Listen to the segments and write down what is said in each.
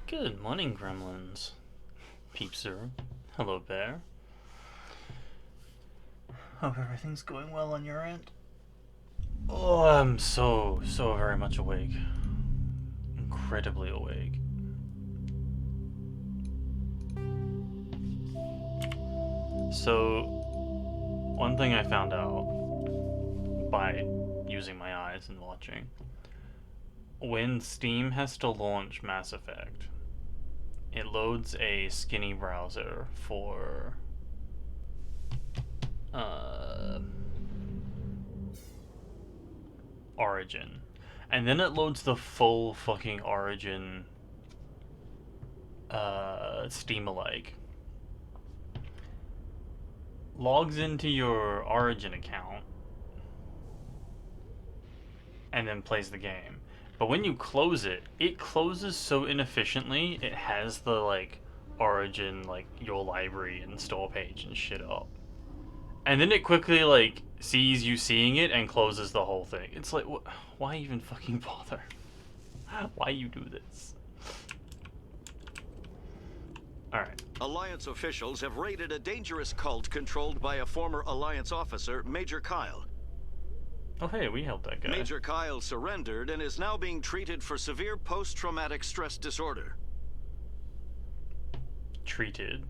Good morning, gremlins. Peepser. Hello, Bear. Hope everything's going well on your end. Oh, I'm so very much awake. Incredibly awake. So, one thing I found out by using my eyes and watching, when Steam has to launch Mass Effect, it loads a skinny browser for Origin, and then it loads the full fucking Origin Steam-alike, logs into your Origin account, and then plays the game. But when you close it, it closes so inefficiently. It has the like Origin, like your library and store page and shit up, and then it quickly like sees you seeing it and closes the whole thing. It's like, why even fucking bother? Why you do this? All right. Alliance officials have raided a dangerous cult controlled by a former Alliance officer, Major Kyle. Oh hey, we helped that guy. Major Kyle surrendered and is now being treated for severe post-traumatic stress disorder. Treated.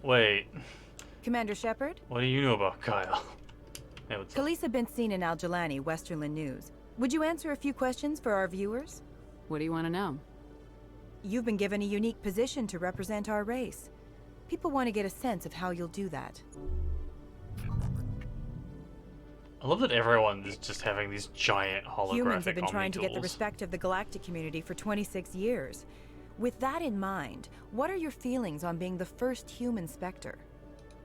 Wait. Commander Shepard? What do you know about Kyle? Hey, what's up? Khaleesa bint Sinan Al-Jalani, Westerland News. Would you answer a few questions for our viewers? What do you want to know? You've been given a unique position to represent our race. People want to get a sense of how you'll do that. I love that everyone is just having these giant holographic Humans have been trying to get the Omni-tools. respect of the galactic community for 26 years. With that in mind, what are your feelings on being the first human Spectre?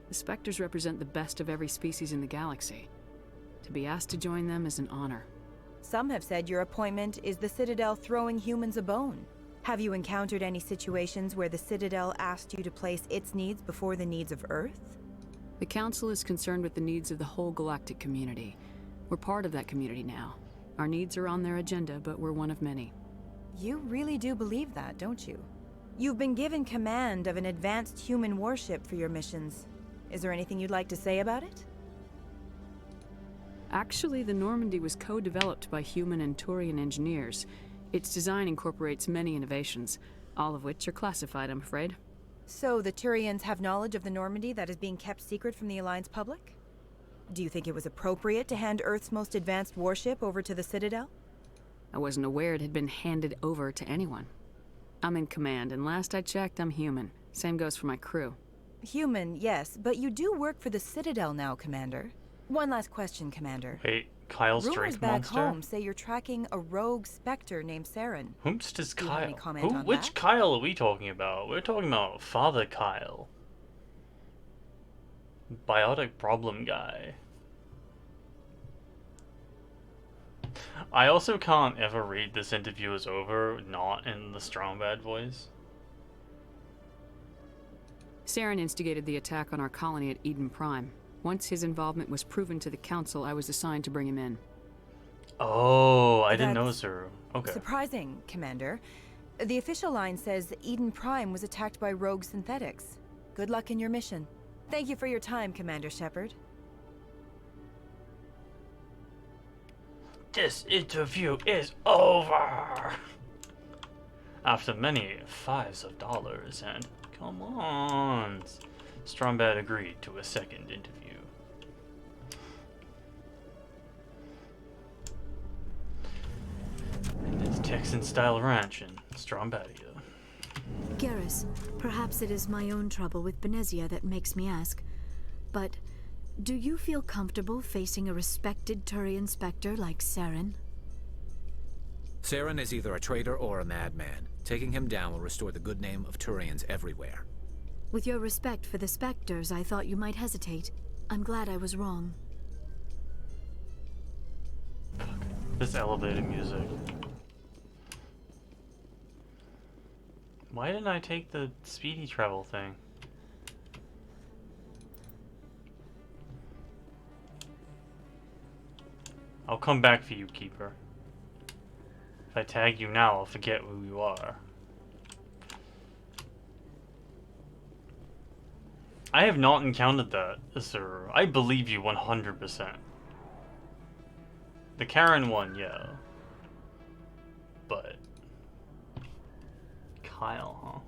The Spectres represent the best of every species in the galaxy. To be asked to join them is an honor. Some have said your appointment is the Citadel throwing humans a bone. Have you encountered any situations where the Citadel asked you to place its needs before the needs of Earth? The Council is concerned with the needs of the whole galactic community. We're part of that community now. Our needs are on their agenda, but we're one of many. You really do believe that, don't you? You've been given command of an advanced human warship for your missions. Is there anything you'd like to say about it? Actually, the Normandy was co-developed by human and Turian engineers. Its design incorporates many innovations, all of which are classified, I'm afraid. So the Turians have knowledge of the Normandy that is being kept secret from the Alliance public? Do you think it was appropriate to hand Earth's most advanced warship over to the Citadel? I wasn't aware it had been handed over to anyone. I'm in command, and last I checked, I'm human. Same goes for my crew. Human, yes, but you do work for the Citadel now, Commander. One last question, Commander. Wait, Kyle's Rumors drink back monster? home say you're tracking a rogue Spectre named Saren. Whom's does Do you have any Kyle? comment on Which that? Kyle are we talking about? We're talking about Father Kyle. Biotic problem guy. I also can't ever read this interview as over, not in the strong bad voice. Saren instigated the attack on our colony at Eden Prime. Once his involvement was proven to the Council, I was assigned to bring him in. Oh, I didn't know, That's sir. Okay. Surprising, Commander. The official line says Eden Prime was attacked by rogue synthetics. Good luck in your mission. Thank you for your time, Commander Shepard. This interview is over! After many $5s and come on, Strombat agreed to a second interview. In this Texan-style ranch in Strombatia. Garrus, perhaps it is my own trouble with Benezia that makes me ask, but do you feel comfortable facing a respected Turian Spectre like Saren? Saren is either a traitor or a madman. Taking him down will restore the good name of Turians everywhere. With your respect for the Spectres, I thought you might hesitate. I'm glad I was wrong. This elevated music. Why didn't I take the speedy travel thing? I'll come back for you, Keeper. If I tag you now, I'll forget who you are. I have not encountered that, sir. I believe you 100%. The Karen one, yeah. But... Kyle,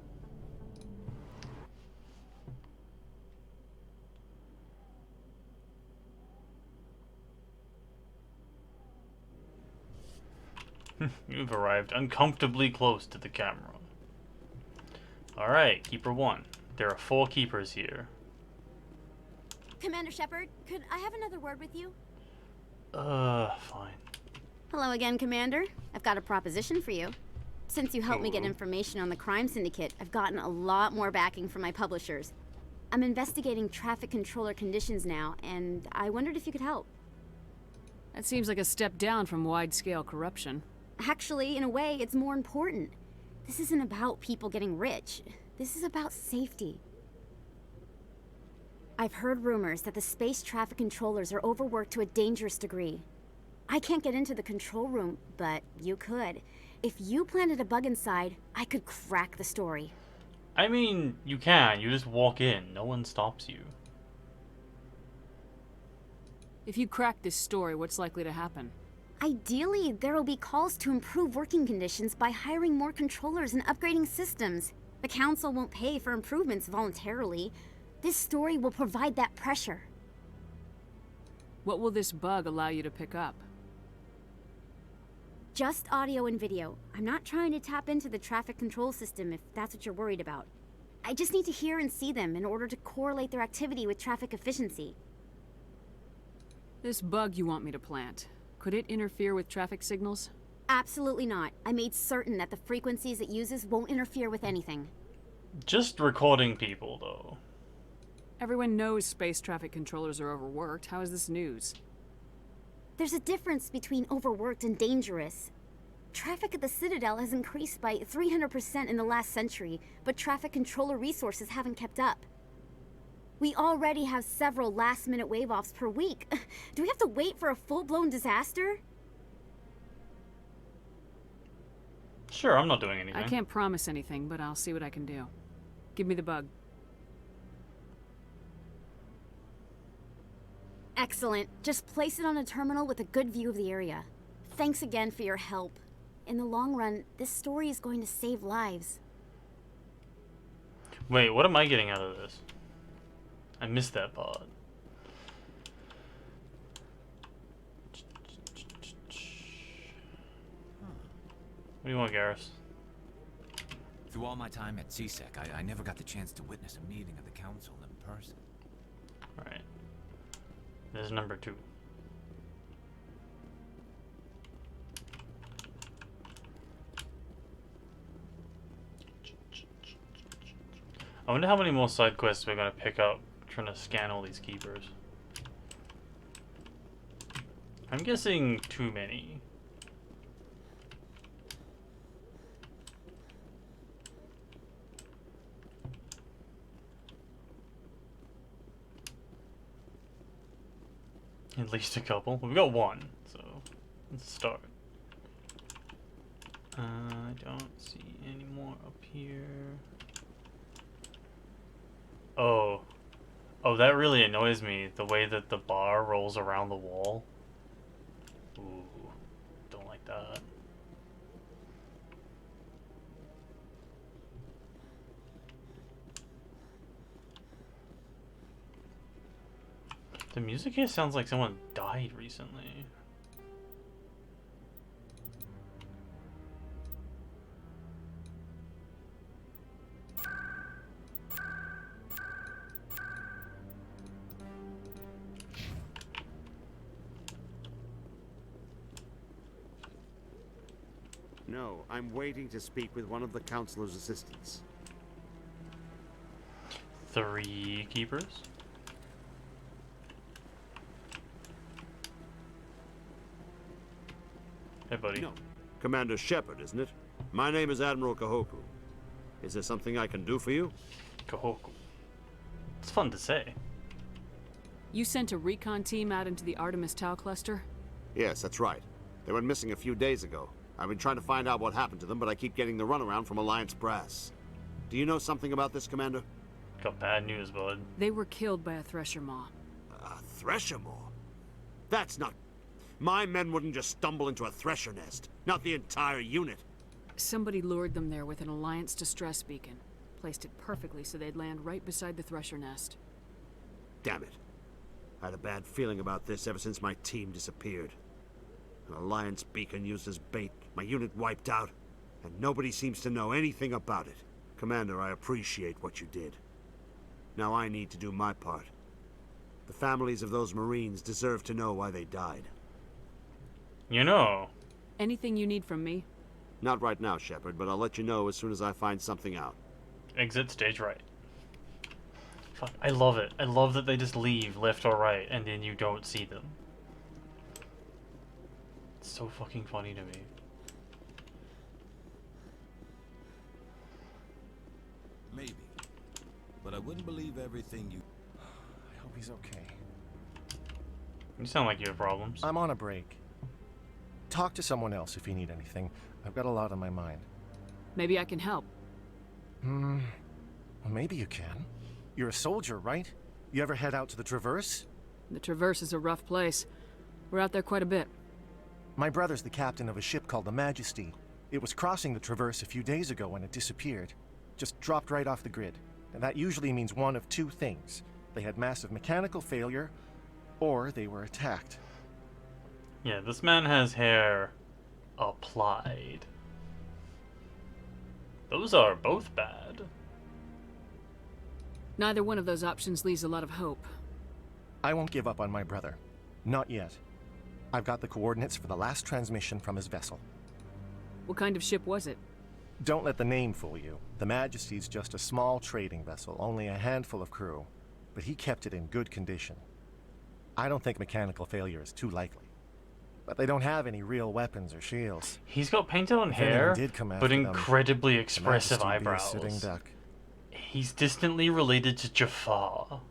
huh? You've arrived uncomfortably close to the camera. Alright, Keeper 1. There are 4 keepers here. Commander Shepard, could I have another word with you? Fine. Hello again, Commander. I've got a proposition for you. Since you helped me get information on the crime syndicate, I've gotten a lot more backing from my publishers. I'm investigating traffic controller conditions now, and I wondered if you could help. That seems like a step down from wide-scale corruption. Actually, in a way, it's more important. This isn't about people getting rich. This is about safety. I've heard rumors that the space traffic controllers are overworked to a dangerous degree. I can't get into the control room, but you could. If you planted a bug inside, I could crack the story. I mean, you can. You just walk in. No one stops you. If you crack this story, what's likely to happen? Ideally, there will be calls to improve working conditions by hiring more controllers and upgrading systems. The Council won't pay for improvements voluntarily. This story will provide that pressure. What will this bug allow you to pick up? Just audio and video. I'm not trying to tap into the traffic control system if that's what you're worried about. I just need to hear and see them in order to correlate their activity with traffic efficiency. This bug you want me to plant, could it interfere with traffic signals? Absolutely not. I made certain that the frequencies it uses won't interfere with anything. Just recording people, though. Everyone knows space traffic controllers are overworked. How is this news? There's a difference between overworked and dangerous. Traffic at the Citadel has increased by 300% in the last century, but traffic controller resources haven't kept up. We already have several last-minute wave-offs per week. Do we have to wait for a full-blown disaster? Sure, I'm not doing anything. I can't promise anything, but I'll see what I can do. Give me the bug. Excellent. Just place it on a terminal with a good view of the area. Thanks again for your help. In the long run, this story is going to save lives. Wait, what am I getting out of this? I missed that part. What do you want, Garrus? Through all my time at CSEC, I never got the chance to witness a meeting of the council in person. Alright. There's number 2. I wonder how many more side quests we're gonna pick up trying to scan all these keepers. I'm guessing too many. At least a couple. We've got one, so let's start. I don't see any more up here. Oh. Oh, that really annoys me, the way that the bar rolls around the wall. Ooh, don't like that. The music here sounds like someone died recently. No, I'm waiting to speak with one of the councilor's assistants. 3 keepers? Hey, buddy. No. Commander Shepard, isn't it? My name is Admiral Kahoku. Is there something I can do for you? Kahoku. It's fun to say. You sent a recon team out into the Artemis Tau cluster? Yes, that's right. They went missing a few days ago. I've been trying to find out what happened to them, but I keep getting the runaround from Alliance brass. Do you know something about this, Commander? Got bad news, bud. They were killed by a Thresher Maw. A Thresher Maw? That's not... My men wouldn't just stumble into a Thresher nest. Not the entire unit. Somebody lured them there with an Alliance distress beacon. Placed it perfectly so they'd land right beside the Thresher nest. Damn it. I had a bad feeling about this ever since my team disappeared. An Alliance beacon used as bait, my unit wiped out, and nobody seems to know anything about it. Commander, I appreciate what you did. Now I need to do my part. The families of those Marines deserve to know why they died. You know. Anything you need from me? Not right now, Shepard, but I'll let you know as soon as I find something out. Exit stage right. Fuck, I love it. I love that they just leave left or right and then you don't see them. It's so fucking funny to me. Maybe. But I wouldn't believe everything you... I hope he's okay. You sound like you have problems. I'm on a break. Talk to someone else if you need anything. I've got a lot on my mind. Maybe I can help. Well, maybe you can. You're a soldier, right? You ever head out to the Traverse? The Traverse is a rough place. We're out there quite a bit. My brother's the captain of a ship called the Majesty. It was crossing the Traverse a few days ago when it disappeared. Just dropped right off the grid. And that usually means one of two things. They had massive mechanical failure, or they were attacked. Yeah, this man has hair applied. Those are both bad. Neither one of those options leaves a lot of hope. I won't give up on my brother. Not yet. I've got the coordinates for the last transmission from his vessel. What kind of ship was it? Don't let the name fool you. The Majesty's just a small trading vessel, only a handful of crew. But he kept it in good condition. I don't think mechanical failure is too likely. But they don't have any real weapons or shields. He's got painted on If hair, anyone did come but after them, incredibly the expressive Majesty would be a eyebrows. sitting duck. He's distantly related to Jafar.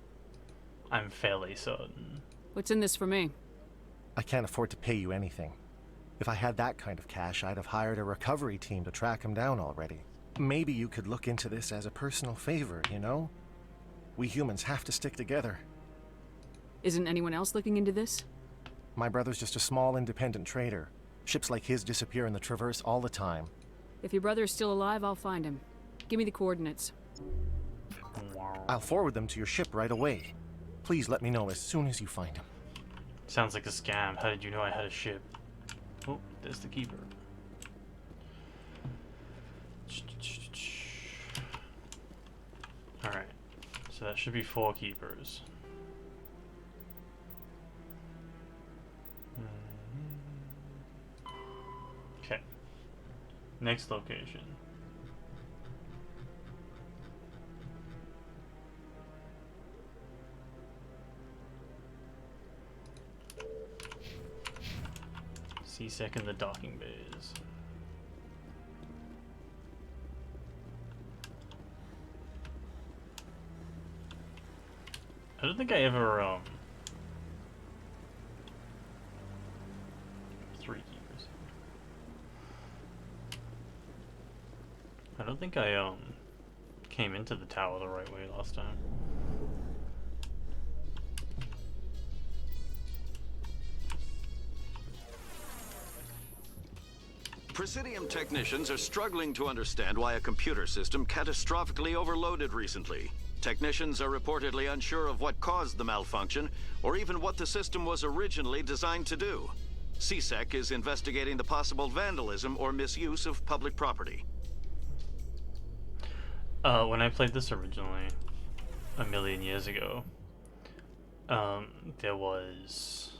I'm fairly certain. What's in this for me? I can't afford to pay you anything. If I had that kind of cash, I'd have hired a recovery team to track him down already. Maybe you could look into this as a personal favor, you know? We humans have to stick together. Isn't anyone else looking into this? My brother's just a small independent trader. Ships like his disappear in the Traverse all the time. If your brother is still alive, I'll find him. Give me the coordinates. I'll forward them to your ship right away. Please let me know as soon as you find him. Sounds like a scam. How did you know I had a ship? Oh, there's the keeper. Alright, so that should be 4 keepers. Okay. Next location. C-Sec in the docking bays. I don't think I ever, 3 keepers. I don't think I, came into the tower the right way last time. Presidium technicians are struggling to understand why a computer system catastrophically overloaded recently. Technicians are reportedly unsure of what caused the malfunction, or even what the system was originally designed to do. C-Sec is investigating the possible vandalism or misuse of public property. When I played this originally, a million years ago, there was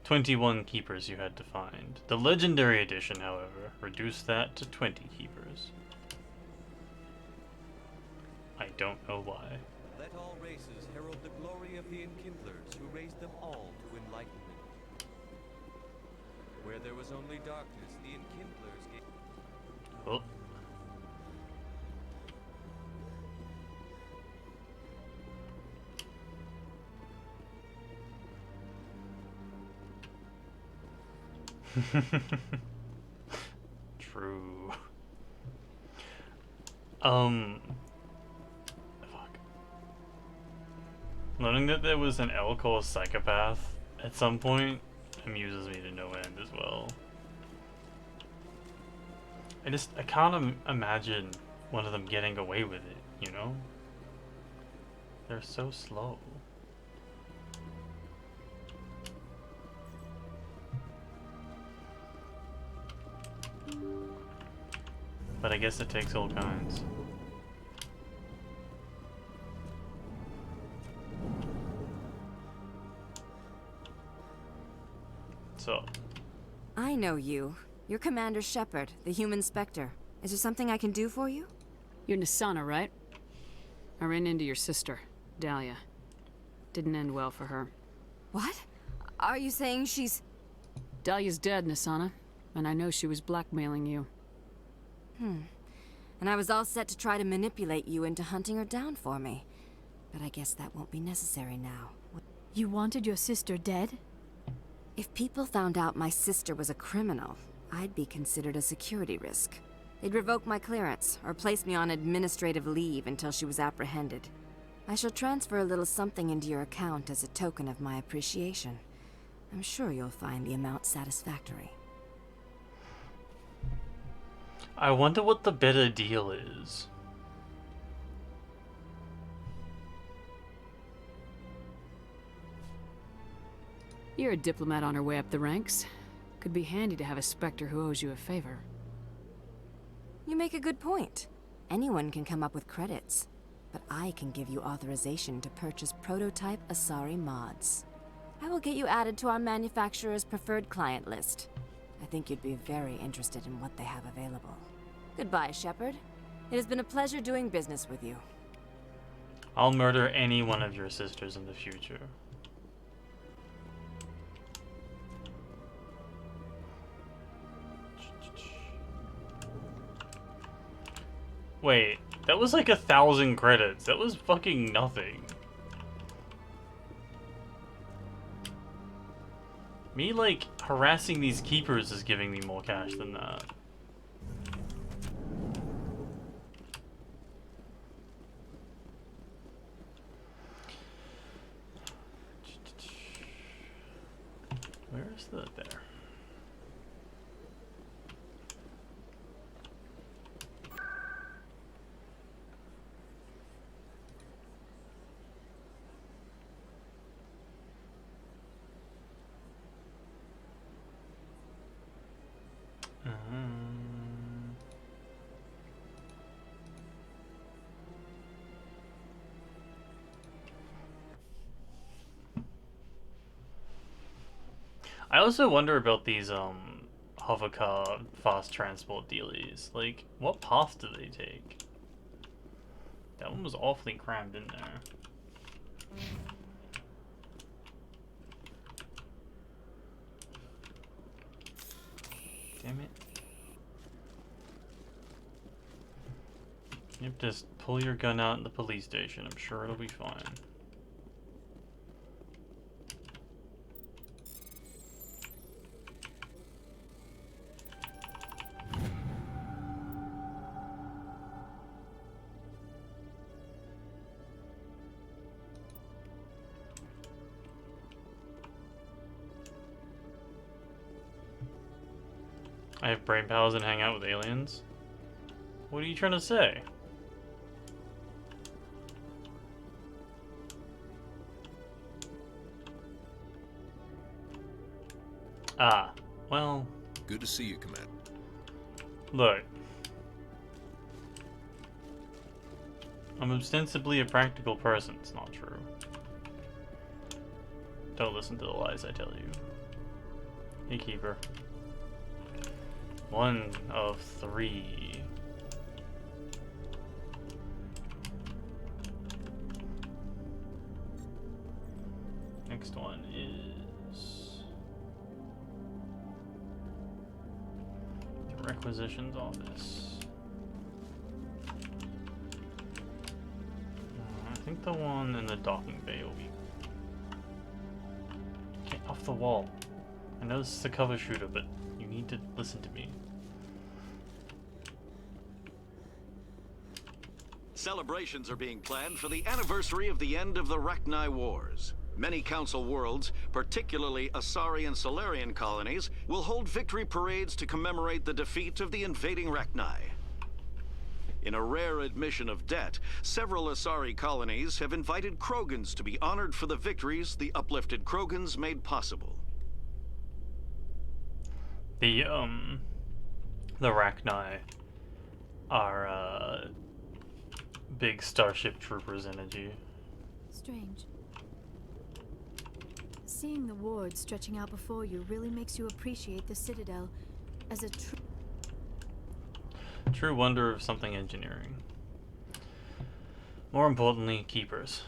21 keepers you had to find. The Legendary Edition, however, reduced that to 20 keepers. I don't know why. Let all races herald the glory of the Enkindlers who raised them all to enlightenment. Where there was only darkness, the Enkindlers gave... Oh. True. Fuck. Learning that there was an Elcor psychopath at some point amuses me to no end as well. I can't imagine one of them getting away with it, you know? They're so slow. But I guess it takes all kinds. So. I know you. You're Commander Shepard, the human Spectre. Is there something I can do for you? You're Nassana, right? I ran into your sister, Dahlia. Didn't end well for her. What? Are you saying she's... Dahlia's dead, Nassana. And I know she was blackmailing you. And I was all set to try to manipulate you into hunting her down for me. But I guess that won't be necessary now. You wanted your sister dead? If people found out my sister was a criminal, I'd be considered a security risk. They'd revoke my clearance, or place me on administrative leave until she was apprehended. I shall transfer a little something into your account as a token of my appreciation. I'm sure you'll find the amount satisfactory. I wonder what the better deal is. You're a diplomat on her way up the ranks. Could be handy to have a Spectre who owes you a favor. You make a good point. Anyone can come up with credits. But I can give you authorization to purchase prototype Asari mods. I will get you added to our manufacturer's preferred client list. I think you'd be very interested in what they have available. Goodbye, Shepard. It has been a pleasure doing business with you. I'll murder any one of your sisters in the future. Wait, that was like 1,000 credits. That was fucking nothing. Me, like, harassing these keepers is giving me more cash than that. Where is the... there? I also wonder about these hovercar fast transport dealies. Like, what path do they take? That one was awfully crammed in there. Damn it. Yep, just pull your gun out in the police station. I'm sure it'll be fine. I have brain powers and hang out with aliens? What are you trying to say? Ah, well... Good to see you, Commander. Look. I'm ostensibly a practical person. It's not true. Don't listen to the lies I tell you. Hey, Keeper. 1 of 3. Next one is the requisitions office. I think the one in the docking bay will be... Get off the wall. I know this is a cover shooter, but you need to listen to me. Celebrations are being planned for the anniversary of the end of the Rachni Wars. Many Council worlds, particularly Asari and Solarian colonies, will hold victory parades to commemorate the defeat of the invading Rachni. In a rare admission of debt, several Asari colonies have invited Krogans to be honored for the victories the uplifted Krogans made possible. The Rachni are, big Starship Troopers energy. Strange. Seeing the ward stretching out before you really makes you appreciate the Citadel as a true wonder of something engineering. More importantly, keepers.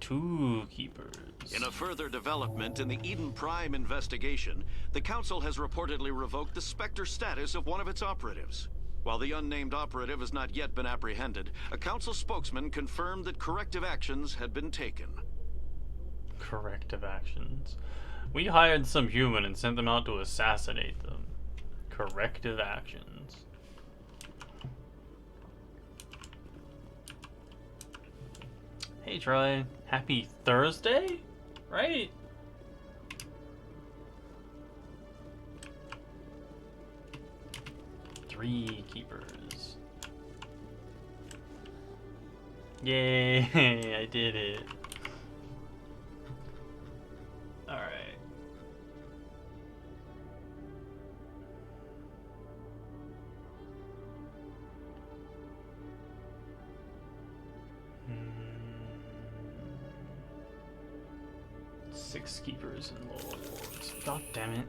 2 keepers. In a further development in the Eden Prime investigation, the Council has reportedly revoked the Spectre status of one of its operatives. While the unnamed operative has not yet been apprehended, a Council spokesman confirmed that corrective actions had been taken. Corrective actions? We hired some human and sent them out to assassinate them. Corrective actions. Hey Troy, happy Thursday? Right? Three keepers. Yay, I did it. Alright. Six keepers and lords. God damn it.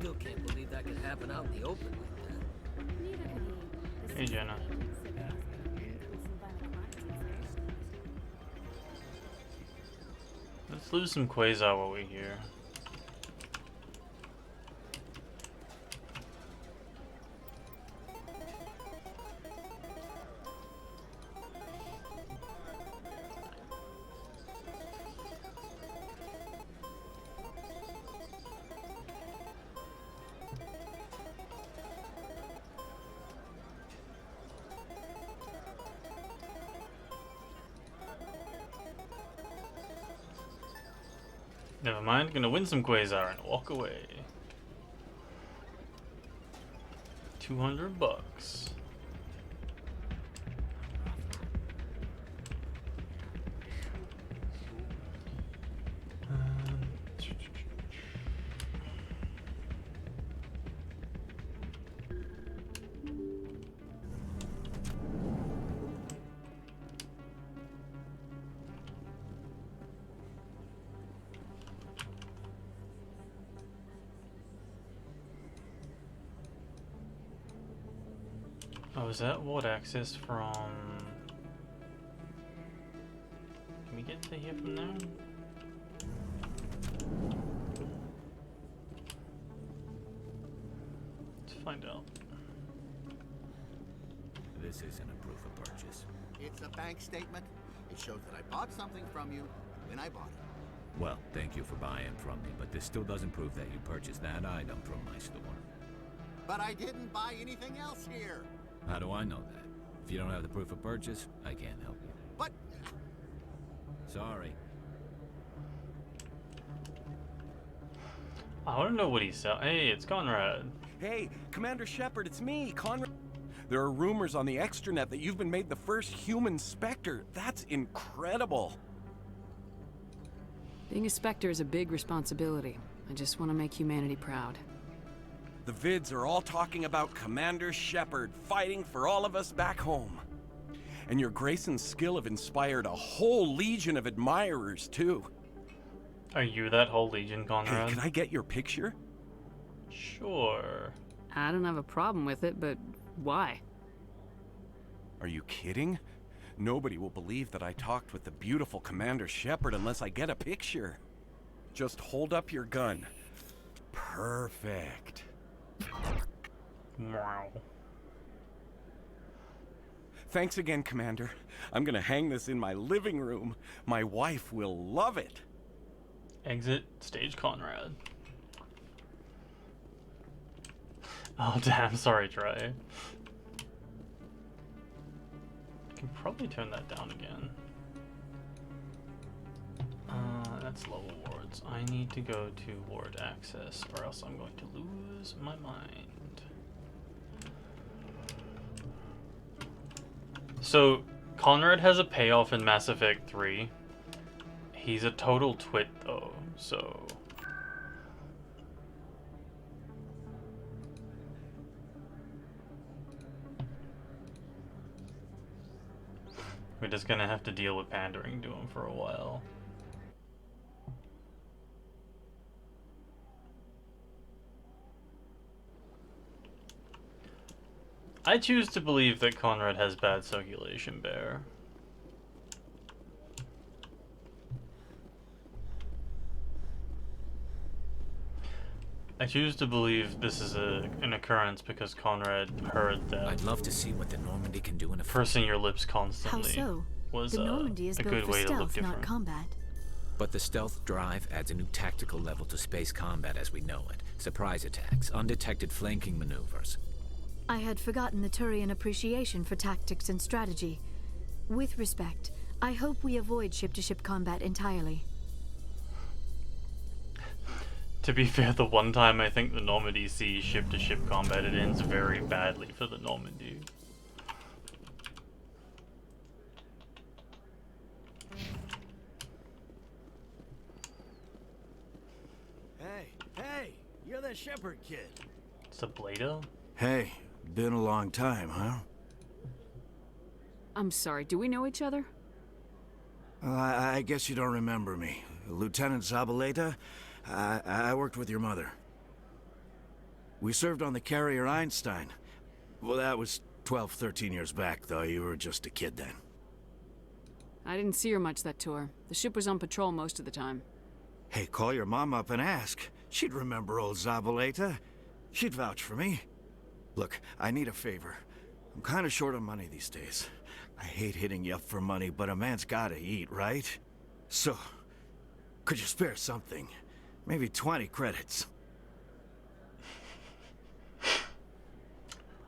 Still can't believe that could happen out in the open like that. Hey, Jenna. Let's lose some Quasar while we're here. Never mind, gonna win some Quasar and walk away. 200 bucks. Oh, is that ward access from... Can we get to here from there? Let's find out. This isn't a proof of purchase. It's a bank statement. It shows that I bought something from you when I bought it. Well, thank you for buying from me, but this still doesn't prove that you purchased that item from my store. But I didn't buy anything else here. How do I know that? If you don't have the proof of purchase, I can't help you. But... Sorry. I want to know what he's selling. Hey, it's Conrad. Hey, Commander Shepard, it's me, Conrad. There are rumors on the extranet that you've been made the first human Spectre. That's incredible. Being a Spectre is a big responsibility. I just want to make humanity proud. The vids are all talking about Commander Shepard fighting for all of us back home. And your grace and skill have inspired a whole legion of admirers, too. Are you that whole legion, Conrad? Hey, can I get your picture? Sure. I don't have a problem with it, but why? Are you kidding? Nobody will believe that I talked with the beautiful Commander Shepard unless I get a picture. Just hold up your gun. Perfect. Wow. Thanks again, Commander. I'm gonna hang this in my living room. My wife will love it. Exit stage Conrad. Oh damn, sorry Trey. Can probably turn that down again. That's lower wards. I need to go to ward access or else I'm going to lose my mind. So, Conrad has a payoff in Mass Effect 3. He's a total twit though, so... We're just gonna have to deal with pandering to him for a while. I choose to believe that Conrad has bad circulation, Bear. I choose to believe this is an occurrence because Conrad heard that. I'd love to see what the Normandy can do in a pursing your lips constantly. How so? Was the Normandy is a built good for way to look stealth, different. not combat. But the stealth drive adds a new tactical level to space combat as we know it. Surprise attacks, undetected flanking maneuvers. I had forgotten the Turian appreciation for tactics and strategy. With respect, I hope we avoid ship-to-ship combat entirely. To be fair, the one time I think the Normandy sees ship-to-ship combat, it ends very badly for the Normandy. Hey, you're that Shepard kid. It's a Blado? Hey, been a long time, huh? I'm sorry, do we know each other? I guess you don't remember me. Lieutenant Zabaleta? I worked with your mother. We served on the carrier Einstein. Well, that was 12, 13 years back, though. You were just a kid then. I didn't see her much that tour. The ship was on patrol most of the time. Hey, call your mom up and ask. She'd remember old Zabaleta. She'd vouch for me. Look, I need a favor. I'm kind of short on money these days. I hate hitting you up for money, but a man's gotta eat, right? So, could you spare something? Maybe 20 credits.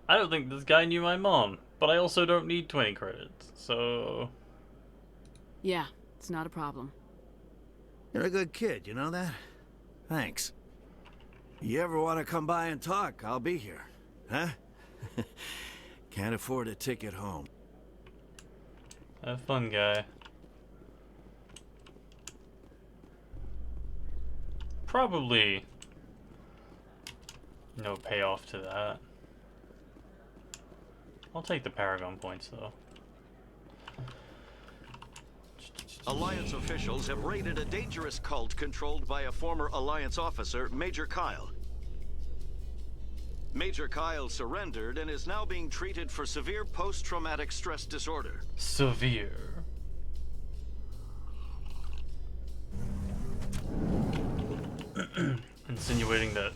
I don't think this guy knew my mom, but I also don't need 20 credits, so... Yeah, it's not a problem. You're a good kid, you know that? Thanks. You ever want to come by and talk, I'll be here. Huh? Can't afford a ticket home. Have fun, guy. Probably no payoff to that. I'll take the Paragon points, though. Alliance officials have raided a dangerous cult controlled by a former Alliance officer, Major Kyle. Major Kyle surrendered and is now being treated for severe post-traumatic stress disorder. Severe. Insinuating that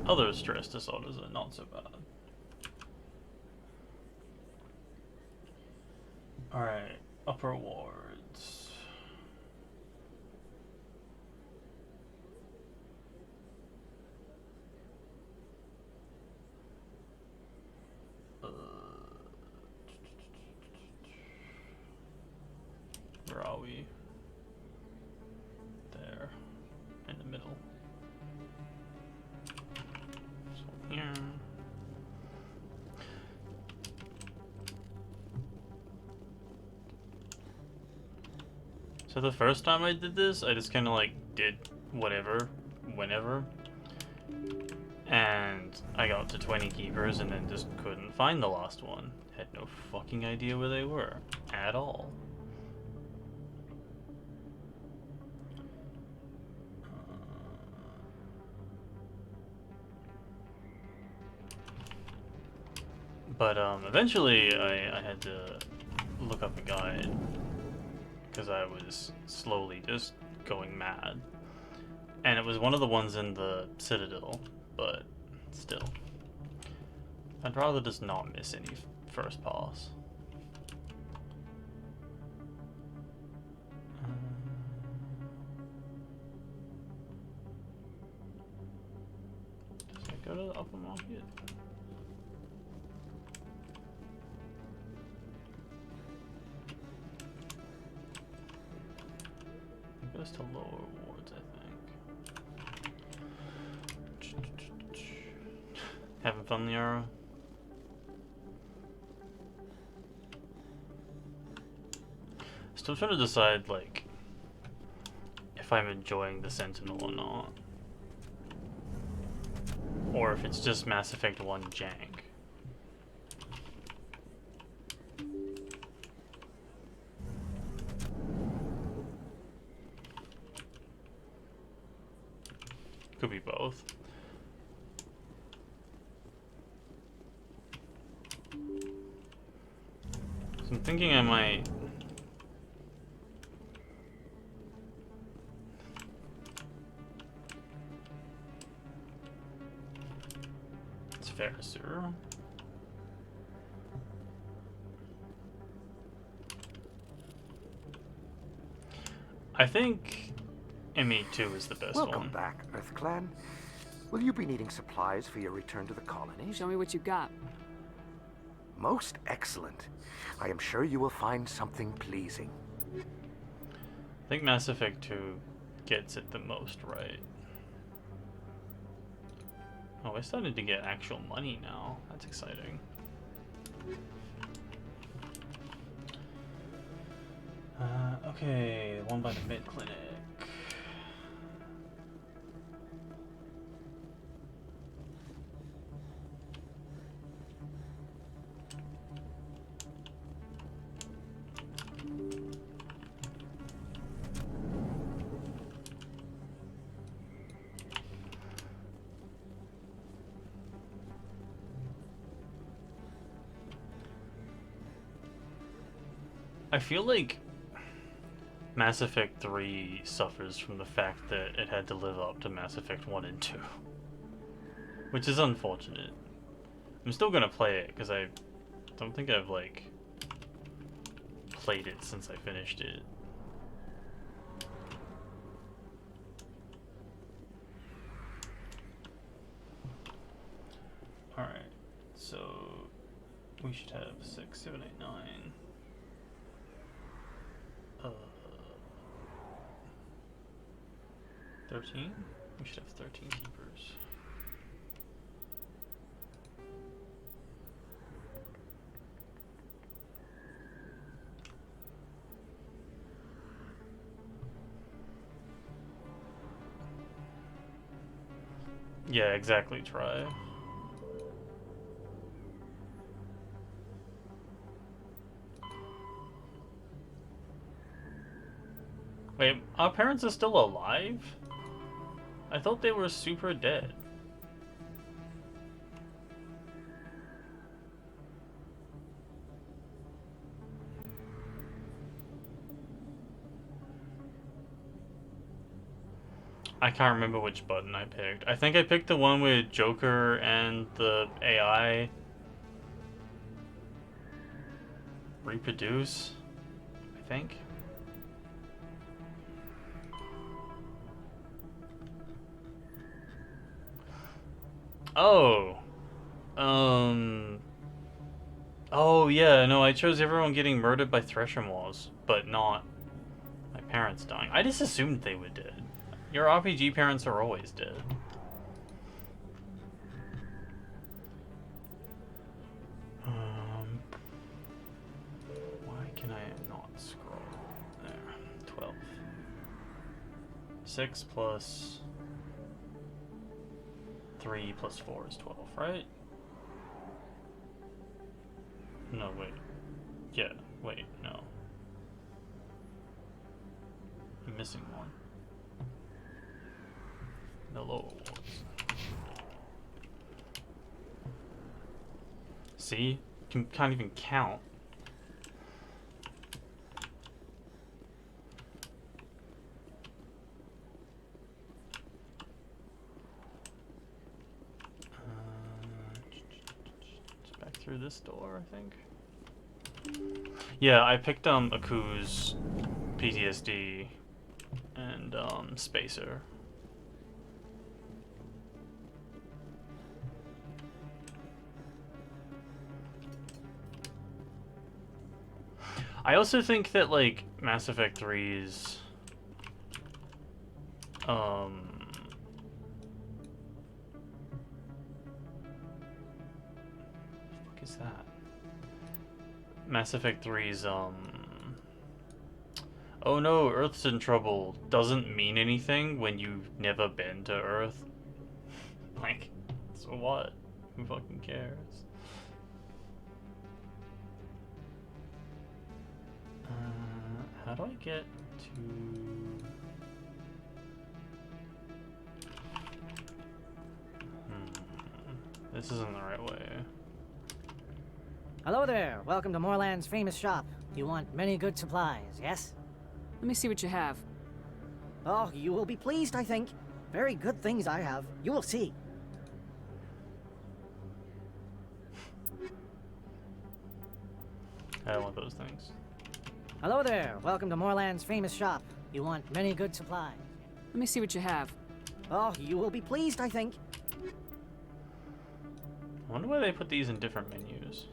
other stress disorders are not so bad. Alright, upper wards. Where are we? There. In the middle. So here. So the first time I did this, I just kind of like did whatever, whenever. And I got to 20 keepers and then just couldn't find the last one. Had no fucking idea where they were. At all. But eventually I had to look up a guide because I was slowly just going mad. And it was one of the ones in the Citadel, but still. I'd rather just not miss any first pass. Does it go to the upper market? It goes to lower wards, I think. Having fun, Liara? Still trying to decide, like, if I'm enjoying the Sentinel or not. Or if it's just Mass Effect 1 jank. Could be both. So I'm thinking I might... It's fair, sir. I think ME2 is the best one. Welcome back, EarthClan. Will you be needing supplies for your return to the colony? Show me what you got. Most excellent. I am sure you will find something pleasing. I think Mass Effect 2 gets it the most right. Oh, I started to get actual money now. That's exciting. Okay, the one by the mid clinic. I feel like Mass Effect 3 suffers from the fact that it had to live up to Mass Effect 1 and 2. Which is unfortunate. I'm still gonna play it, because I don't think I've, like, played it since I finished it. Alright, so we should have 6, 7, 8, 9. 13? We should have 13 keepers. Yeah, exactly, try. Wait, our parents are still alive? I thought they were super dead. I can't remember which button I picked. I think I picked the one with Joker and the AI reproduce, I think. Oh. Oh yeah, no, I chose everyone getting murdered by Thresher Maws, but not my parents dying. I just assumed they were dead. Your RPG parents are always dead. Why can I not scroll? There. 12. 6 plus 3 plus 4 is 12, right? No, wait. Yeah, wait, no. I'm missing one. The lower ones. See? Can't even count. Back through this door, I think. Yeah, I picked Aku's PTSD and Spacer. I also think that, like, Mass Effect 3's what the fuck is that? Mass Effect 3's oh no, Earth's in trouble doesn't mean anything when you've never been to Earth. Like, so what? Who fucking cares? How do I get to... This isn't the right way. Hello there. Welcome to Moorland's famous shop. You want many good supplies, yes? Let me see what you have. Oh, you will be pleased, I think. Very good things I have. You will see. I don't want those things. Hello there. Welcome to Moorland's famous shop. You want many good supplies. Let me see what you have. Oh, you will be pleased, I think. I wonder why they put these in different menus.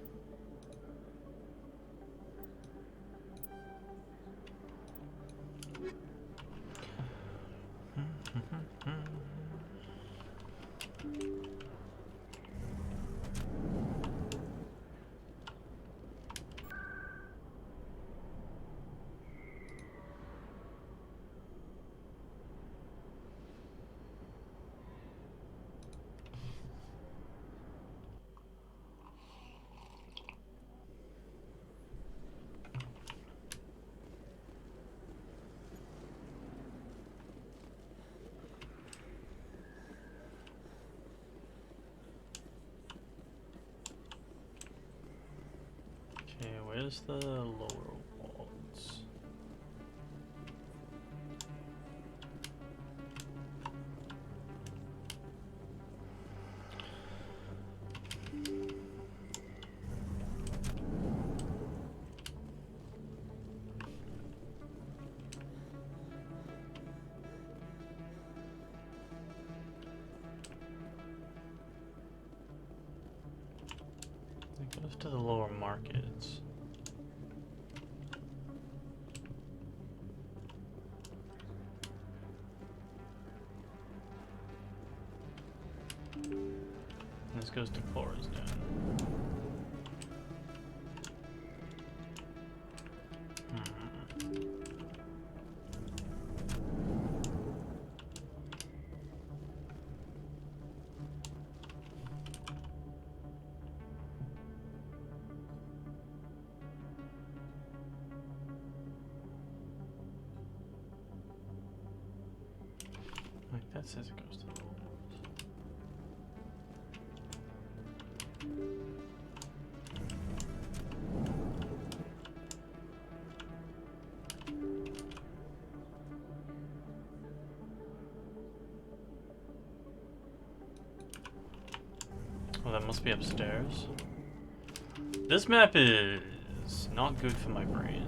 Okay, where's the lower wall? Goes to the lower markets. This goes to Cora's Den. Like that says it goes to the Lords. Oh, that must be upstairs. This map is not good for my brain.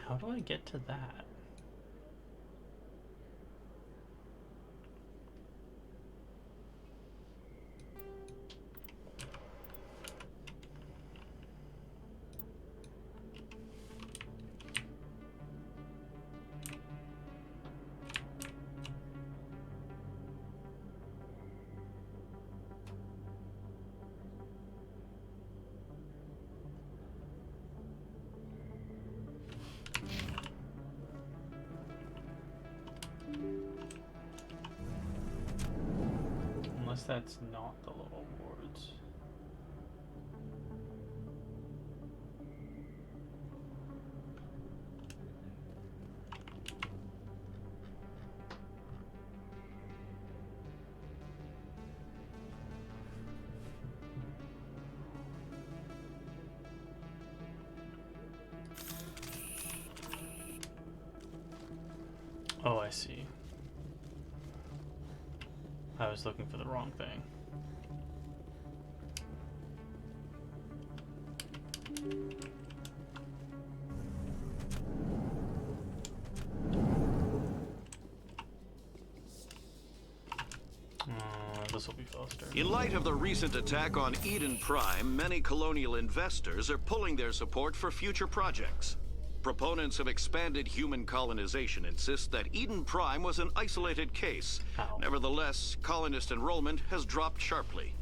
How do I get to that? Unless that's not the little wards. Oh, I see. I was looking for the wrong thing. This will be faster. In light of the recent attack on Eden Prime, many colonial investors are pulling their support for future projects. Proponents of expanded human colonization insist that Eden Prime was an isolated case. Nevertheless, colonist enrollment has dropped sharply.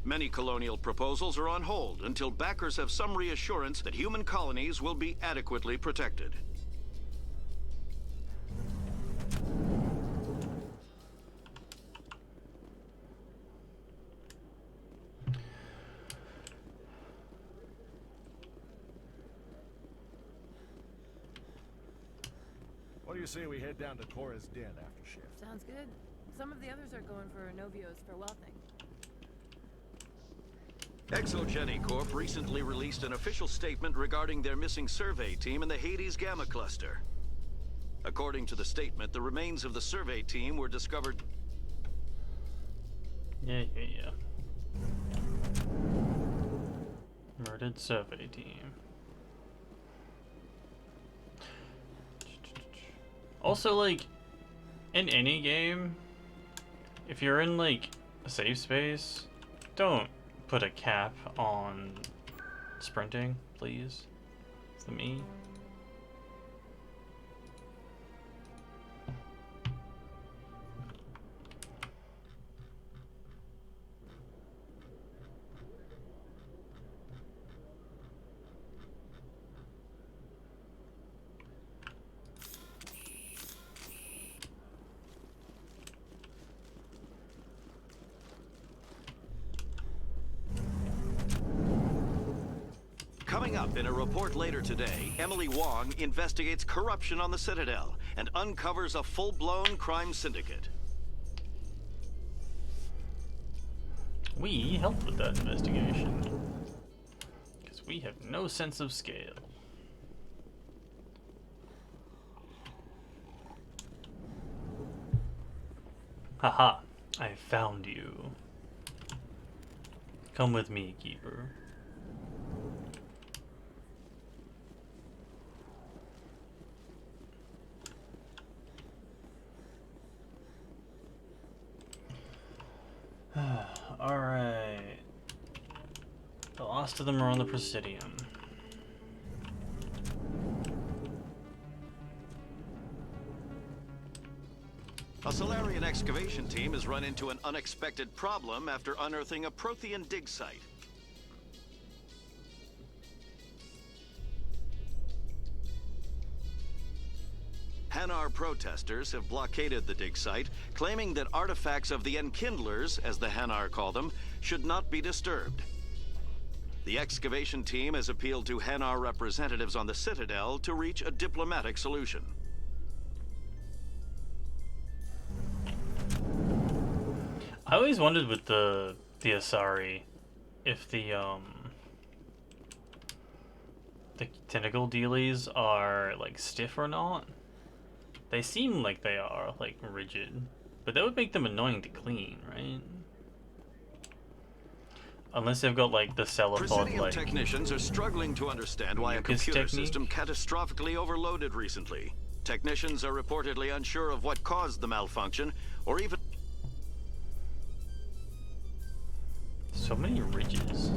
Many colonial proposals are on hold until backers have some reassurance that human colonies will be adequately protected. What do you say we head down to Cora's Den after shift? Sounds good. Some of the others are going for Novio's farewell thing. Exogeny Corp recently released an official statement regarding their missing survey team in the Hades Gamma Cluster. According to the statement, the remains of the survey team were discovered... Yeah. Murdered survey team. Also, like, in any game, if you're in, like, a safe space, don't put a cap on sprinting, please. It's me. Coming up in a report later today, Emily Wong investigates corruption on the Citadel and uncovers a full-blown crime syndicate. We helped with that investigation. Because we have no sense of scale. Haha, I found you. Come with me, Keeper. Alright. The last of them are on the Presidium. A Solarian excavation team has run into an unexpected problem after unearthing a Prothean dig site. Hanar protesters have blockaded the dig site, claiming that artifacts of the Enkindlers, as the Hanar call them, should not be disturbed. The excavation team has appealed to Hanar representatives on the Citadel to reach a diplomatic solution. I always wondered with the Asari if the tentacle dealies are like stiff or not. They seem like they are like rigid, but that would make them annoying to clean, right? Unless they've got like the cephalopod Presidium like technicians are struggling to understand why a mucus computer technique? system catastrophically overloaded recently. Technicians are reportedly unsure of what caused the malfunction, or even... So many ridges.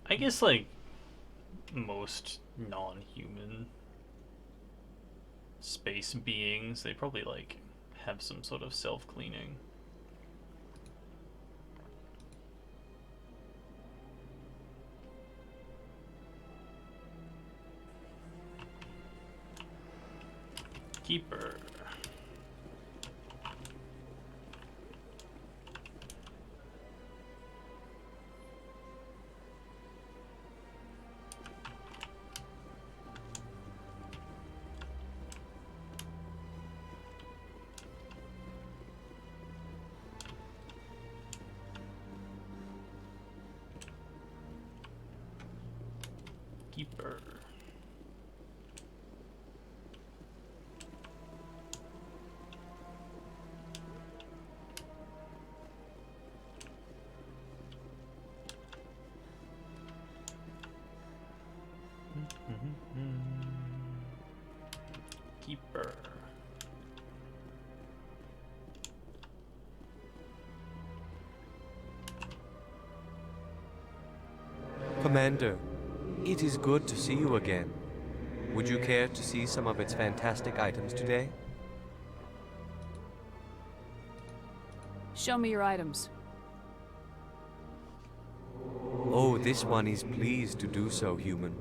I guess like most non-human space beings, they probably like have some sort of self-cleaning. Keeper. Keeper. Keeper. Commander, it is good to see you again. Would you care to see some of its fantastic items today? Show me your items. Oh, this one is pleased to do so, human.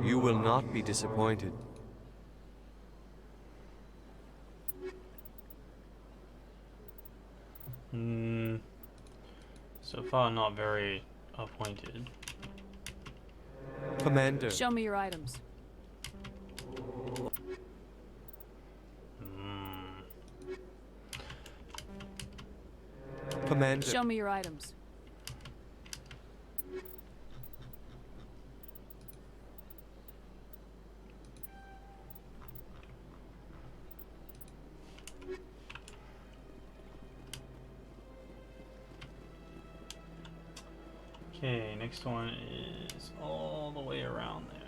You will not be disappointed. So far not very appointed. Commander. Show me your items. Commander. Show me your items. Okay, next one is all the way around there.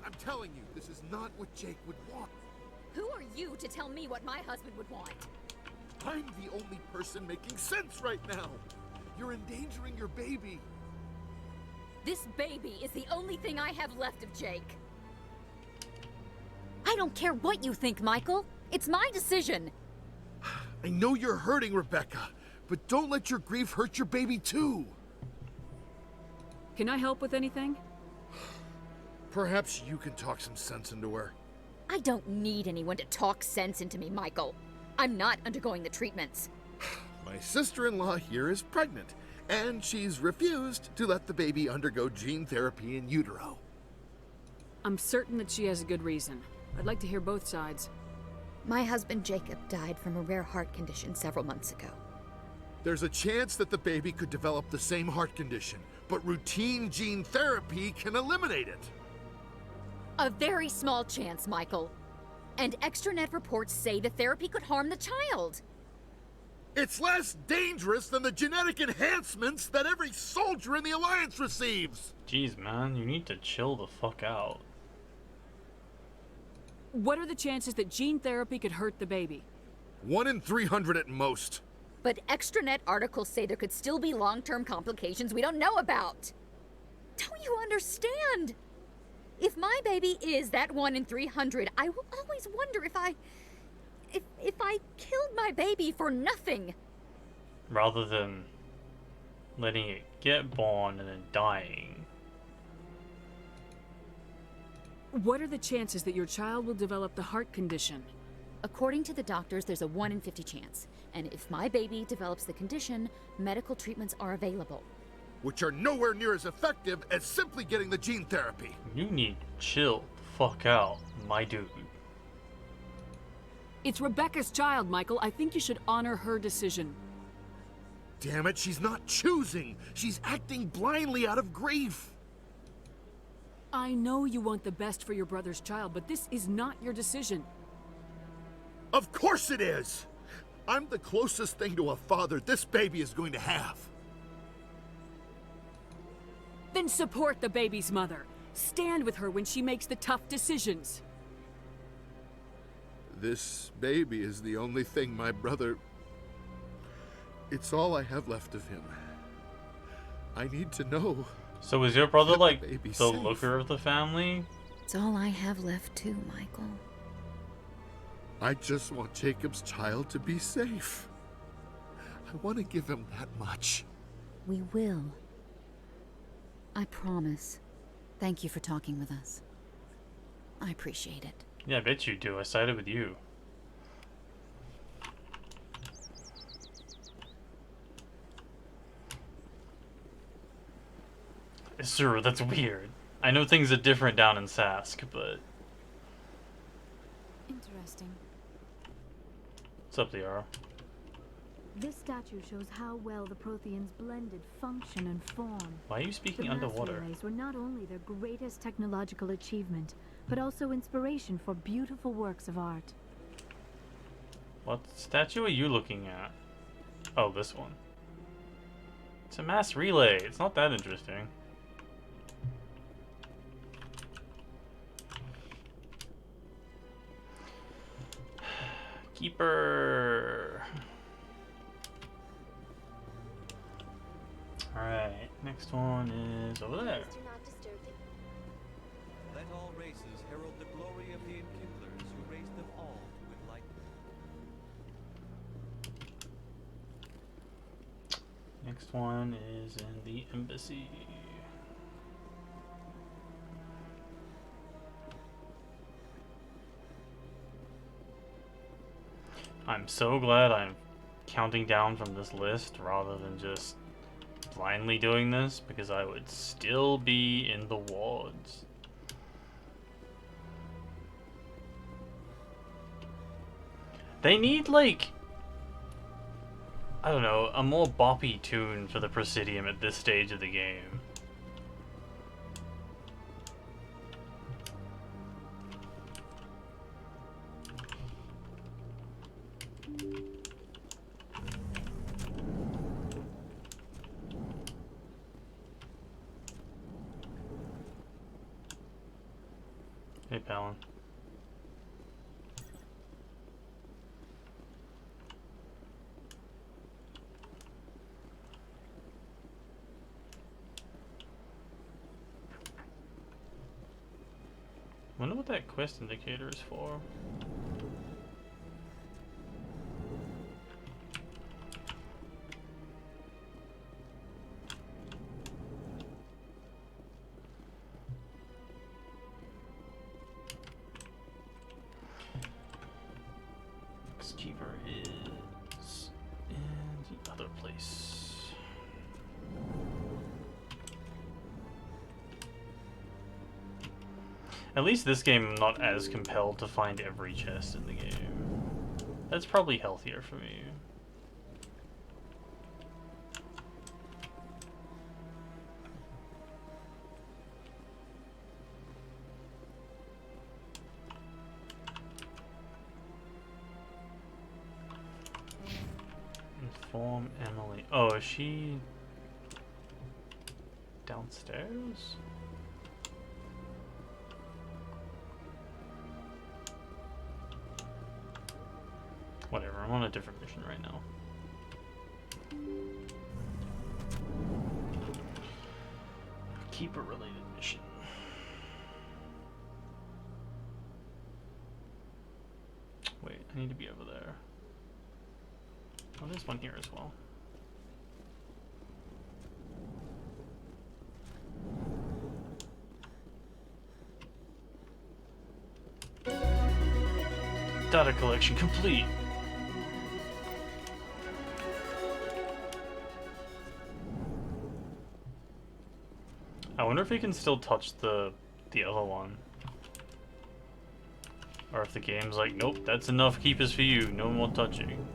I'm telling you, this is not what Jake would want. Who are you to tell me what my husband would want? I'm the only person making sense right now. You're endangering your baby. This baby is the only thing I have left of Jake. I don't care what you think, Michael. It's my decision. I know you're hurting, Rebecca, but don't let your grief hurt your baby too. Can I help with anything? Perhaps you can talk some sense into her. I don't need anyone to talk sense into me, Michael. I'm not undergoing the treatments. My sister-in-law here is pregnant, and she's refused to let the baby undergo gene therapy in utero. I'm certain that she has a good reason. I'd like to hear both sides. My husband Jacob died from a rare heart condition several months ago. There's a chance that the baby could develop the same heart condition, but routine gene therapy can eliminate it. A very small chance, Michael. And extranet reports say the therapy could harm the child. It's less dangerous than the genetic enhancements that every soldier in the Alliance receives. Jeez, man, you need to chill the fuck out. What are the chances that gene therapy could hurt the baby? 1 in 300 at most. But extranet articles say there could still be long-term complications we don't know about. Don't you understand? If my baby is that 1 in 300, I will always wonder if I killed my baby for nothing. Rather than letting it get born and then dying. What are the chances that your child will develop the heart condition? According to the doctors, there's a 1 in 50 chance. And if my baby develops the condition, medical treatments are available. Which are nowhere near as effective as simply getting the gene therapy. You need to chill the fuck out, my dude. It's Rebecca's child, Michael. I think you should honor her decision. Damn it, she's not choosing. She's acting blindly out of grief. I know you want the best for your brother's child, but this is not your decision. Of course it is! I'm the closest thing to a father this baby is going to have. Then support the baby's mother. Stand with her when she makes the tough decisions. This baby is the only thing my brother... It's all I have left of him. I need to know. So is your brother like the the safe. looker of the family? It's all I have left too, Michael. I just want Jacob's child to be safe. I want to give him that much. We will. I promise. Thank you for talking with us. I appreciate it. Yeah, I bet you do. I sided with you. Sure, that's weird. I know things are different down in Sask, but... Interesting. What's up, Liara? This statue shows how well the Protheans blended function and form. Why are you speaking The mass underwater? relays were not only their greatest technological achievement, but also inspiration for beautiful works of art. What statue are you looking at? Oh, this one. It's a mass relay. It's not that interesting. Keeper. Alright, next one is over there. Let all races herald the glory of the Enkindlers who raised them all to enlightenment. Next one is in the embassy. I'm so glad I'm counting down from this list rather than just blindly doing this, because I would still be in the wards. They need, like, I don't know, a more boppy tune for the Presidium at this stage of the game. Hey, Palin. Wonder what that quest indicator is for. Keeper is in the other place. At least this game I'm not as compelled to find every chest in the game. That's probably healthier for me. Emily. Oh, is she downstairs? Whatever, I'm on a different mission right now. Keeper related mission. Wait, I need to be over there. Oh, there's one here as well. Data collection complete. I wonder if he can still touch the other one. Or if the game's like, nope, that's enough keepers for you, no more touching.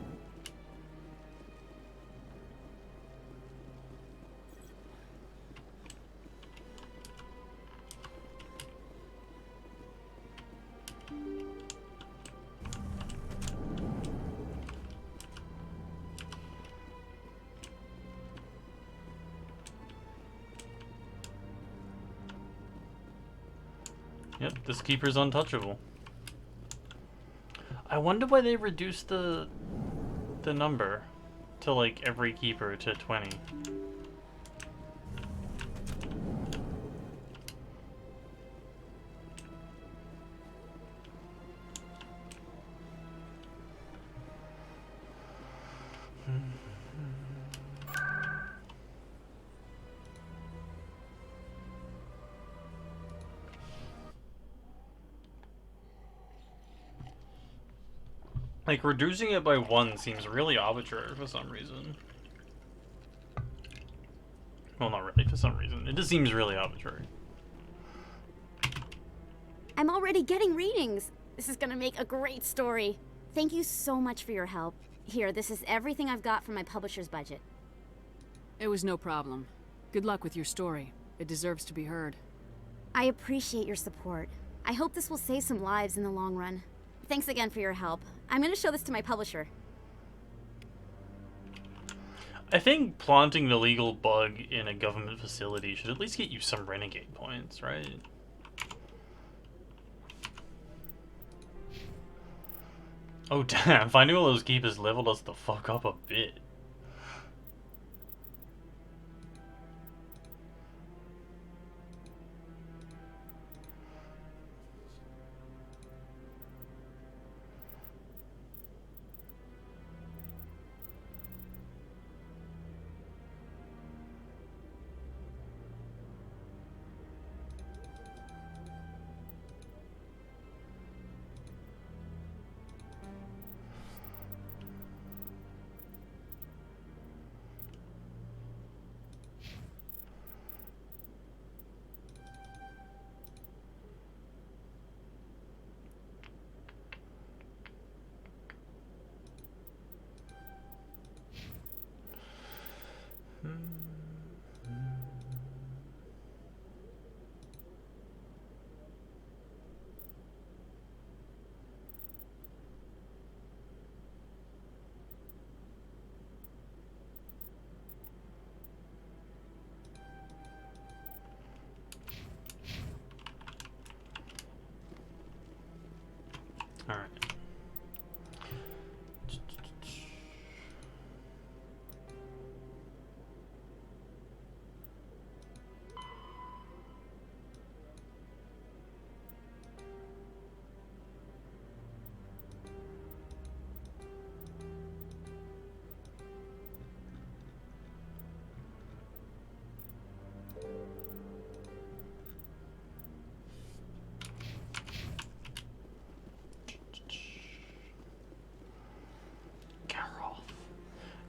Yep, this keeper's untouchable. I wonder why they reduced the number to like every keeper to 20. Like, reducing it by 1 seems really arbitrary for some reason. Well, not really for some reason. It just seems really arbitrary. I'm already getting readings. This is gonna make a great story. Thank you so much for your help. Here, this is everything I've got from my publisher's budget. It was no problem. Good luck with your story. It deserves to be heard. I appreciate your support. I hope this will save some lives in the long run. Thanks again for your help. I'm gonna show this to my publisher. I think planting the legal bug in a government facility should at least get you some renegade points, right? Oh damn, finding all those keepers leveled us the fuck up a bit. Alright.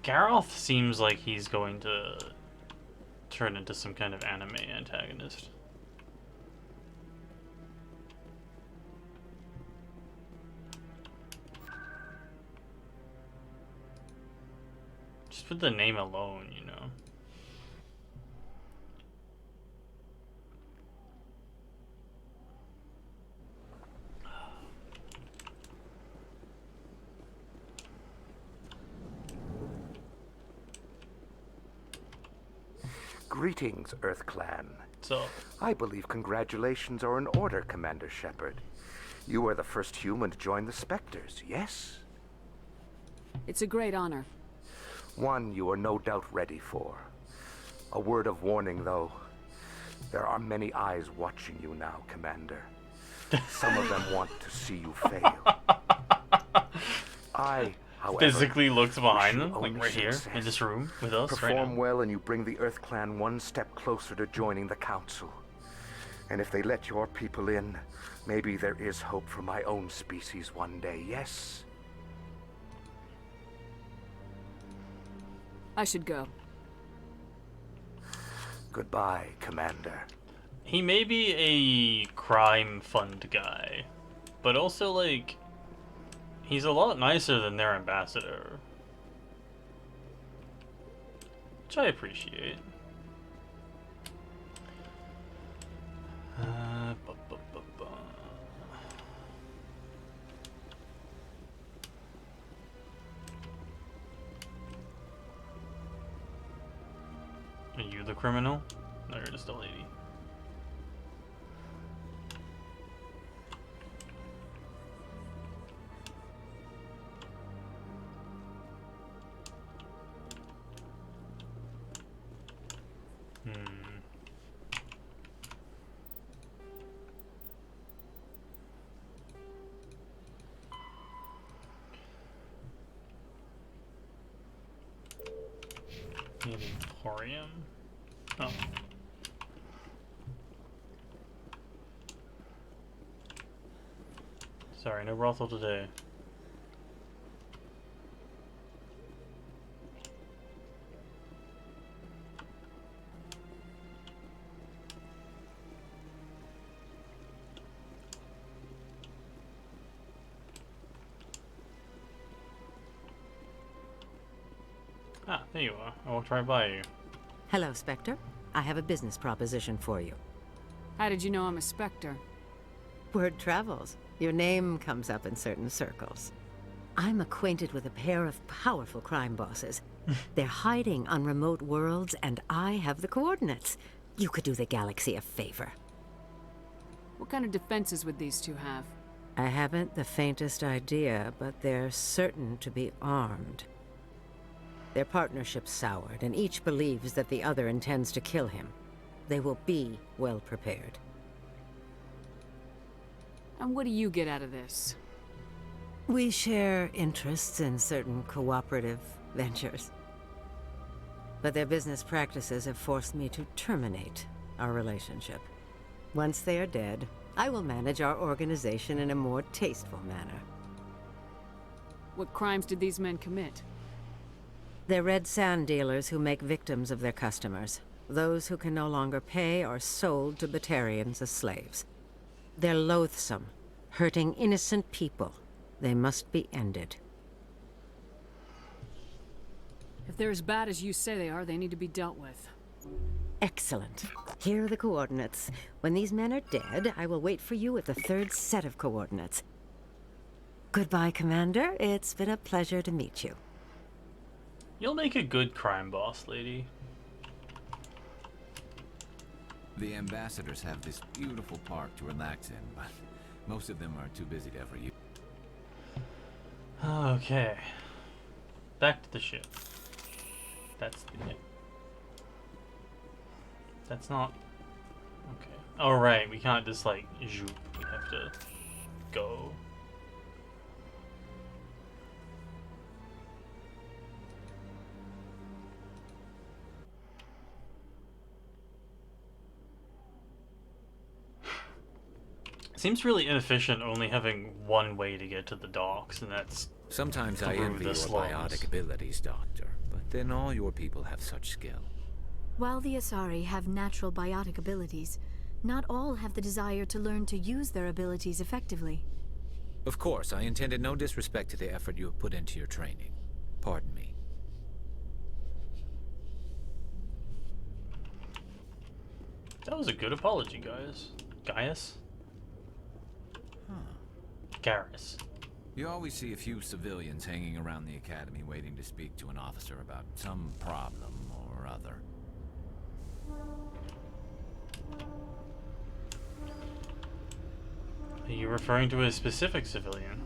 Garroth seems like he's going to turn into some kind of anime antagonist. Just with the name alone, you know. Greetings, Earth Clan. So, I believe congratulations are in order, Commander Shepard. You are the first human to join the Spectres, yes? It's a great honor. One you are no doubt ready for. A word of warning, though. There are many eyes watching you now, Commander. Some of them want to see you fail. I, however, physically looks behind them, wish you like right only here, success. in this room, with us right Perform now. well and you bring the Earth Clan one step closer to joining the Council. And if they let your people in, maybe there is hope for my own species one day, yes? I should go. Goodbye, Commander. He may be a crime fund guy, but also, like, he's a lot nicer than their ambassador. Which I appreciate. Are you the criminal? No, you're just a lady. The Emporium? Oh. Sorry, no brothel today. Ah, there you are. I walked right by you. Hello, Spectre. I have a business proposition for you. How did you know I'm a Spectre? Word travels. Your name comes up in certain circles. I'm acquainted with a pair of powerful crime bosses. They're hiding on remote worlds, and I have the coordinates. You could do the galaxy a favor. What kind of defenses would these two have? I haven't the faintest idea, but they're certain to be armed. Their partnership's soured, and each believes that the other intends to kill him. They will be well prepared. And what do you get out of this? We share interests in certain cooperative ventures. But their business practices have forced me to terminate our relationship. Once they are dead, I will manage our organization in a more tasteful manner. What crimes did these men commit? They're red sand dealers who make victims of their customers. Those who can no longer pay are sold to Batarians as slaves. They're loathsome, hurting innocent people. They must be ended. If they're as bad as you say they are, they need to be dealt with. Excellent. Here are the coordinates. When these men are dead, I will wait for you with the third set of coordinates. Goodbye, Commander. It's been a pleasure to meet you. You'll make a good crime boss, lady. The ambassadors have this beautiful park to relax in, but most of them are too busy to ever use. Okay. Back to the ship. That's the... That's not... Okay. Alright, we can't just like, zoop. We have to go. Seems really inefficient only having one way to get to the docks, and that's Sometimes I envy your biotic abilities, Doctor, but then all your people have such skill. While the Asari have natural biotic abilities, not all have the desire to learn to use their abilities effectively. Of course, I intended no disrespect to the effort you have put into your training. Pardon me. That was a good apology, guys. Gaius? Garrus. You always see a few civilians hanging around the academy waiting to speak to an officer about some problem or other. you referring to a specific civilian?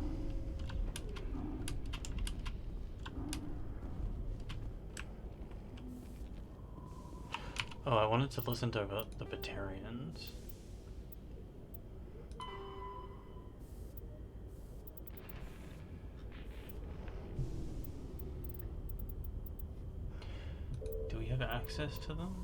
Oh, I wanted to listen to about the Batarians. Do we have access to them?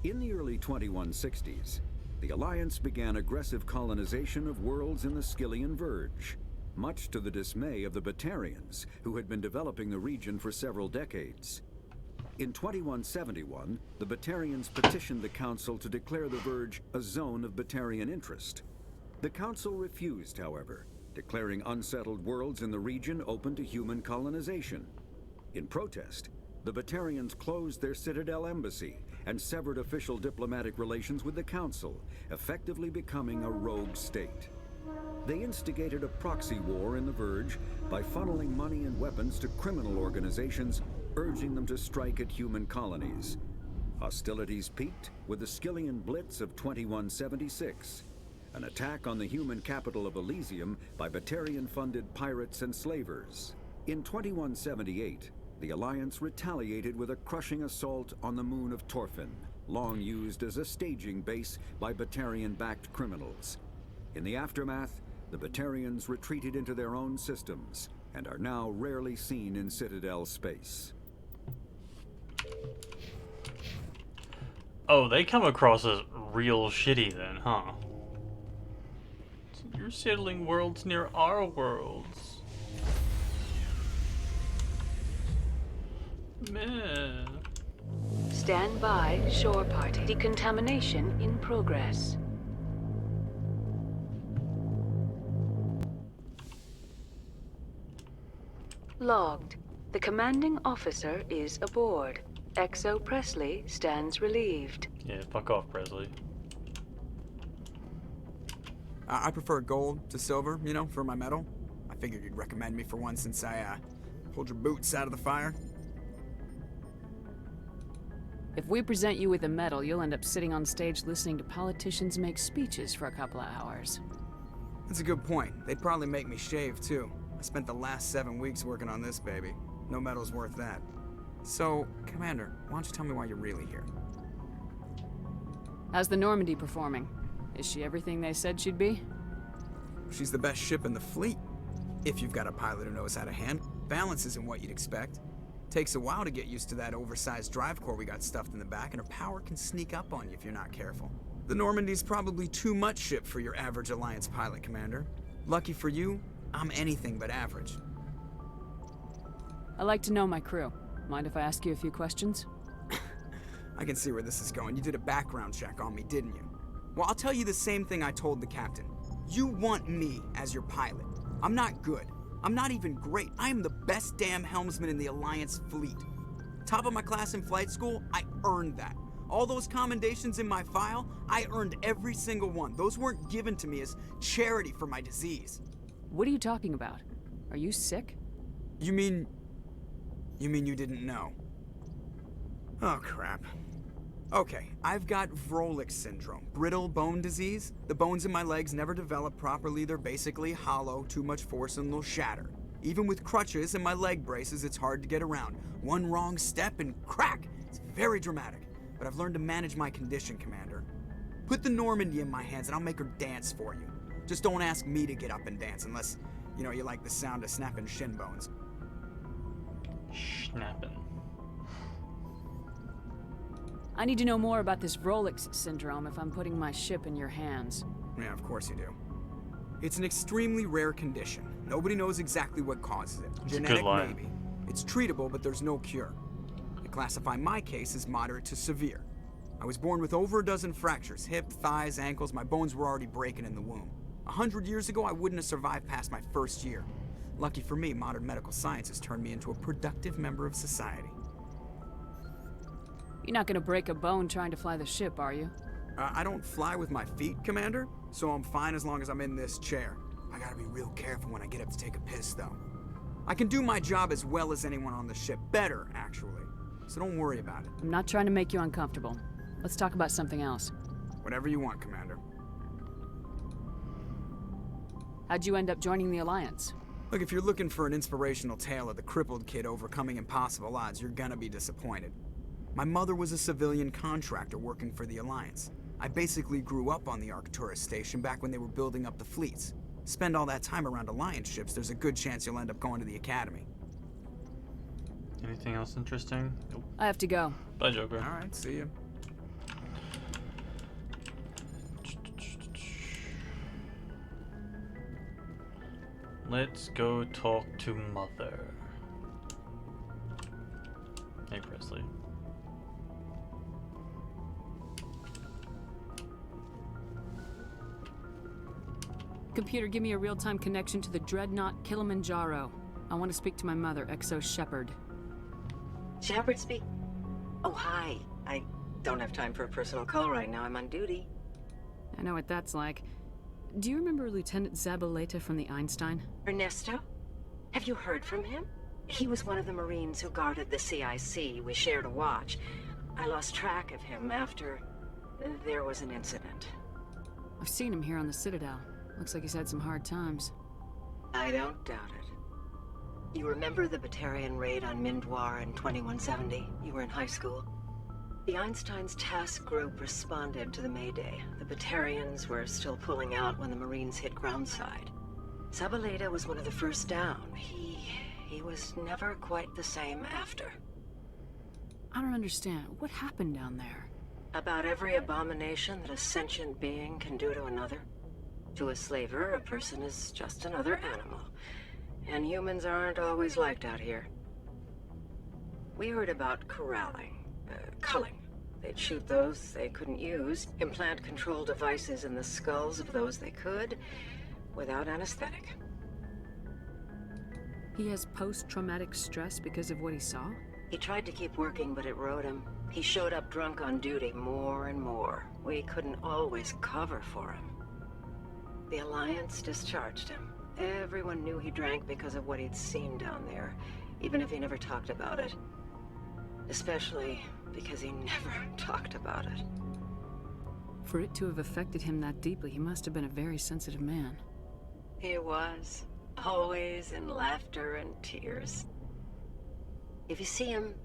In the early 2160s, the Alliance began aggressive colonization of worlds in the Skyllian Verge, much to the dismay of the Batarians, who had been developing the region for several decades. In 2171, the Batarians petitioned the Council to declare the Verge a zone of Batarian interest. The Council refused, however, declaring unsettled worlds in the region open to human colonization. In protest, the Batarians closed their Citadel embassy and severed official diplomatic relations with the Council, effectively becoming a rogue state. They instigated a proxy war in the Verge by funneling money and weapons to criminal organizations, urging them to strike at human colonies. Hostilities peaked with the Skyllian Blitz of 2176, an attack on the human capital of Elysium by Batarian-funded pirates and slavers. In 2178, the Alliance retaliated with a crushing assault on the moon of Torfin, long used as a staging base by Batarian-backed criminals. In the aftermath, the Batarians retreated into their own systems and are now rarely seen in Citadel space. Oh, they come across as real shitty then, huh? So you're settling worlds near our worlds. Man. Stand by, shore party. Decontamination in progress. Logged. The commanding officer is aboard. XO Presley stands relieved. Yeah, fuck off, Presley. I prefer gold to silver, you know, for my medal. I figured you'd recommend me for one since I, pulled your boots out of the fire. If we present you with a medal, you'll end up sitting on stage listening to politicians make speeches for a couple of hours. That's a good point. They'd probably make me shave, too. I spent the last 7 weeks working on this baby. No medal's worth that. So, Commander, why don't you tell me why you're really here? How's the Normandy performing? Is she everything they said she'd be? She's the best ship in the fleet. If you've got a pilot who knows how to hand, balance isn't what you'd expect. Takes a while to get used to that oversized drive core we got stuffed in the back, and her power can sneak up on you if you're not careful. The Normandy's probably too much ship for your average Alliance pilot, Commander. Lucky for you, I'm anything but average. I like to know my crew. Mind if I ask you a few questions? I can see where this is going. You did a background check on me, didn't you? Well, I'll tell you the same thing I told the captain. You want me as your pilot. I'm not good. I'm not even great. I am the best damn helmsman in the Alliance fleet. Top of my class in flight school, I earned that. All those commendations in my file, I earned every single one. Those weren't given to me as charity for my disease. What are you talking about? Are you sick? You mean you didn't know? Oh, crap. Okay, I've got Vrolik syndrome, brittle bone disease. The bones in my legs never develop properly. They're basically hollow, too much force and they'll shatter. Even with crutches and my leg braces, it's hard to get around. One wrong step and crack! It's very dramatic. But I've learned to manage my condition, Commander. Put the Normandy in my hands and I'll make her dance for you. Just don't ask me to get up and dance unless, you know, you like the sound of snapping shin bones. Snapping. I need to know more about this Vrolik syndrome if I'm putting my ship in your hands. Yeah, of course you do. It's an extremely rare condition. Nobody knows exactly what causes it. That's Genetic, a good line. maybe. It's treatable, but there's no cure. They classify my case as moderate to severe. I was born with over a dozen fractures, hip, thighs, ankles. My bones were already breaking in the womb. 100 years ago, I wouldn't have survived past my first year. Lucky for me, modern medical science has turned me into a productive member of society. You're not gonna break a bone trying to fly the ship, are you? I don't fly with my feet, Commander, so I'm fine as long as I'm in this chair. I gotta be real careful when I get up to take a piss, though. I can do my job as well as anyone on the ship. Better, actually. So don't worry about it. I'm not trying to make you uncomfortable. Let's talk about something else. Whatever you want, Commander. How'd you end up joining the Alliance? Look, if you're looking for an inspirational tale of the crippled kid overcoming impossible odds, you're gonna be disappointed. My mother was a civilian contractor working for the Alliance. I basically grew up on the Arcturus station back when they were building up the fleets. Spend all that time around Alliance ships, there's a good chance you'll end up going to the Academy. Anything else interesting? Nope. I have to go. Bye, Joker. Alright, see you. Let's go talk to Mother. Hey, Presley. Computer, give me a real-time connection to the Dreadnought Kilimanjaro. I want to speak to my mother, Exo Shepard. Shepard speak? Oh, hi. I don't have time for a personal call right now. I'm on duty. I know what that's like. Do you remember Lieutenant Zabaleta from the Einstein? Ernesto? Have you heard from him? He was one of the Marines who guarded the CIC. We shared a watch. I lost track of him after there was an incident. I've seen him here on the Citadel. Looks like he's had some hard times. I don't doubt it. You remember the Batarian raid on Mindwar in 2170? You were in high school. The Einstein's task group responded to the Mayday. The Batarians were still pulling out when the Marines hit groundside. Zabaleta was one of the first down. He was never quite the same after. I don't understand. What happened down there? About every abomination that a sentient being can do to another. To a slaver, a person is just another animal. And humans aren't always liked out here. We heard about corralling, culling. They'd shoot those they couldn't use, implant control devices in the skulls of those they could, without anesthetic. He has post-traumatic stress because of what he saw? He tried to keep working, but it rode him. He showed up drunk on duty more and more. We couldn't always cover for him. The Alliance discharged him. Everyone knew he drank because of what he'd seen down there, even if he never talked about it. Especially because he never talked about it. For it to have affected him that deeply, he must have been a very sensitive man. He was. Always in laughter and tears. If you see him,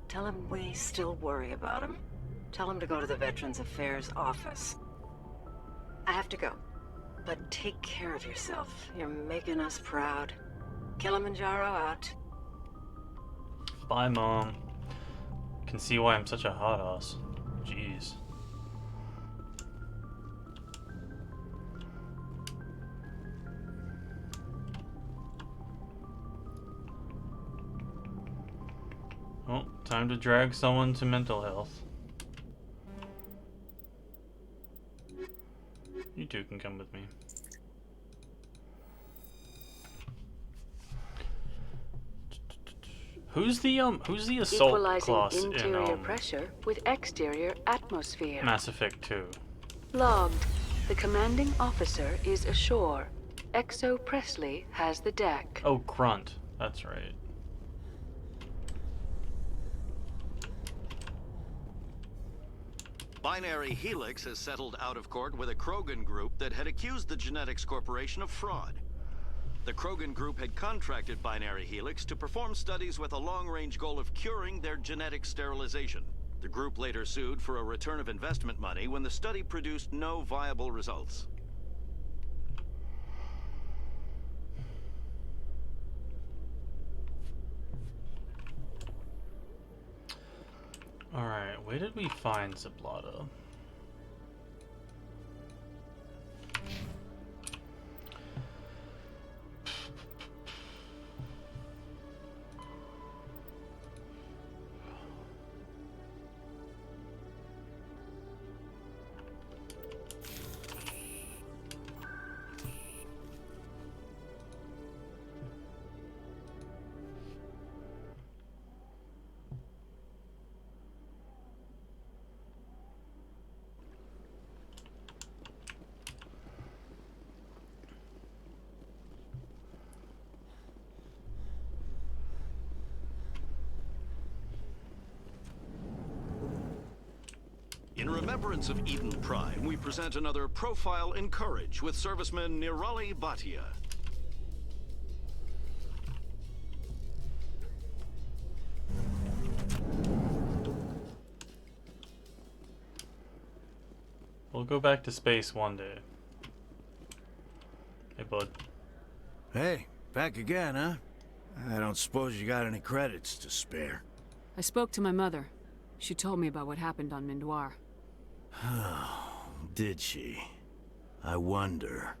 tell him we still worry about him. Tell him to go to the Veterans Affairs office. I have to go. But take care of yourself. You're making us proud. Kilimanjaro out. Bye, Mom. Can see why I'm such a hot ass. Jeez. Well, time to drag someone to mental health. You two can come with me. Who's the assault Equalizing class interior in pressure with exterior atmosphere. Mass Effect 2? Logged. The commanding officer is ashore. Exo Presley has the deck. Oh, Grunt. That's right. Binary Helix has settled out of court with a Krogan group that had accused the Genetics Corporation of fraud. The Krogan group had contracted Binary Helix to perform studies with a long-range goal of curing their genetic sterilization. The group later sued for a return of investment money when the study produced no viable results. Alright, where did we find Zabaleta? In remembrance of Eden Prime, we present another Profile in Courage with serviceman Nirali Bhatia. We'll go back to space one day. Hey, bud. Hey, back again, huh? I don't suppose you got any credits to spare. I spoke to my mother. She told me about what happened on Mindoir. Did she? I wonder.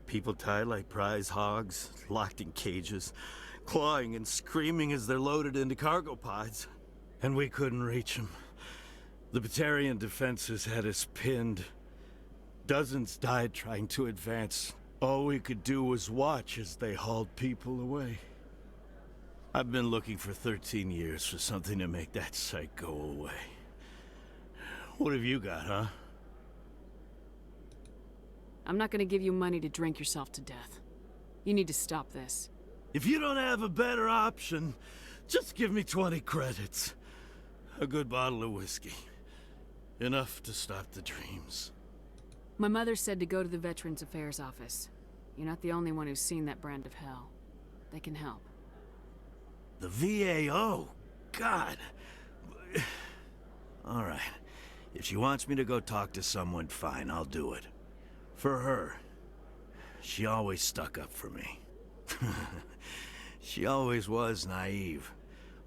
People tied like prize hogs, locked in cages, clawing and screaming as they're loaded into cargo pods. And we couldn't reach them. The Batarian defenses had us pinned. Dozens died trying to advance. All we could do was watch as they hauled people away. I've been looking for 13 years for something to make that sight go away. What have you got, huh? I'm not gonna give you money to drink yourself to death. You need to stop this. If you don't have a better option, just give me 20 credits. A good bottle of whiskey. Enough to stop the dreams. My mother said to go to the Veterans Affairs office. You're not the only one who's seen that brand of hell. They can help. The VAO? God. All right. If she wants me to go talk to someone, fine, I'll do it. For her. She always stuck up for me. She always was naive.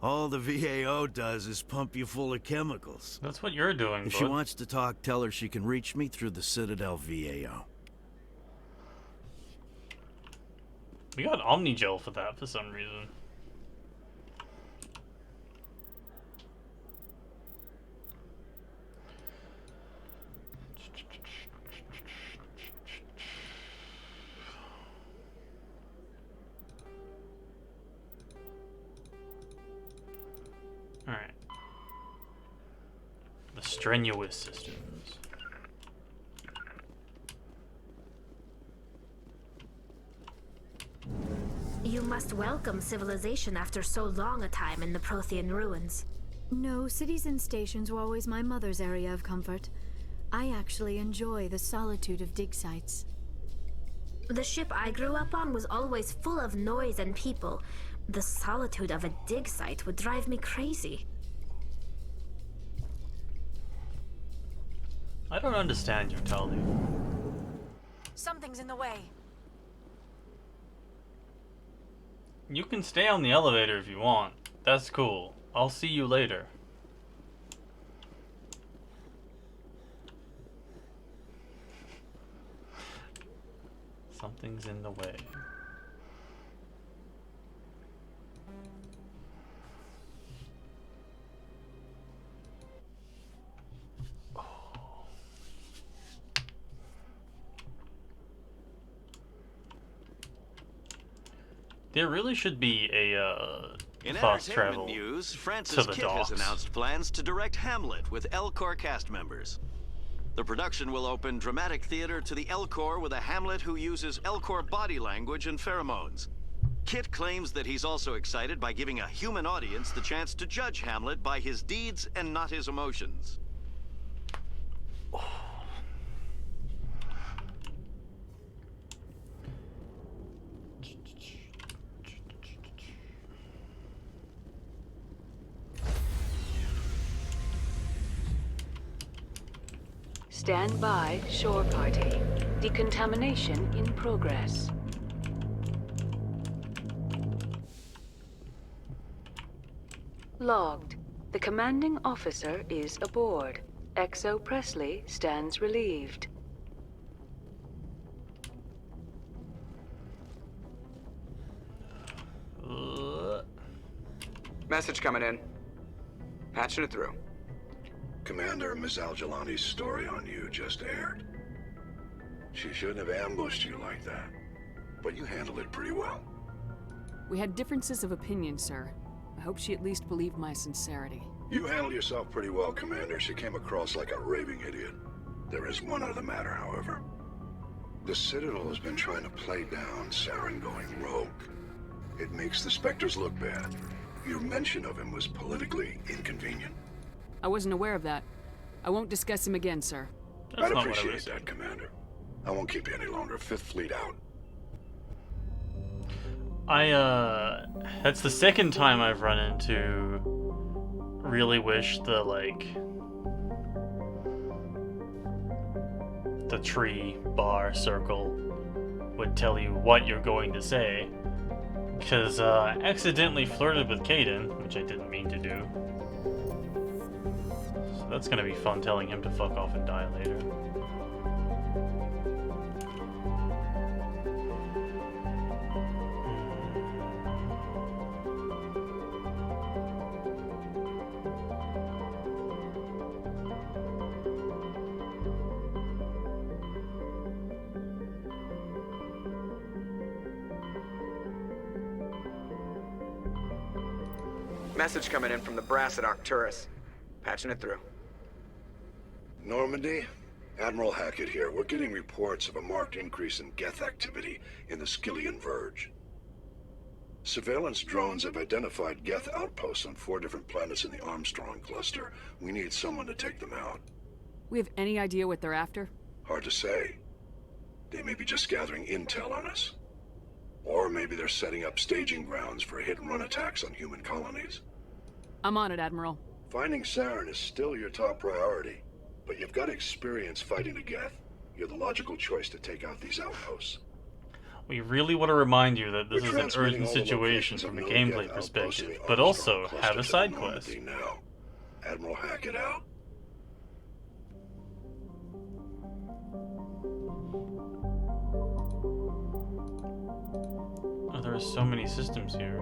All the VAO does is pump you full of chemicals. That's what you're doing, If she wants to talk, tell her she can reach me through the Citadel VAO. We got Omnigel for that for some reason. Alright. The strenuous systems. You must welcome civilization after so long a time in the Prothean ruins. No, cities and stations were always my mother's area of comfort. I actually enjoy the solitude of dig sites. The ship I grew up on was always full of noise and people. The solitude of a dig site would drive me crazy. I don't understand you, Tali. Something's in the way. You can stay on the elevator if you want. That's cool. I'll see you later. Something's in the way. There really should be a In fast entertainment travel news, to Francis the Kidd has docks. announced plans to direct Hamlet with Elcor cast members. The production will open dramatic theater to the Elcor with a Hamlet who uses Elcor body language and pheromones. Kit claims that he's also excited by giving a human audience the chance to judge Hamlet by his deeds and not his emotions. Stand by, shore party. Decontamination in progress. Logged. The commanding officer is aboard. XO Presley stands relieved. Message coming in. Patching it through. Commander, Miss Al-Jalani's story on you just aired. She shouldn't have ambushed you like that, but you handled it pretty well. We had differences of opinion, sir. I hope she at least believed my sincerity. You handled yourself pretty well, Commander. She came across like a raving idiot. There is one other matter, however. The Citadel has been trying to play down Saren going rogue. It makes the Spectres look bad. Your mention of him was politically inconvenient. I wasn't aware of that. I won't discuss him again, sir. I'd appreciate that, Commander. I won't keep you any longer. Fifth Fleet out. That's the second time I've run into really wish the, like, the tree, bar, circle would tell you what you're going to say. Because, I accidentally flirted with Kaidan, which I didn't mean to do. So that's gonna be fun telling him to fuck off and die later. Message coming in from the brass at Arcturus. Patching it through. Normandy? Admiral Hackett here. We're getting reports of a marked increase in Geth activity in the Skyllian Verge. Surveillance drones have identified Geth outposts on 4 different planets in the Armstrong cluster. We need someone to take them out. We have any idea what they're after? Hard to say. They may be just gathering intel on us. Or maybe they're setting up staging grounds for hit-and-run attacks on human colonies. I'm on it, Admiral. Finding Saren is still your top priority, but you've got experience fighting the Geth. You're the logical choice to take out these outposts. We really want to remind you that this is an urgent situation from a gameplay perspective, but also have a side quest. Now. Admiral Hackett out. Oh, there are so many systems here.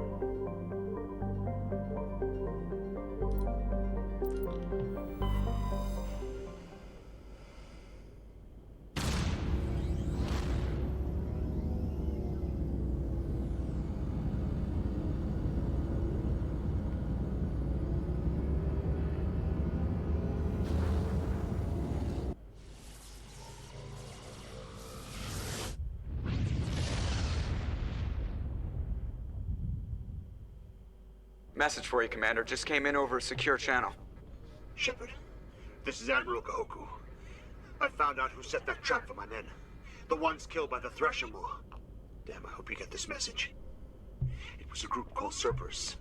Message for you, Commander. Just came in over a secure channel. Shepard, this is Admiral Kahoku. I found out who set that trap for my men. The ones killed by the Thresher Moor. Damn, I hope you get this message. It was a group called Cerberus.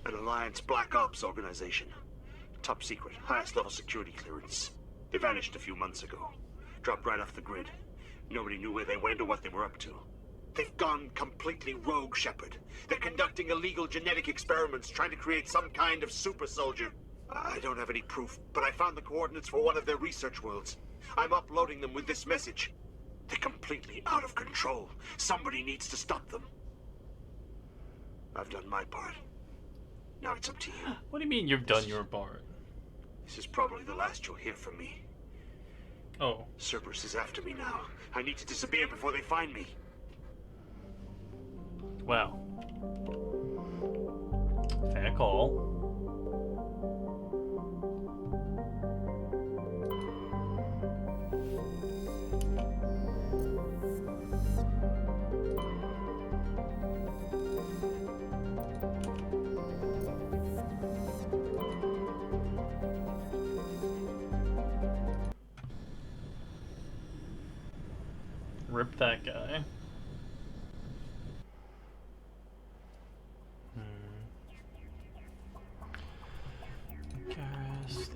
An Alliance Black Ops organization. Top secret, highest level security clearance. They vanished a few months ago. Dropped right off the grid. Nobody knew where they went or what they were up to. They've gone completely rogue, Shepard. They're conducting illegal genetic experiments, trying to create some kind of super soldier. I don't have any proof, but I found the coordinates for one of their research worlds. I'm uploading them with this message. They're completely out of control. Somebody needs to stop them. I've done my part. Now it's up to you. What do you mean you've done your part? This is probably the last you'll hear from me. Oh. Cerberus is after me now. I need to disappear before they find me. Wow. Fair call. Rip that guy. Garrus, the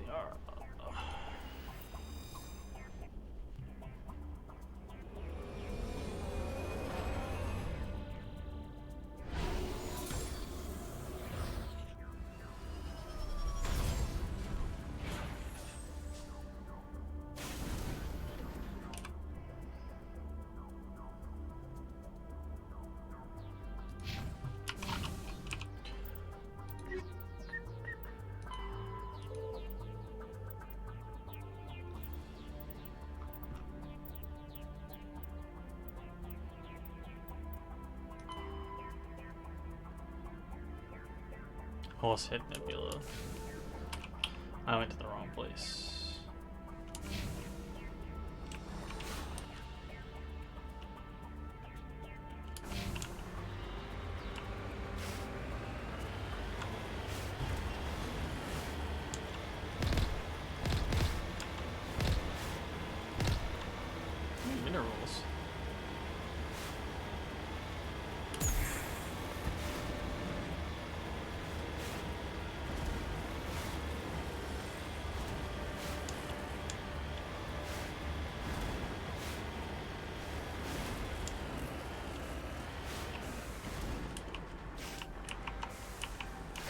Horsehead Nebula. I went to the wrong place.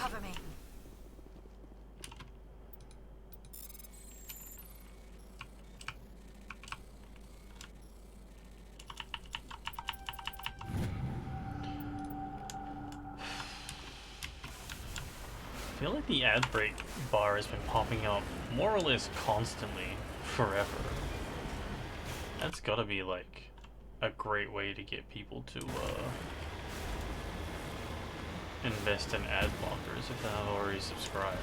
Cover me. I feel like the ad break bar has been popping up more or less constantly forever. That's gotta be like a great way to get people to invest in ad blockers if they're not already subscribed.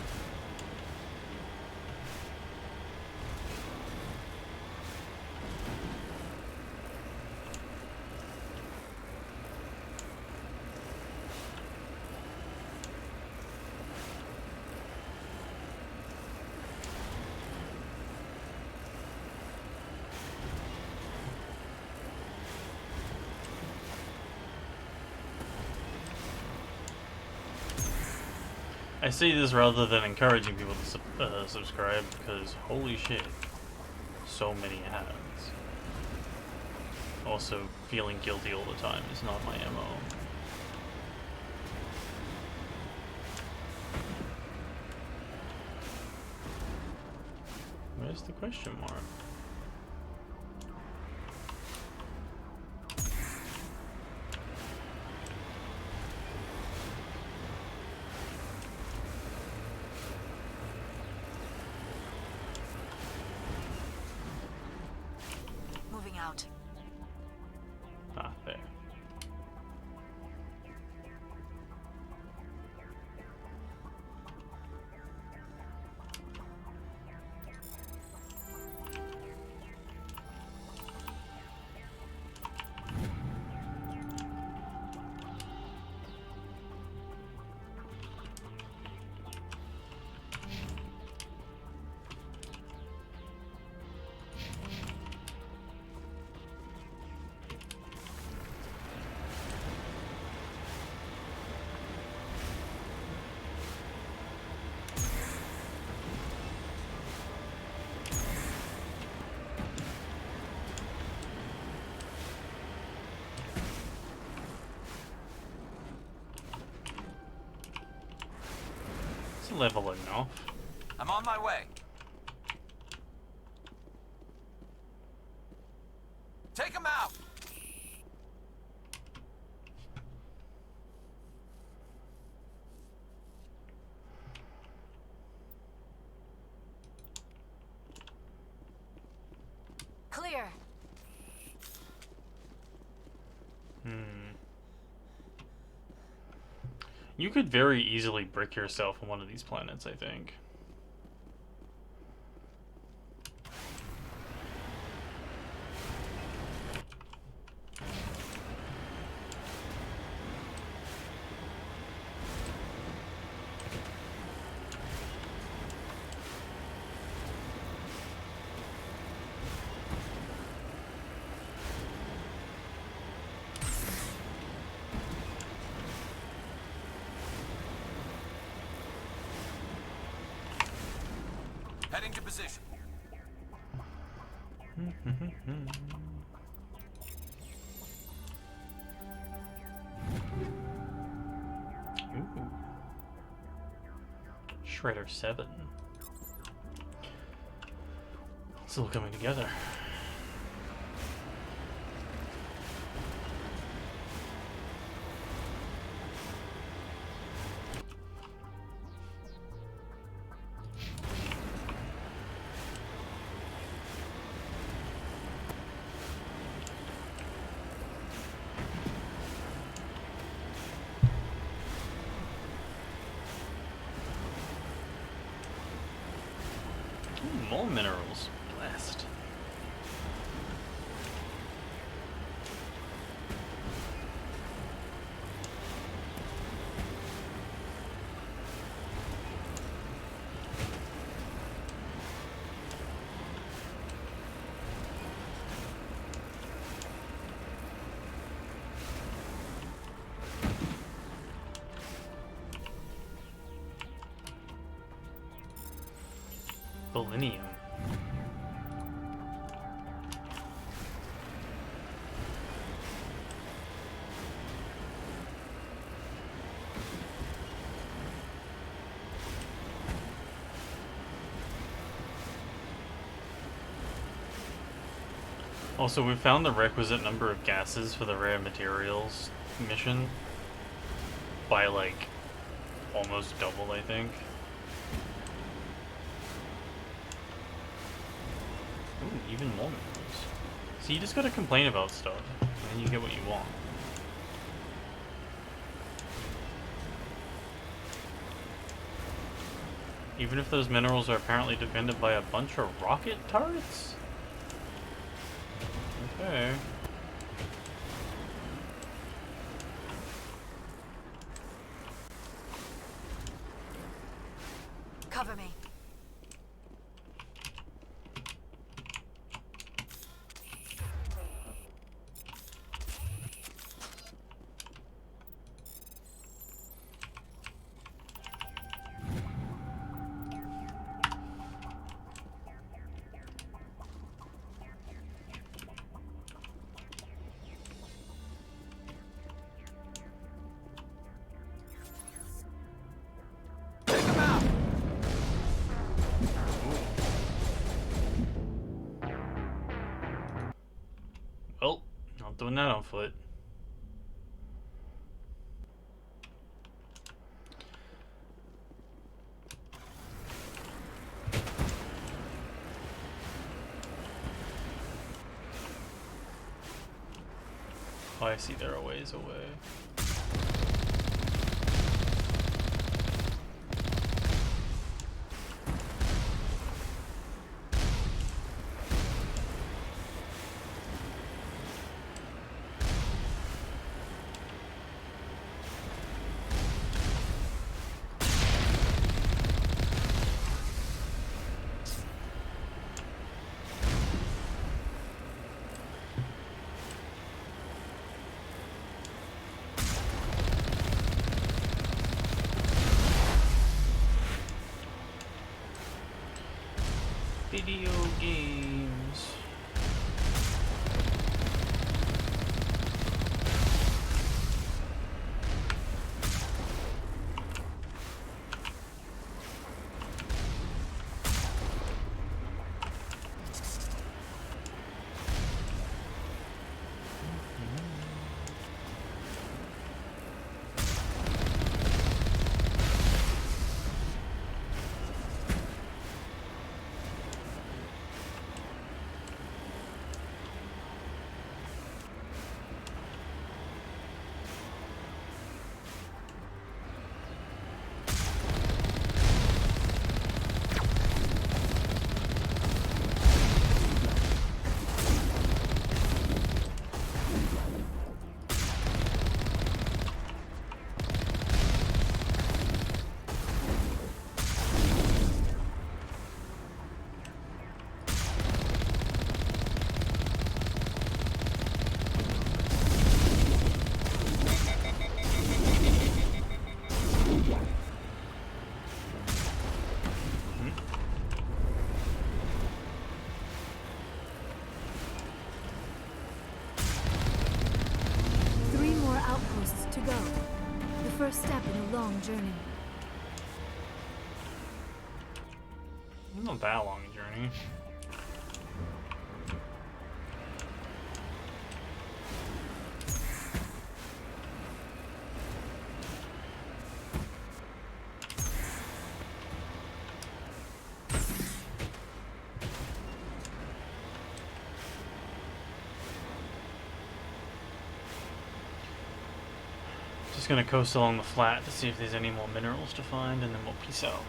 I say this rather than encouraging people to subscribe, because holy shit, so many ads. Also, feeling guilty all the time is not my MO. Where's the question mark? Moving out. Ah, there. It's level enough. I'm on my way. Take him out! Clear. You could very easily brick yourself on one of these planets, I think. Heading to position. Ooh. Shredder 7. It's all coming together. More minerals. Blessed. Selenium. Also, we found the requisite number of gases for the rare materials mission by like almost double, I think. Ooh, even more minerals. So you just gotta complain about stuff, and then you get what you want. Even if those minerals are apparently defended by a bunch of rocket turrets? Okay. Cover me. Well, not doing that on foot. Oh, I see they're a ways away. Video games. To go. The first step in a long journey. Not that long a journey. Just gonna coast along the flat to see if there's any more minerals to find, and then we'll peace out.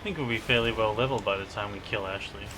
I think we'll be fairly well leveled by the time we kill Ashley.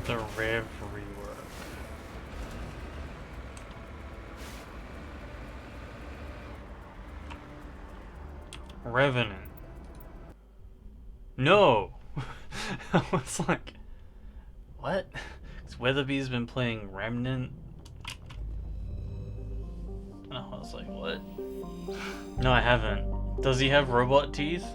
The Rev rework. Revenant. No! I was like, what? Because Weatherby's been playing Remnant. And I was like, what? No, I haven't. Does he have robot teeth?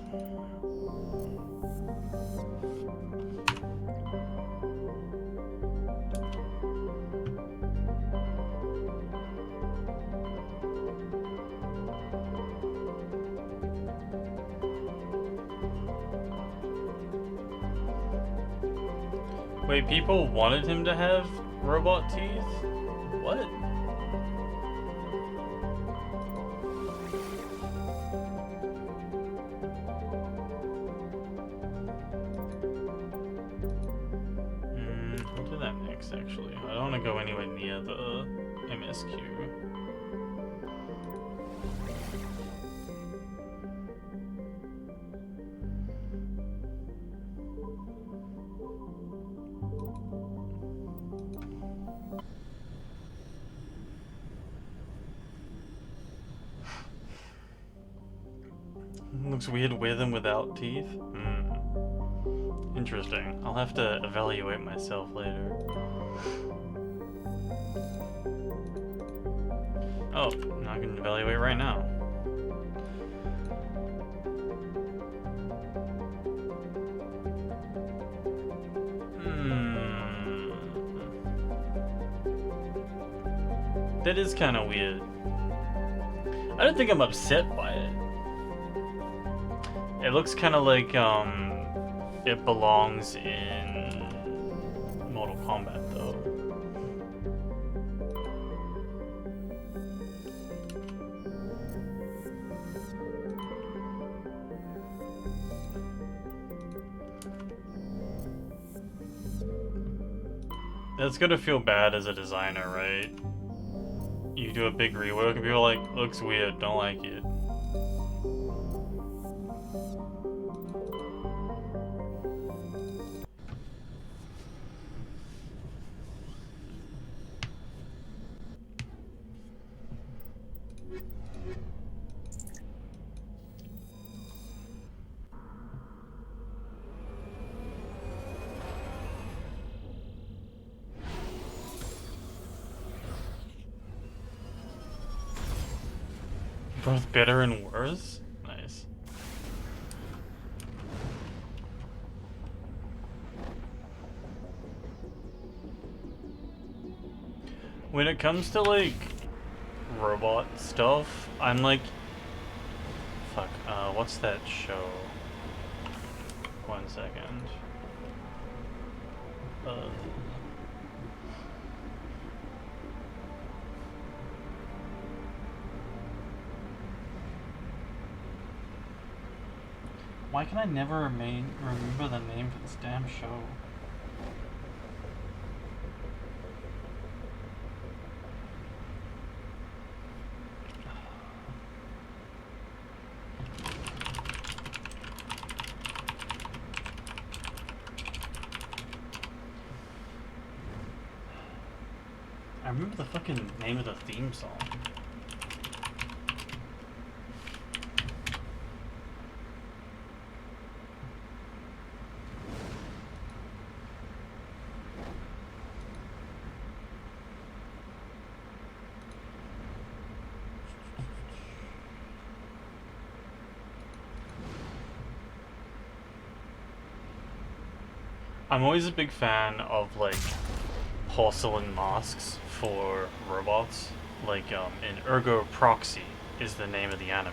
Wait, people wanted him to have robot teeth? What? We'll do that next, actually. I don't want to go anywhere near the MSQ. Looks weird with and without teeth. Interesting. I'll have to evaluate myself later. Oh, now I can evaluate right now. That is kind of weird. I don't think I'm upset by it. It looks kind of like, it belongs in Mortal Kombat, though. That's gonna feel bad as a designer, right? You do a big rework and people are like, looks weird, don't like it. Both better and worse? Nice. When it comes to, like, robot stuff, I'm like... Fuck, what's that show? 1 second. Why can I never remember the name for this damn show? I remember the fucking name of the theme song. I'm always a big fan of, like, porcelain masks for robots. Like, in Ergo Proxy is the name of the anime.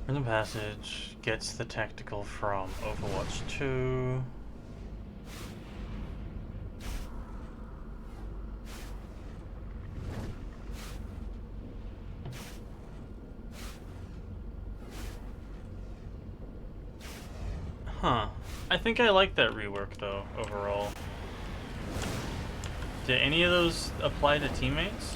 Rhythm Passage gets the tactical from Overwatch 2. Huh. I think I like that rework, though, overall. Did any of those apply to teammates?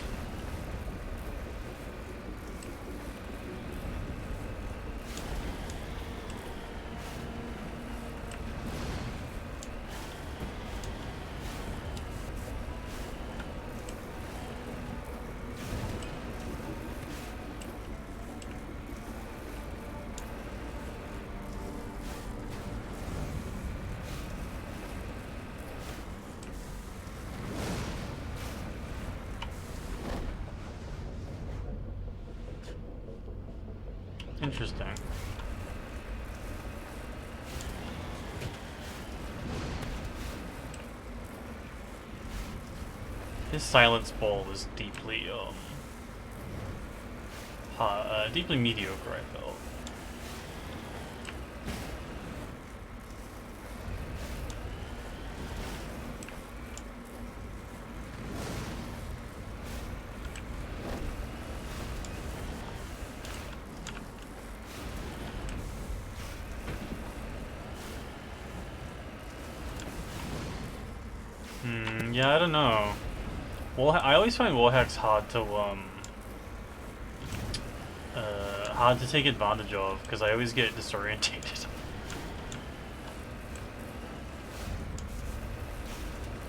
Interesting. His silence ball is deeply, deeply mediocre, I felt. Yeah, I don't know. Well, I always find wallhacks hard to take advantage of because I always get disorientated.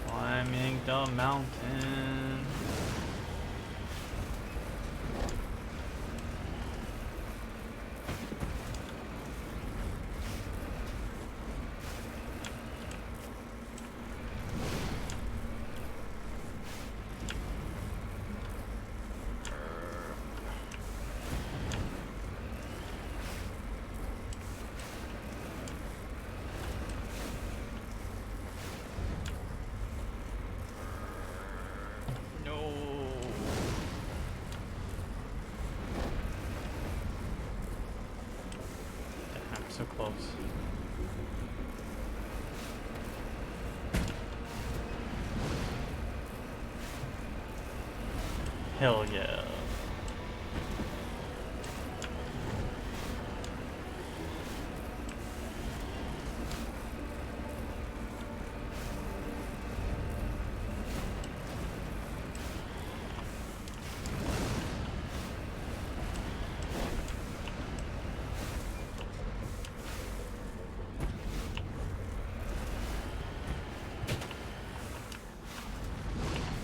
Climbing the mountain. So close. Hell yeah.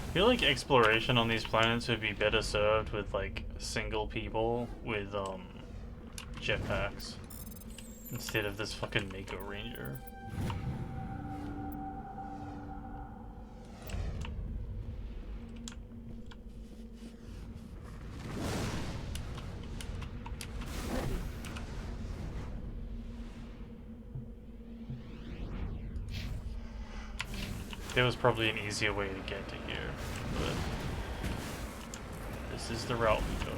I feel like exploration on these planets would be better served with like single people with jetpacks instead of this fucking Mako Ranger. There was probably an easier way to get to here, but this is the route we took.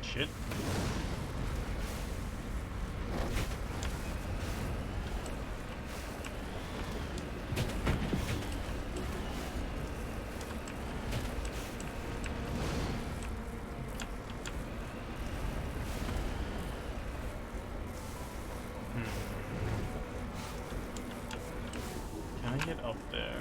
Shit. Can I get up there?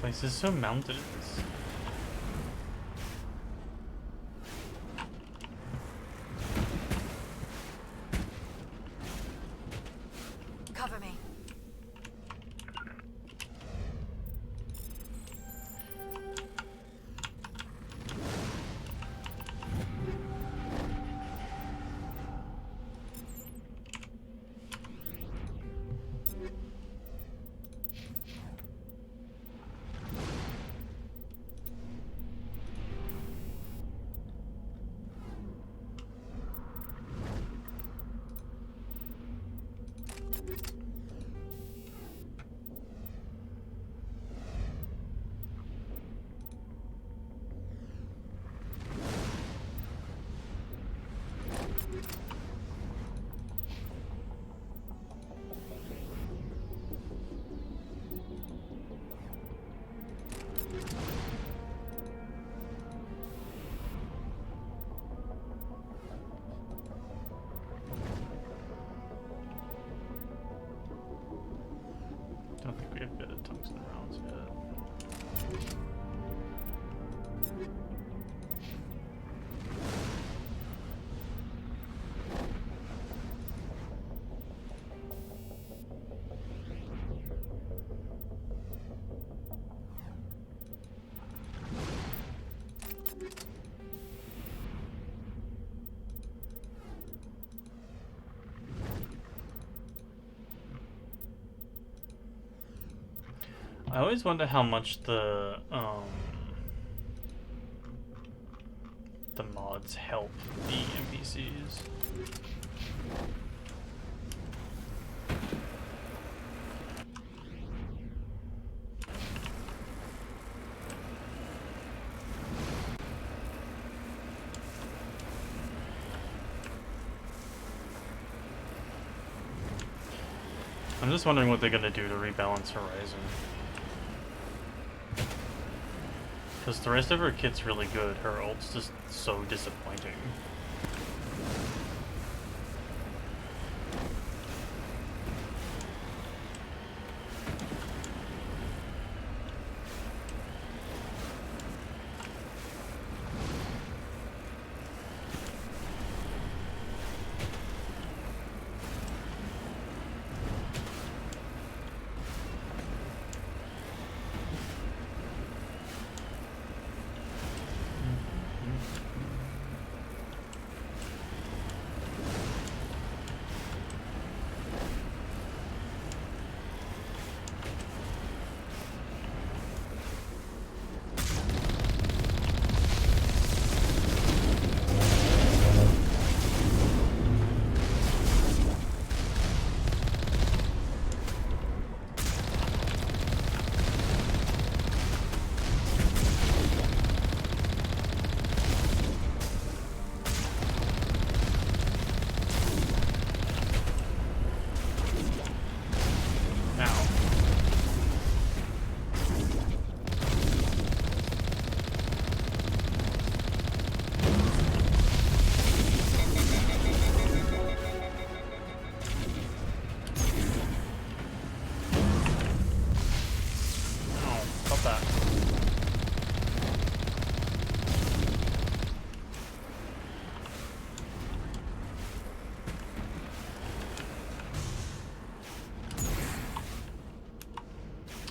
place is so mountainous. Cover me. Don't think we have better tungsten rounds yet. I always wonder how much the mods help the NPCs. I'm just wondering what they're gonna do to rebalance Horizon. Because the rest of her kit's really good, her ult's just so disappointing.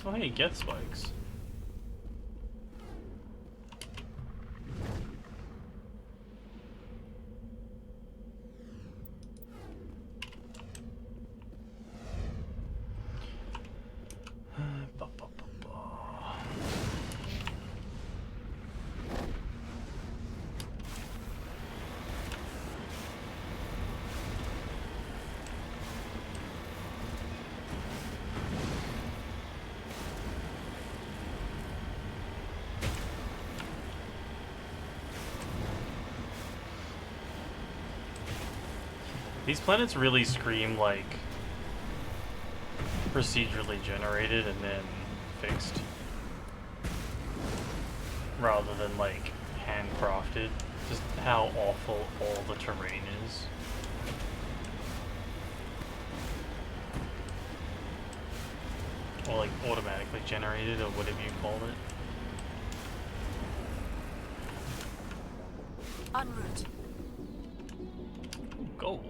Oh, hey, get spikes. These planets really scream like procedurally generated and then fixed, rather than like handcrafted. Just how awful all the terrain is. Or like automatically generated, or whatever you called it. En route. Gold.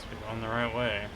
We're going the right way.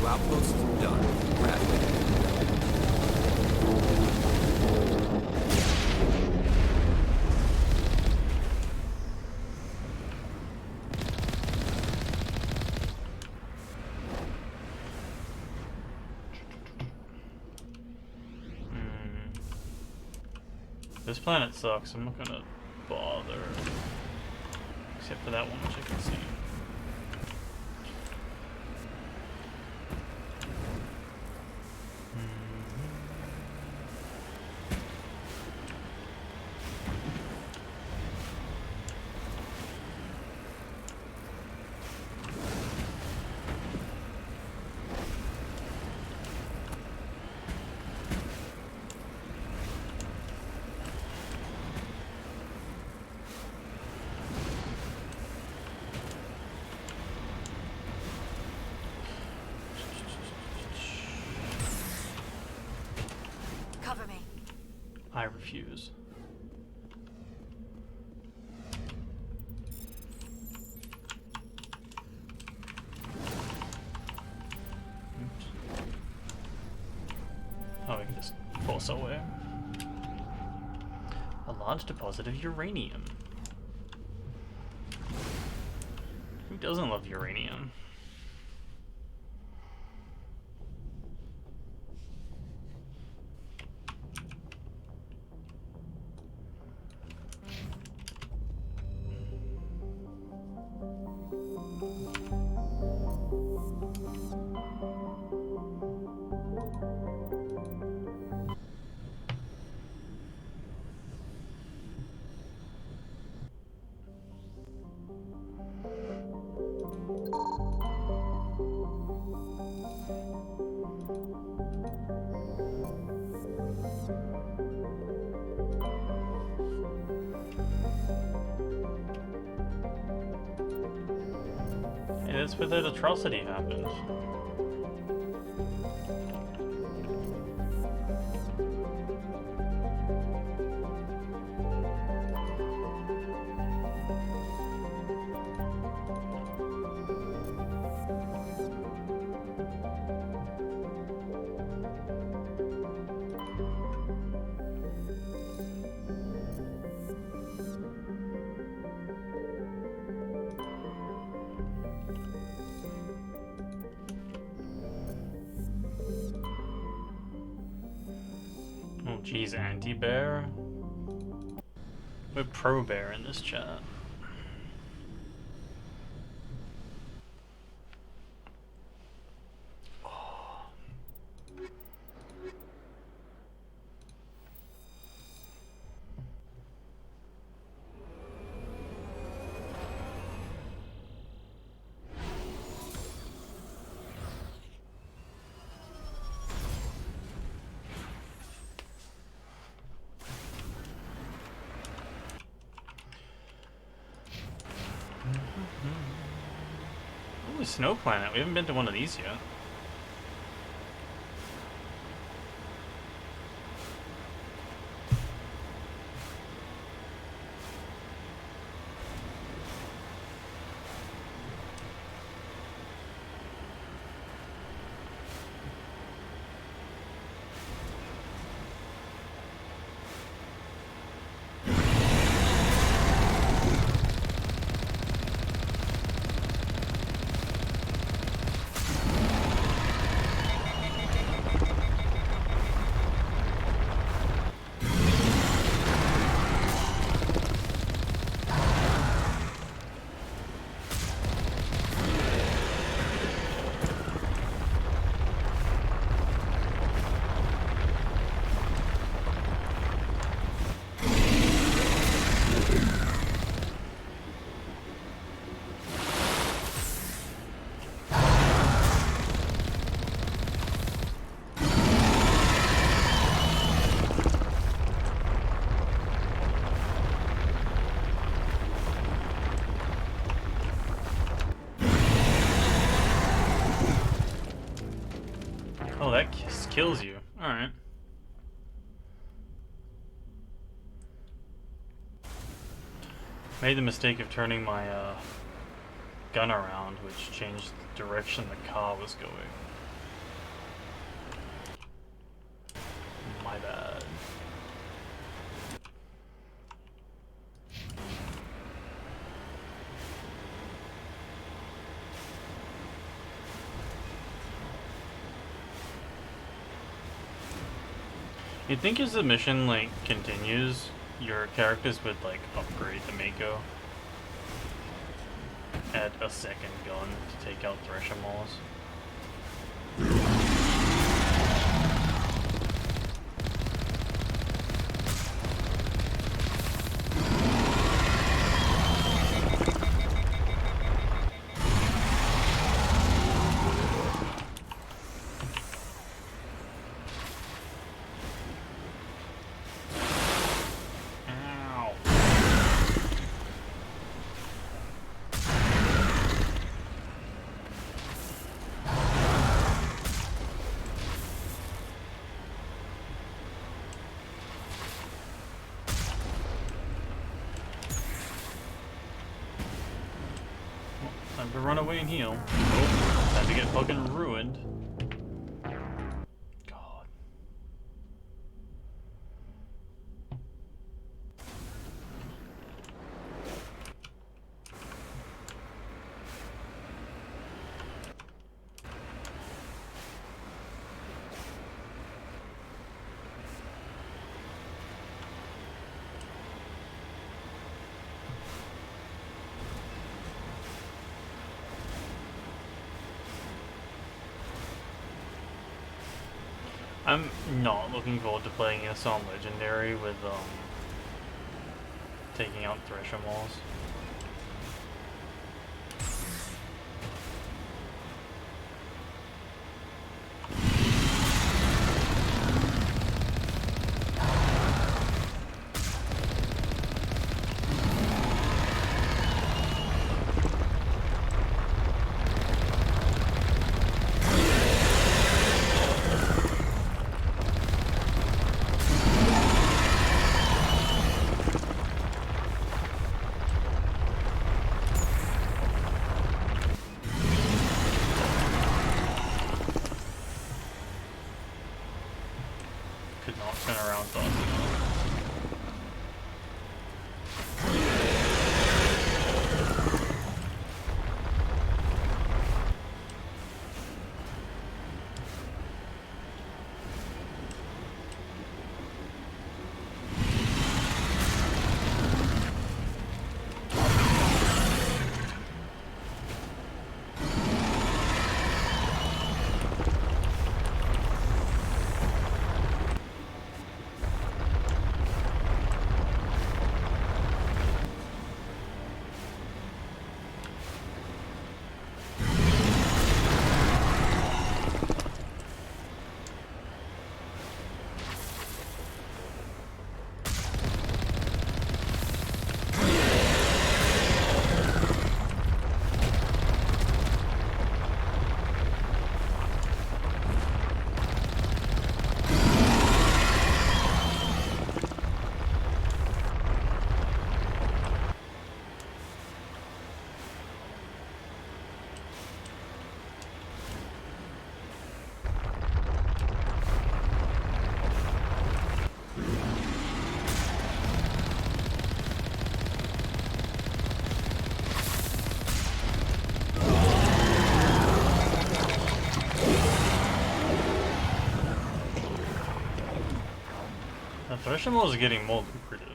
Outposts done. Rapid. This planet sucks. I'm not gonna bother. Except for that one, which I can see. Cover me. I refuse. Oops. Oh, we can just force our way. A large deposit of uranium. Who doesn't love uranium? That's where that atrocity happened. Jeez, anti-bear? We're pro-bear in this chat. Ooh, Snow Planet. We haven't been to one of these yet. Oh, that kills you. Alright. Made the mistake of turning my gun around, which changed the direction the car was going. My bad. You'd think as the mission like continues, your characters would like upgrade the Mako. Add a second gun to take out Thresher Mauls. Time to run away and heal. Oh, time to get fucking ruined. God. I'm not looking forward to playing this on Legendary with taking out Thresher Mauls. Could not turn around fast enough. Threshold is getting more lucrative.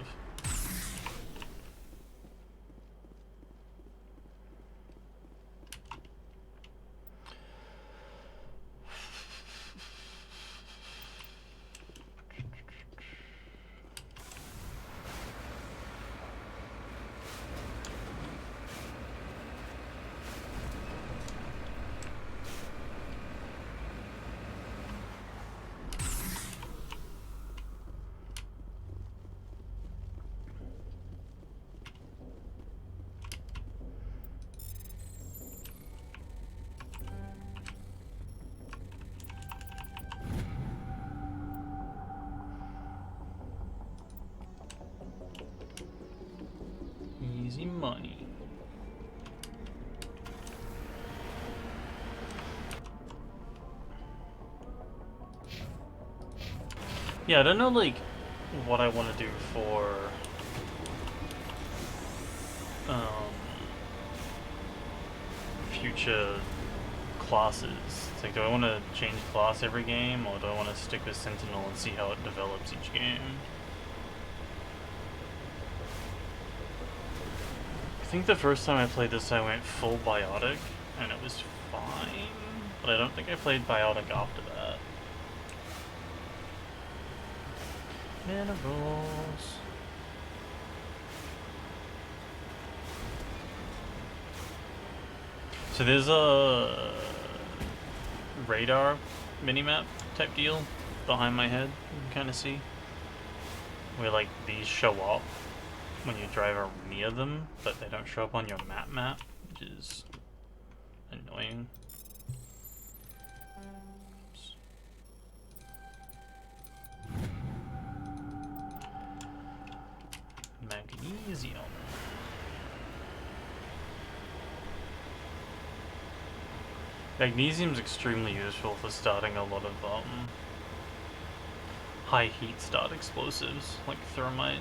Easy money. Yeah, I don't know, like, what I want to do for future classes. It's like, do I want to change class every game, or do I want to stick with Sentinel and see how it develops each game? I think the first time I played this I went full Biotic, and it was fine, but I don't think I played Biotic after that. Minerals. So there's a radar minimap type deal behind my head, you can kind of see, where like these show up when you drive near them, but they don't show up on your map, which is annoying. Oops. Magnesium. Magnesium is extremely useful for starting a lot of high heat start explosives like thermite.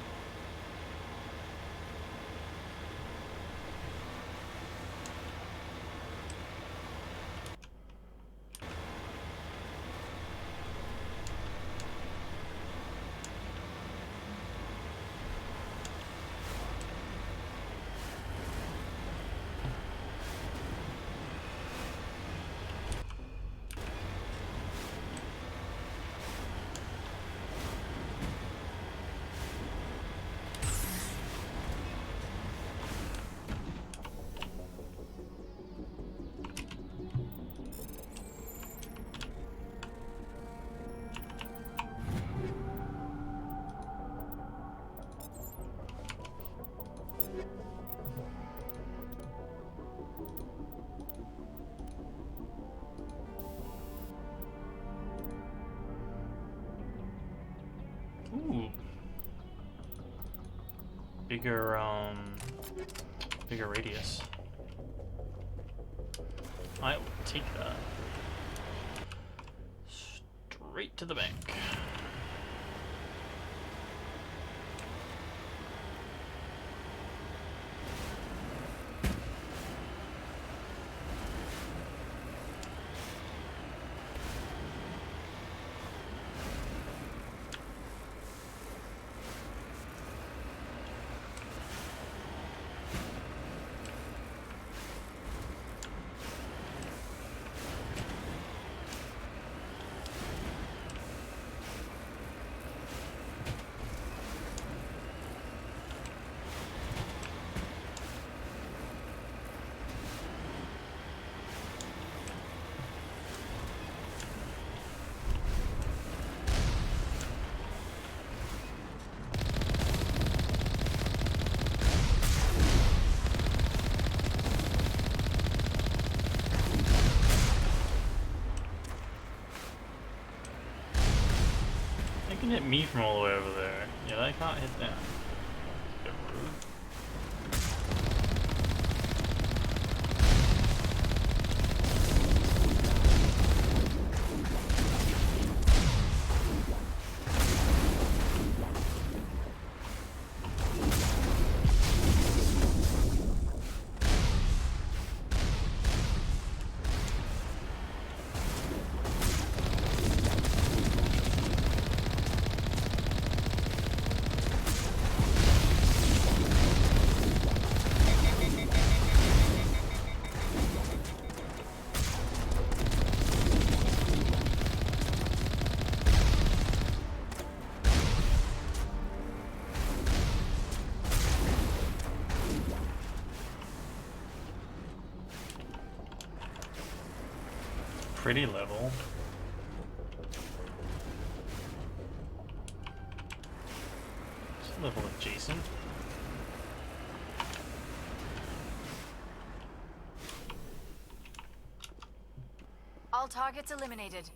Ooh. Bigger radius. I will take that. Straight to the bank. They can hit me from all the way over there, yet I can't hit them. Bit rude. pretty level. It's level adjacent. All targets eliminated.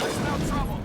I smell trouble.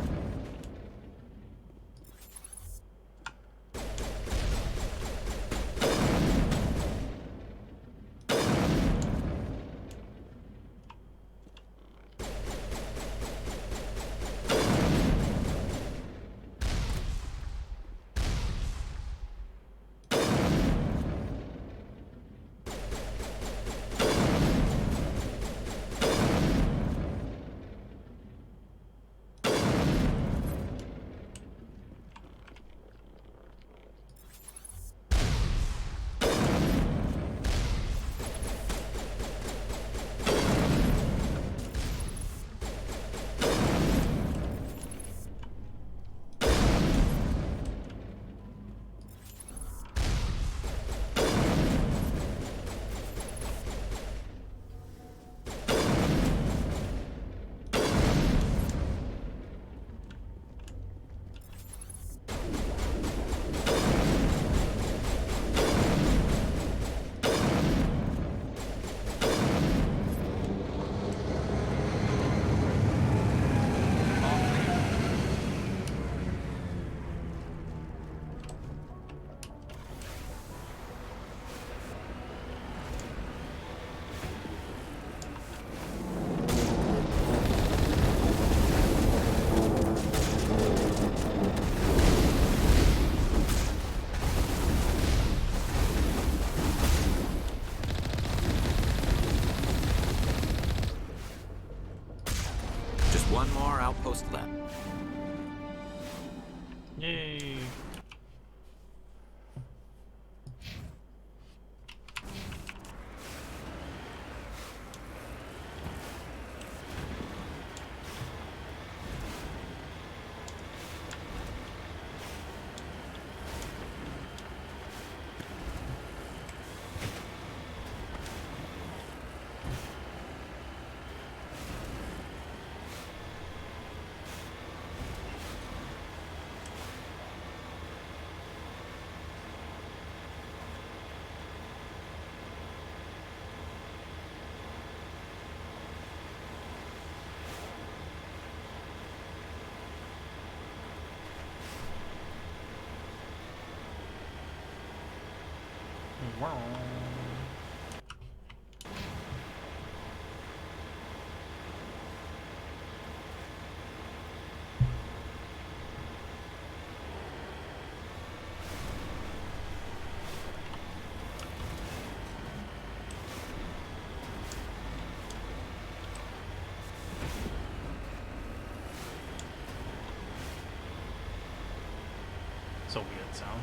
One more outpost left. Yay. Wow. It's a weird sound.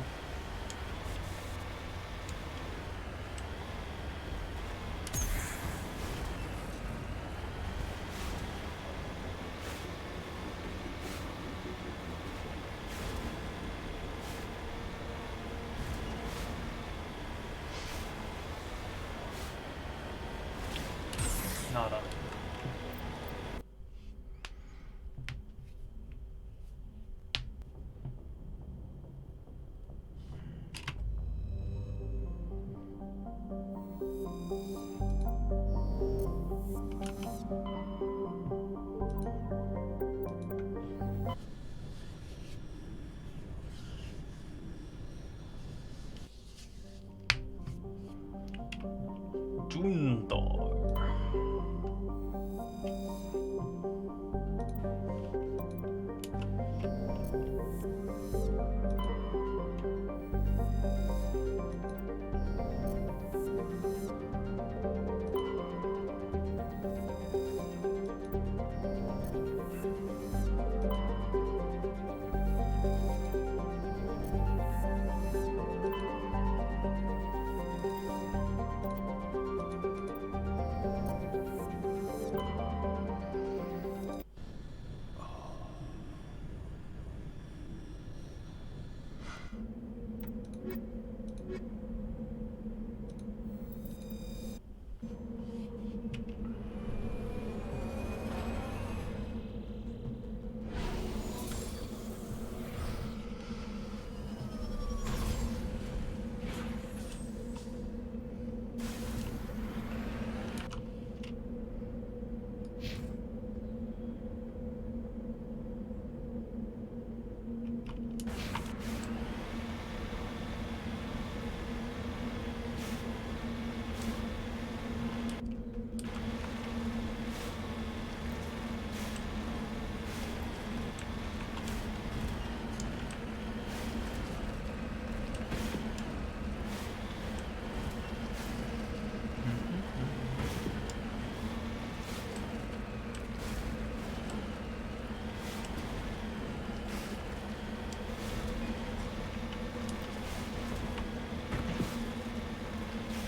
Not up. Dundar.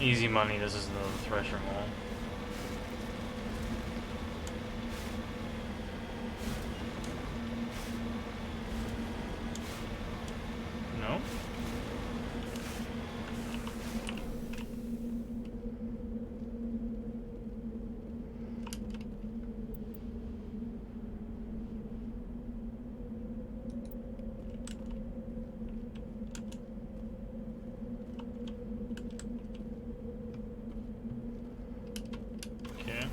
Easy money, this is another Thresher Mall. No? Okay.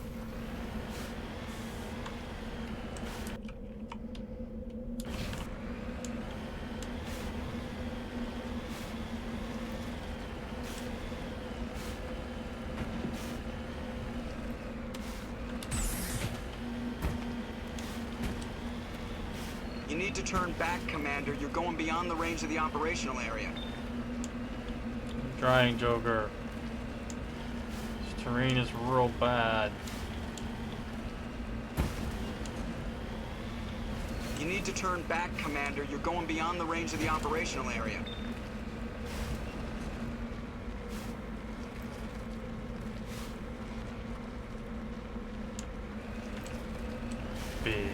You need to turn back, Commander. You're going beyond the range of the operational area. Trying, Joker. This terrain is real bad. You need to turn back, Commander. You're going beyond the range of the operational area. Big.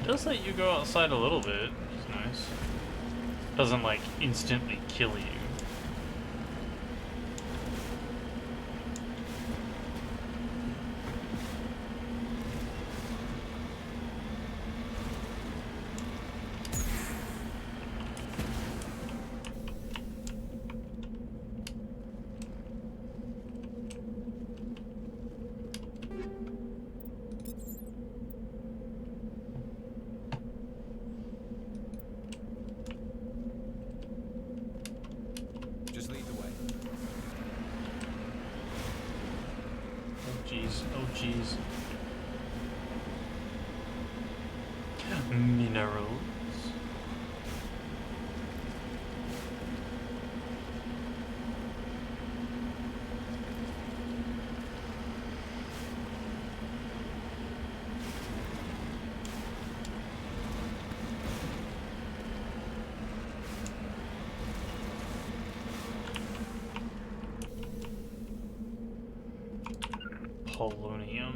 Does let you go outside a little bit, which is nice. Doesn't like instantly kill you. Just lead the way. Oh jeez, oh jeez. Minerals. Polonium.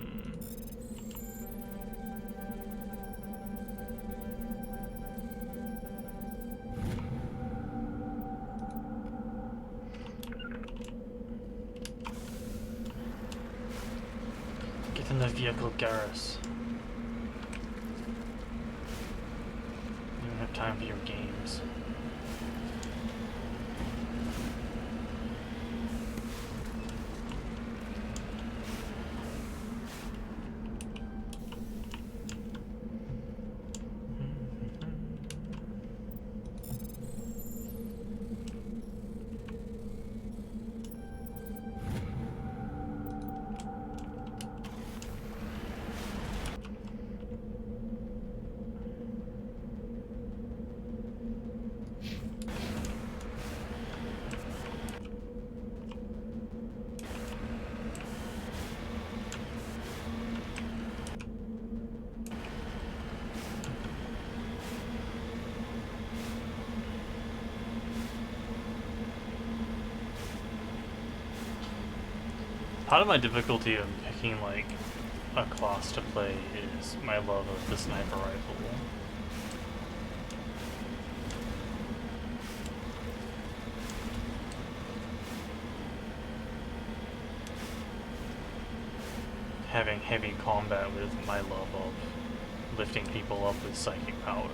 Get in the vehicle, Garrus. You don't have time for your games. Part of my difficulty of picking like a class to play is my love of the sniper rifle. Having heavy combat with my love of lifting people up with psychic powers.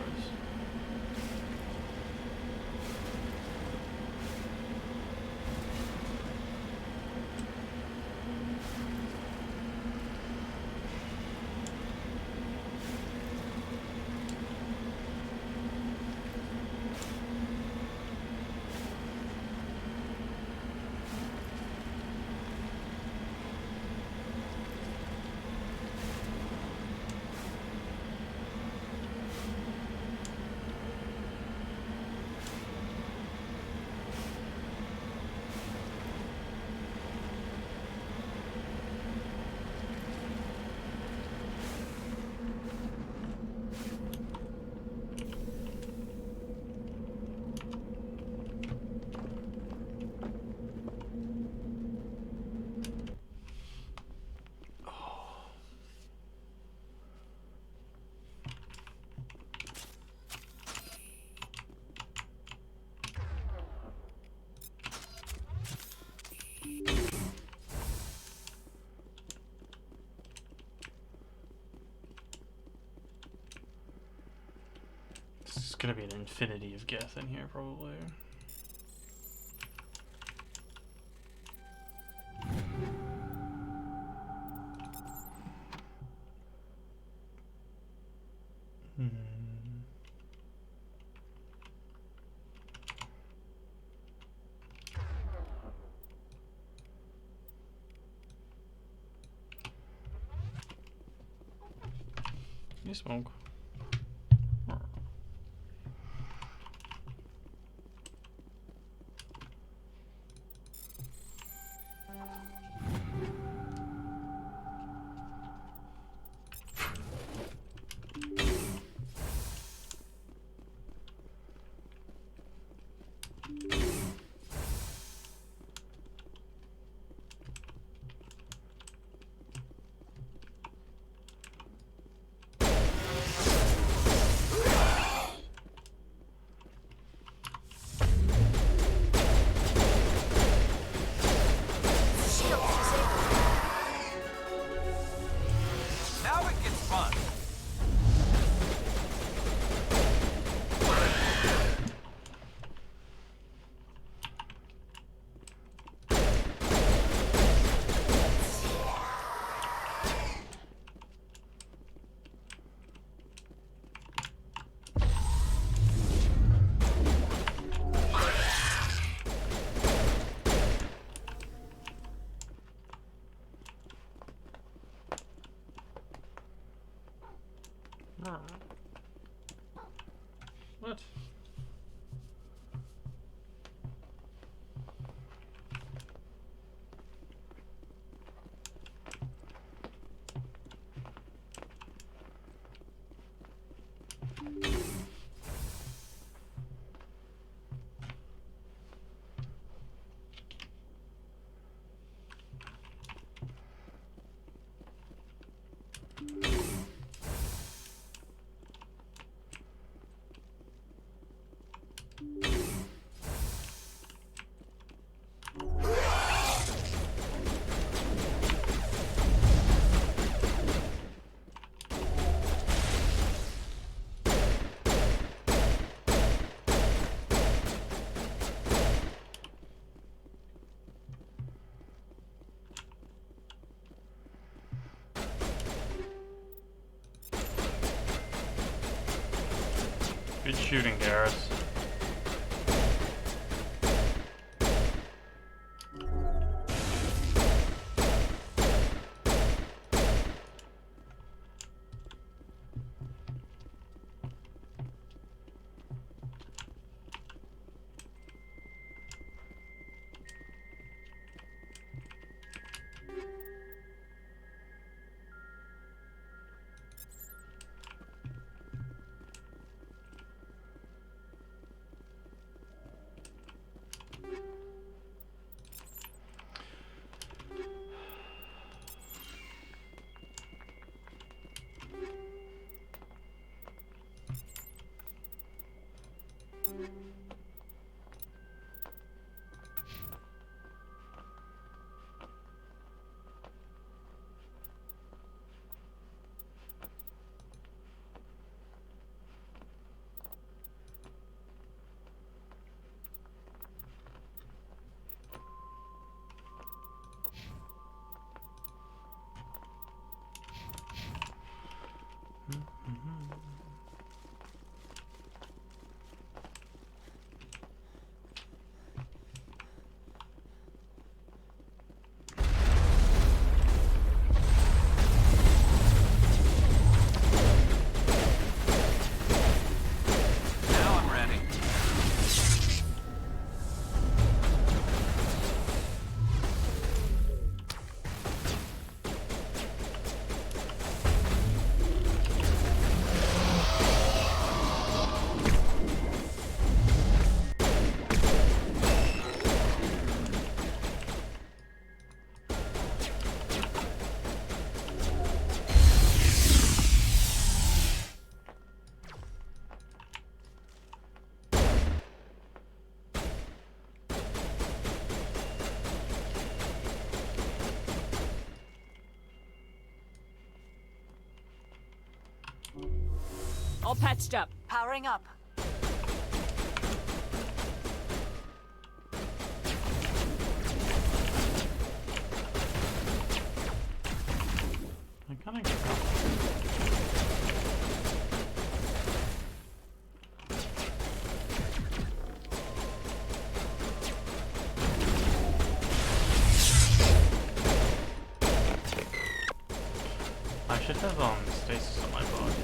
gonna be an infinity of Geth in here, probably. You smoke. What? Good shooting, Garrus. All patched up. Powering up. should have stasis on my body.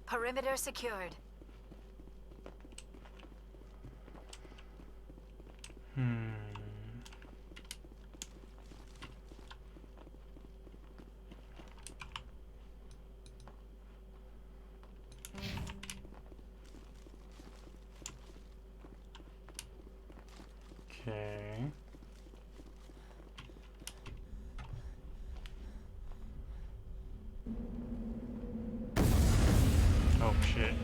Perimeter secured. Okay. Oh shit.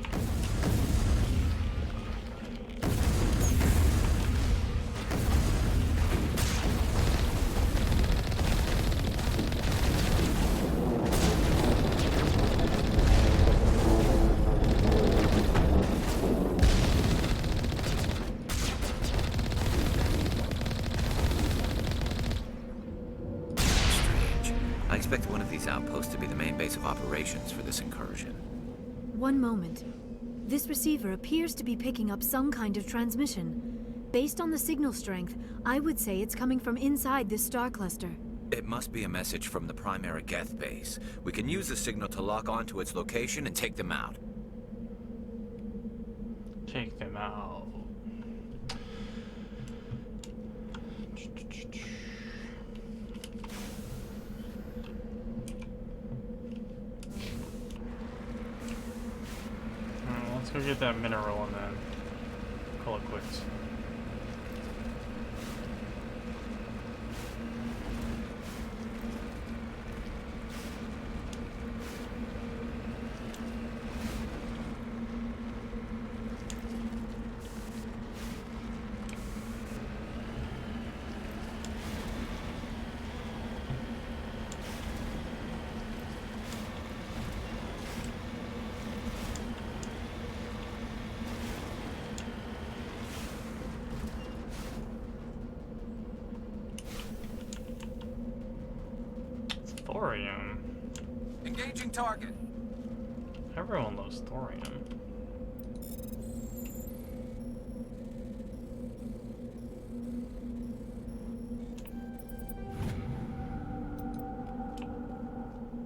I expect one of these outposts to be the main base of operations for this incursion. One moment. This receiver appears to be picking up some kind of transmission. Based on the signal strength, I would say it's coming from inside this star cluster. It must be a message from the primary Geth base. We can use the signal to lock onto its location and take them out. Take them out. Let's go get that mineral and then call it quits. Thorium. Engaging target. Everyone loves thorium.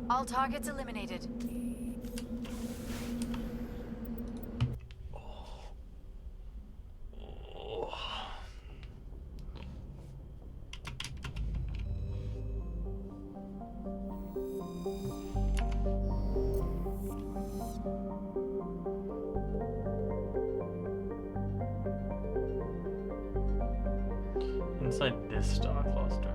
All targets eliminated. Inside this star cluster.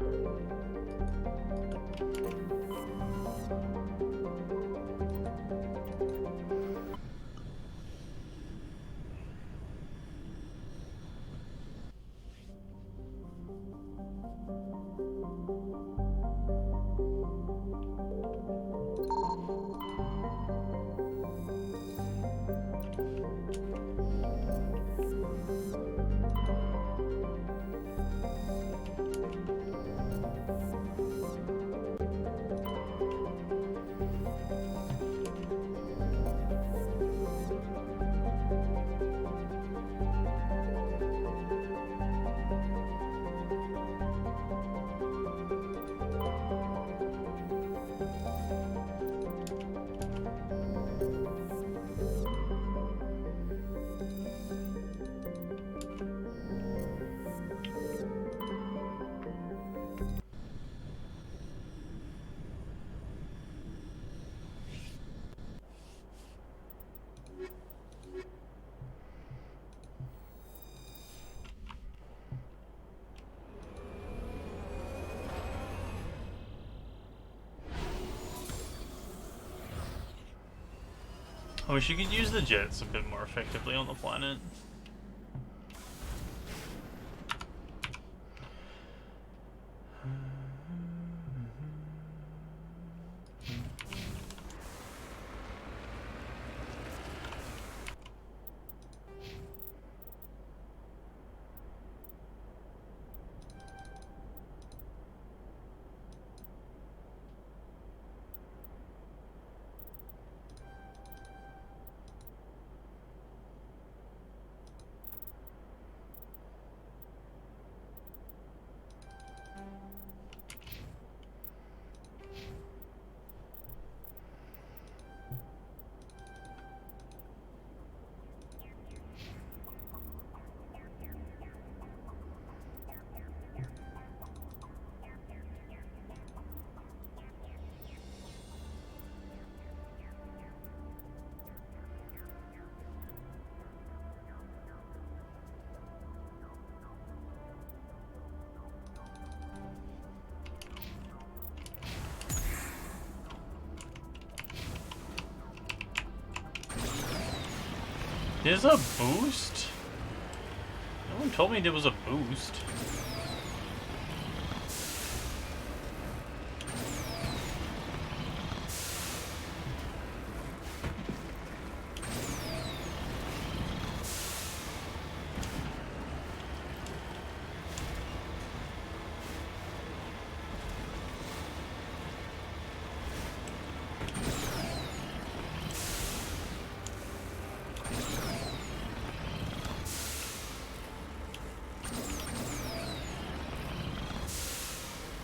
I wish you could use the jets a bit more effectively on the planet. There's a boost? No one told me there was a boost.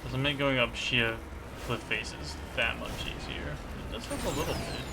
Doesn't make going up sheer cliff faces that much easier. It does help a little bit.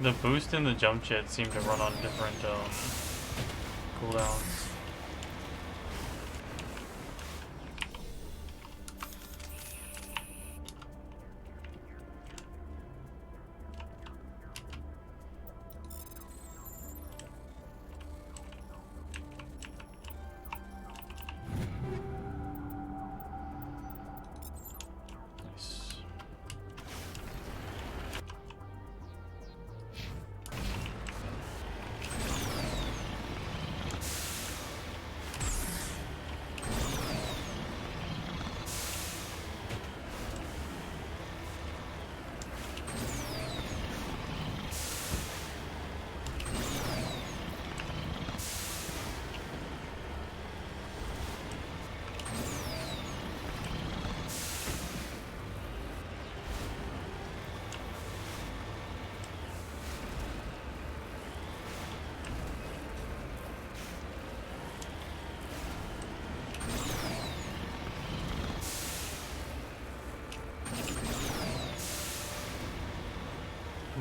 The boost and the jump jet seem to run on different cooldowns.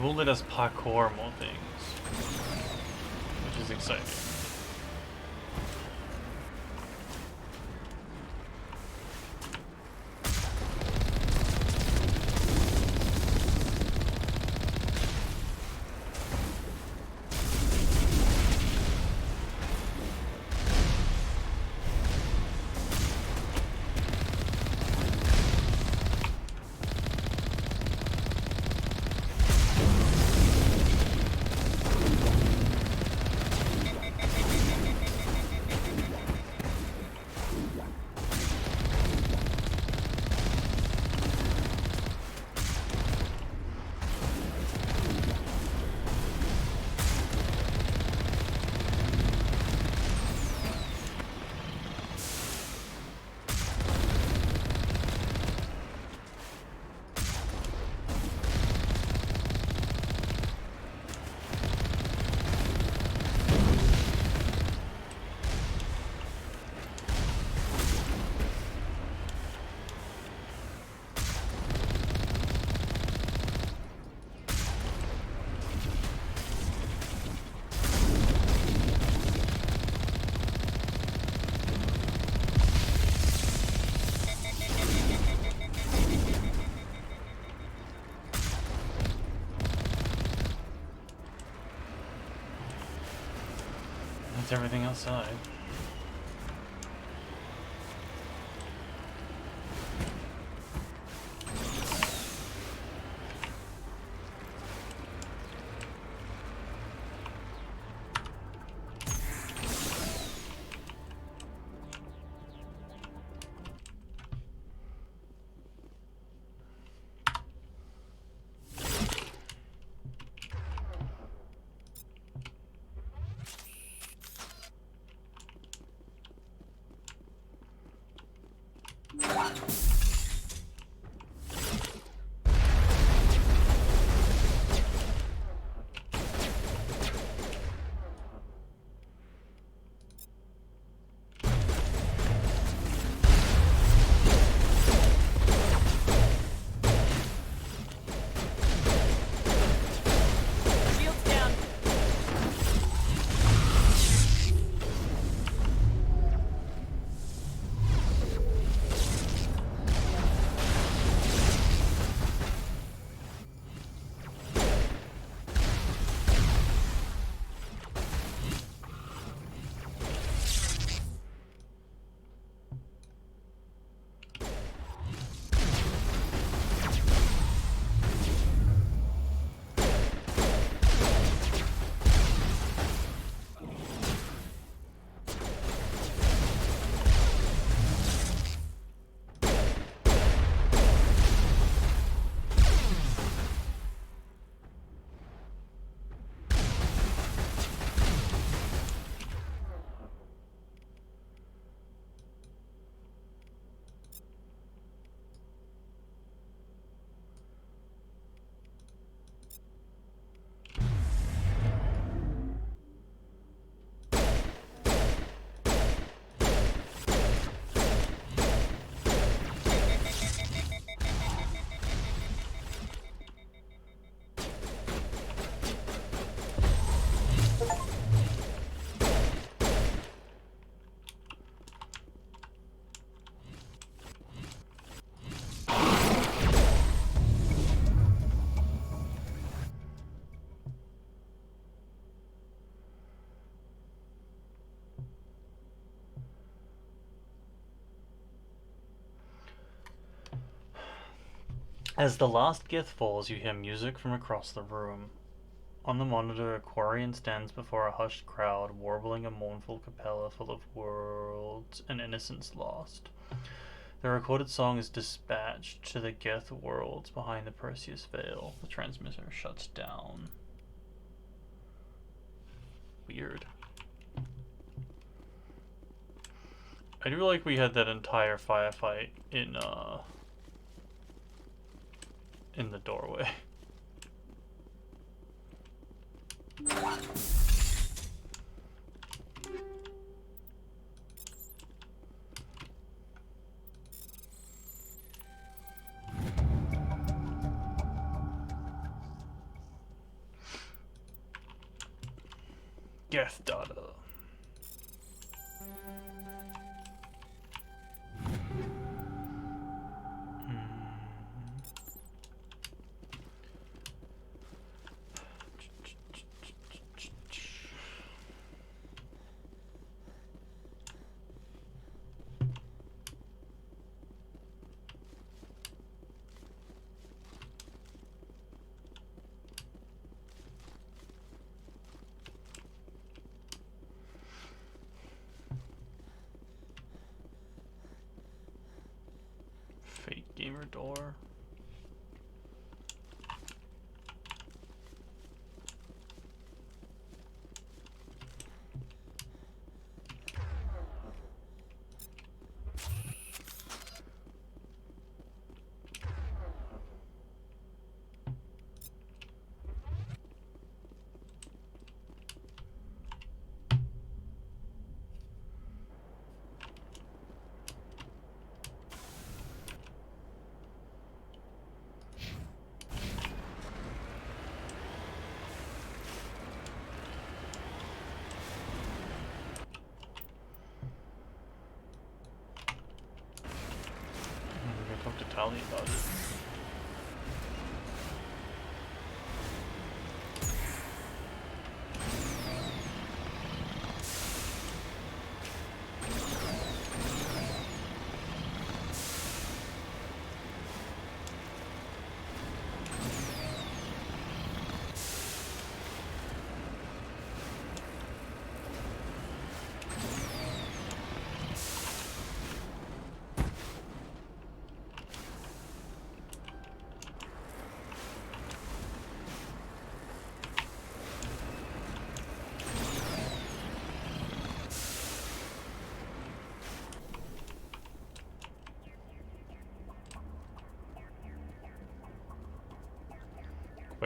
Will let us parkour more things, which is exciting. It's everything outside. As the last Gith falls, you hear music from across the room. On the monitor, a Quarian stands before a hushed crowd, warbling a mournful cappella full of worlds and innocence lost. The recorded song is dispatched to the Geth worlds behind the Perseus Veil. The transmitter shuts down. Weird. I do like we had that entire firefight in the doorway. Geth data. Fake gamer door.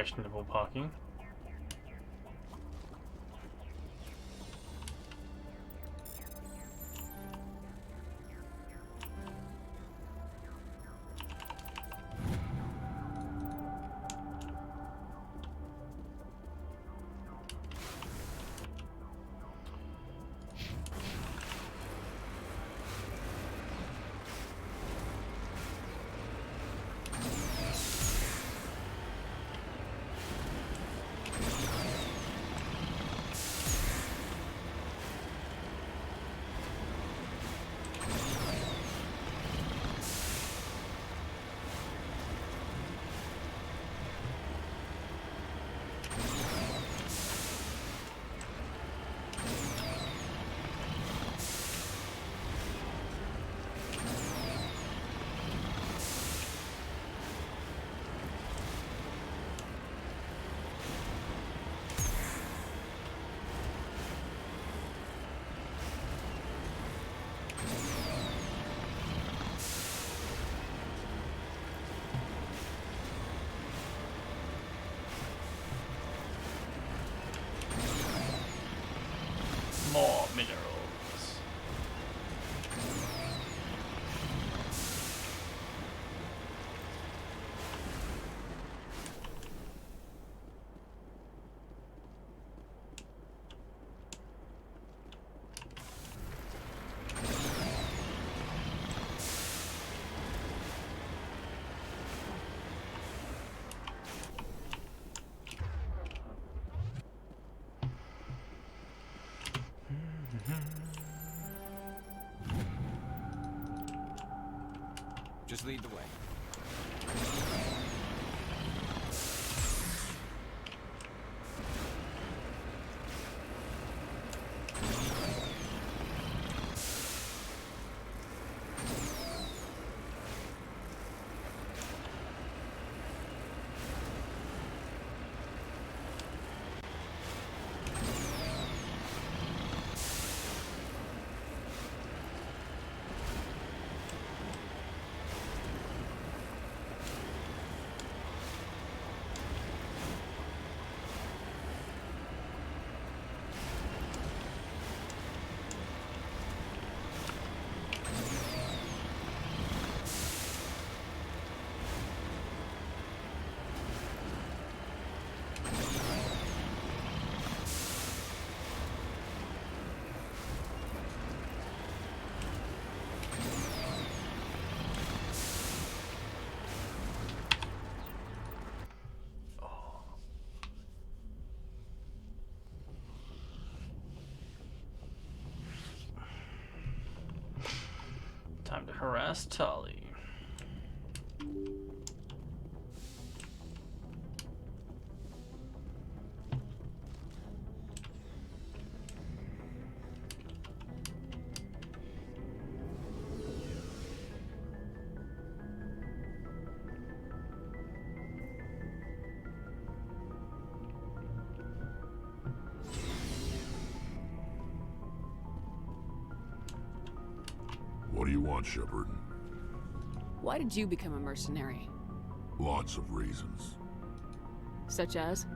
questionable parking. More minerals. Just lead the way. Time to harass Tali. What do you want, Shepard? Why did you become a mercenary? Lots of reasons. Such as?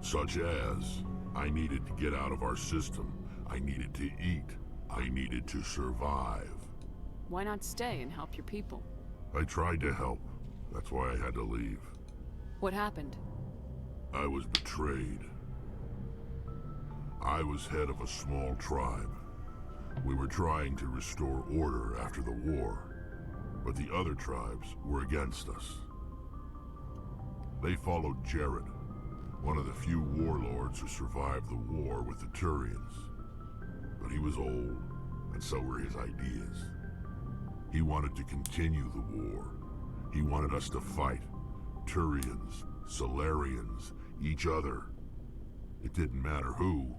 Such as, I needed to get out of our system. I needed to eat. I needed to survive. Why not stay and help your people? I tried to help. That's why I had to leave. What happened? I was betrayed. I was head of a small tribe. We were trying to restore order after the war, but the other tribes were against us. They followed Jared, one of the few warlords who survived the war with the Turians. But he was old, and so were his ideas. He wanted to continue the war. He wanted us to fight. Turians, Solarians, each other. It didn't matter who,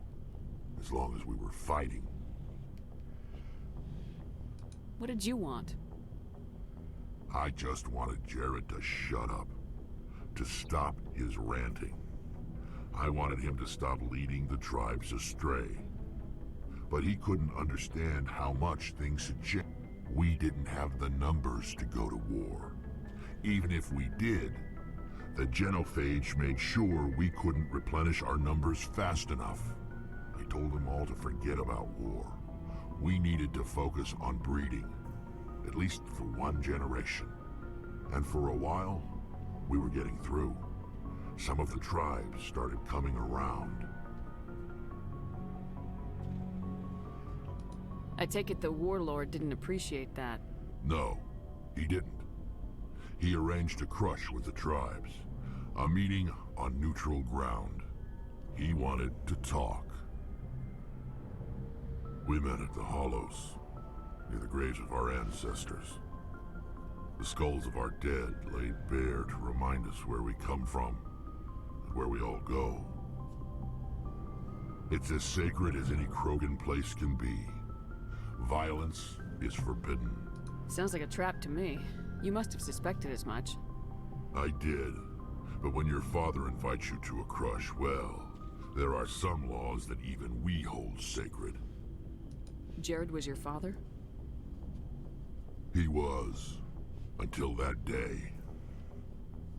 as long as we were fighting. What did you want? I just wanted Jared to shut up, to stop his ranting. I wanted him to stop leading the tribes astray. But he couldn't understand how much things had changed. We didn't have the numbers to go to war. Even if we did, The genophage made sure we couldn't replenish our numbers fast enough. I told them all to forget about war. We needed to focus on breeding, at least for one generation. And for a while, we were getting through. Some of the tribes started coming around. I take it the warlord didn't appreciate that. No, he didn't. He arranged a crush with the tribes. A meeting on neutral ground. He wanted to talk. We met at the Hollows, near the graves of our ancestors. The skulls of our dead laid bare to remind us where we come from, and where we all go. It's as sacred as any Krogan place can be. Violence is forbidden. Sounds like a trap to me. You must have suspected as much. I did. But when your father invites you to a crush, well, there are some laws that even we hold sacred. Jared was your father? He was. Until that day.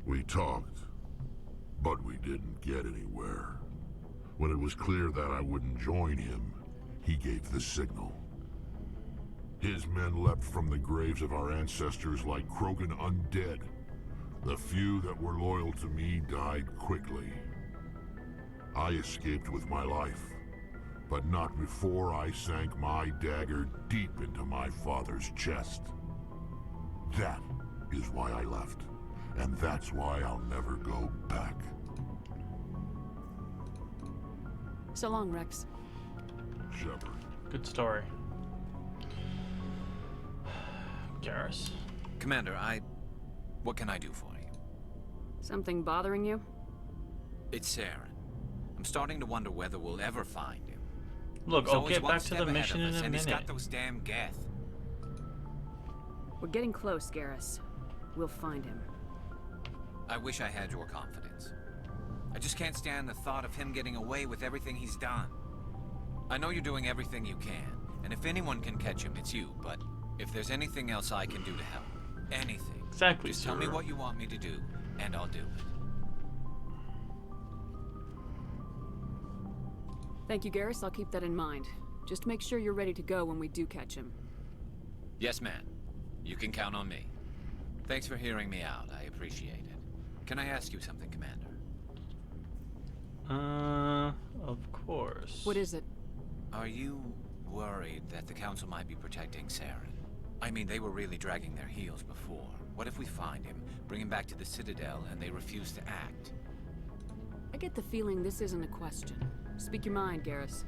We talked, but we didn't get anywhere. When it was clear that I wouldn't join him, he gave the signal. His men leapt from the graves of our ancestors like Krogan undead. The few that were loyal to me died quickly. I escaped with my life, but not before I sank my dagger deep into my father's chest. That is why I left, and that's why I'll never go back. So long, Rex. Shepard. Good story. Garrus. Commander, what can I do for you? Something bothering you? It's Saren. I'm starting to wonder whether we'll ever find him. Look, He's I'll always get one back to step the ahead mission of in us, a and he's got minute. those damn Geth. We're getting close, Garrus. We'll find him. I wish I had your confidence. I just can't stand the thought of him getting away with everything he's done. I know you're doing everything you can, and if anyone can catch him, it's you, but if there's anything else I can do to help, anything, exactly, just tell me sir. what you want me to do, and I'll do it. Thank you, Garrus. I'll keep that in mind. Just make sure you're ready to go when we do catch him. Yes, ma'am. You can count on me. Thanks for hearing me out. I appreciate it. Can I ask you something, Commander? Of course. What is it? Are you worried that the Council might be protecting Saren? I mean, they were really dragging their heels before. What if we find him, bring him back to the Citadel, and they refuse to act? I get the feeling this isn't a question. Speak your mind, Garrus.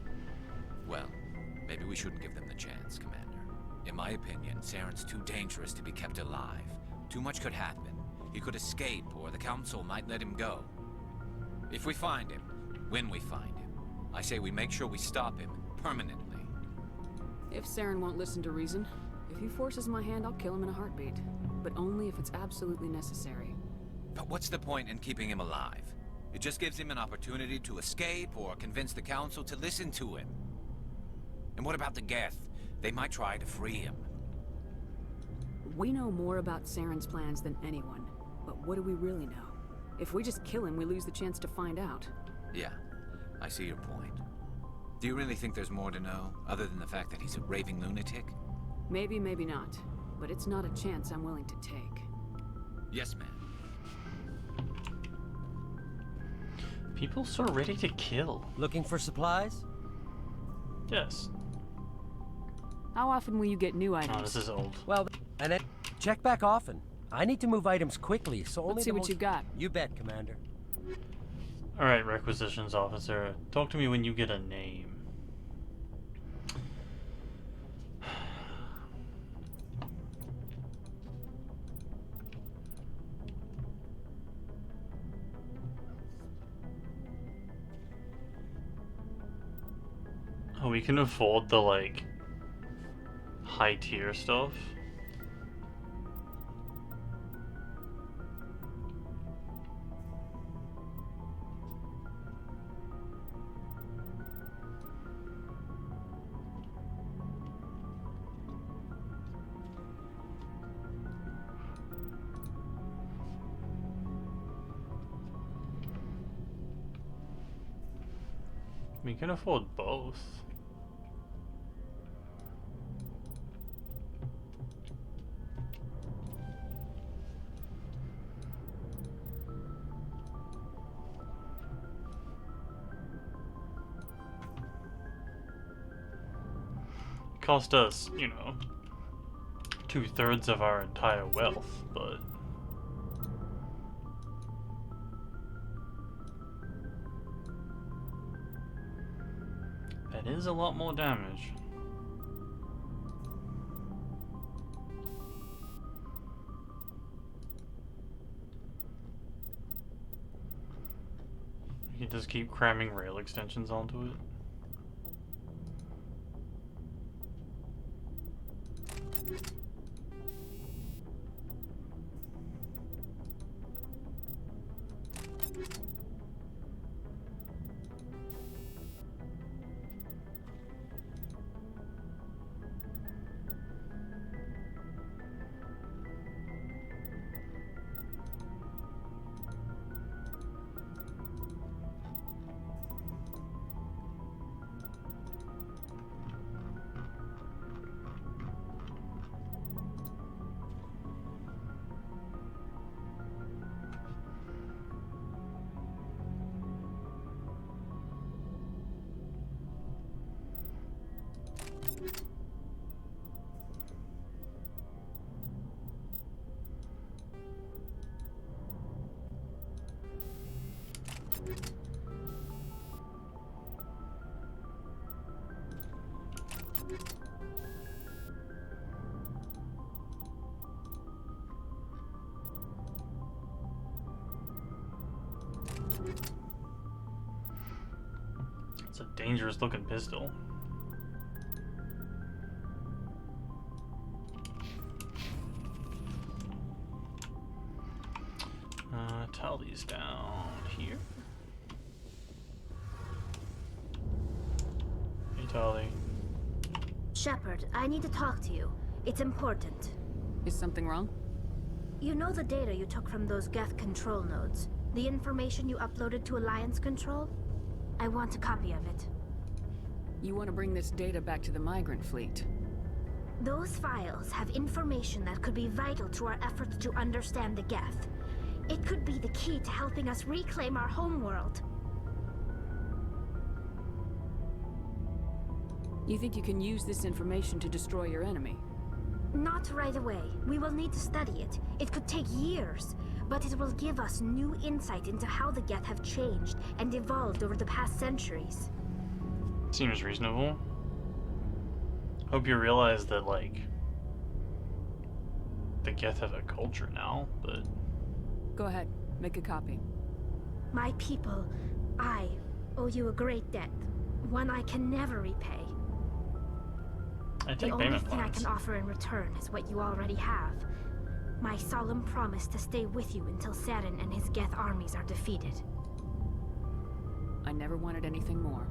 Well, maybe we shouldn't give them the chance, Commander. In my opinion, Saren's too dangerous to be kept alive. Too much could happen. He could escape, or the Council might let him go. If we find him, when we find him, I say we make sure we stop him permanently. If Saren won't listen to reason, if he forces my hand, I'll kill him in a heartbeat. But only if it's absolutely necessary. But what's the point in keeping him alive? It just gives him an opportunity to escape or convince the Council to listen to him. And what about the Geth? They might try to free him. We know more about Saren's plans than anyone. But what do we really know? If we just kill him, we lose the chance to find out. Yeah, I see your point. Do you really think there's more to know, other than the fact that he's a raving lunatic? Maybe, maybe not. But it's not a chance I'm willing to take. Yes, ma'am. People so ready to kill. Looking for supplies? Yes. How often will you get new items? Oh, this is old. Well, and then check back often. I need to move items quickly, so only Let's see the what most- you got. You bet, Commander. Alright, Requisitions Officer. Talk to me when you get a name. Oh, we can afford the, like, high tier stuff. We can afford both. Cost us, you know, 2/3 of our entire wealth, but that is a lot more damage. You just keep cramming rail extensions onto it. It's a dangerous looking pistol. Tell these down here. Hey, Tali. Shepard, I need to talk to you. It's important. Is something wrong? You know the data you took from those Geth control nodes? The information you uploaded to Alliance Control? I want a copy of it. You want to bring this data back to the migrant fleet? Those files have information that could be vital to our efforts to understand the Geth. It could be the key to helping us reclaim our homeworld. You think you can use this information to destroy your enemy? Not right away. We will need to study it. It could take years, but it will give us new insight into how the Geth have changed and evolved over the past centuries. Seems reasonable. Hope you realize that, like, the Geth have a culture now, but... Go ahead, make a copy. My people, I owe you a great debt. One I can never repay. I take the only payment thing plans. I can offer in return is what you already have. My solemn promise to stay with you until Saren and his Geth armies are defeated. I never wanted anything more.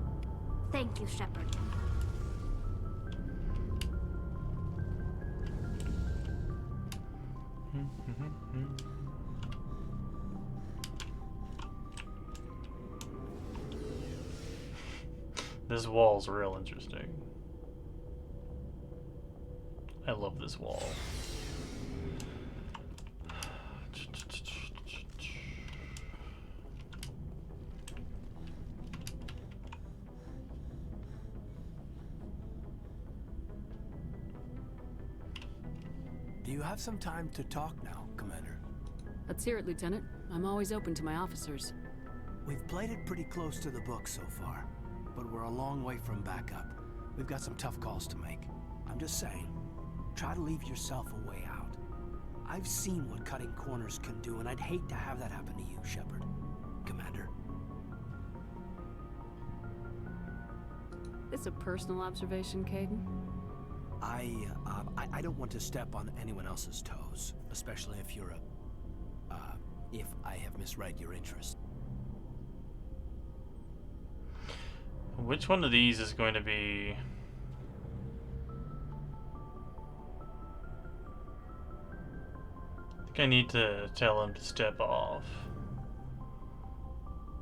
Thank you, Shepard. This wall's real interesting. I love this wall. Do you have some time to talk now, Commander? Let's hear it, Lieutenant. I'm always open to my officers. We've played it pretty close to the book so far, but we're a long way from backup. We've got some tough calls to make. I'm just saying, try to leave yourself a way out. I've seen what cutting corners can do, and I'd hate to have that happen to you, Shepard. Commander. This a personal observation, Kaidan? I don't want to step on anyone else's toes, especially if you're if I have misread your interest. Which one of these is going to be... I think I need to tell him to step off.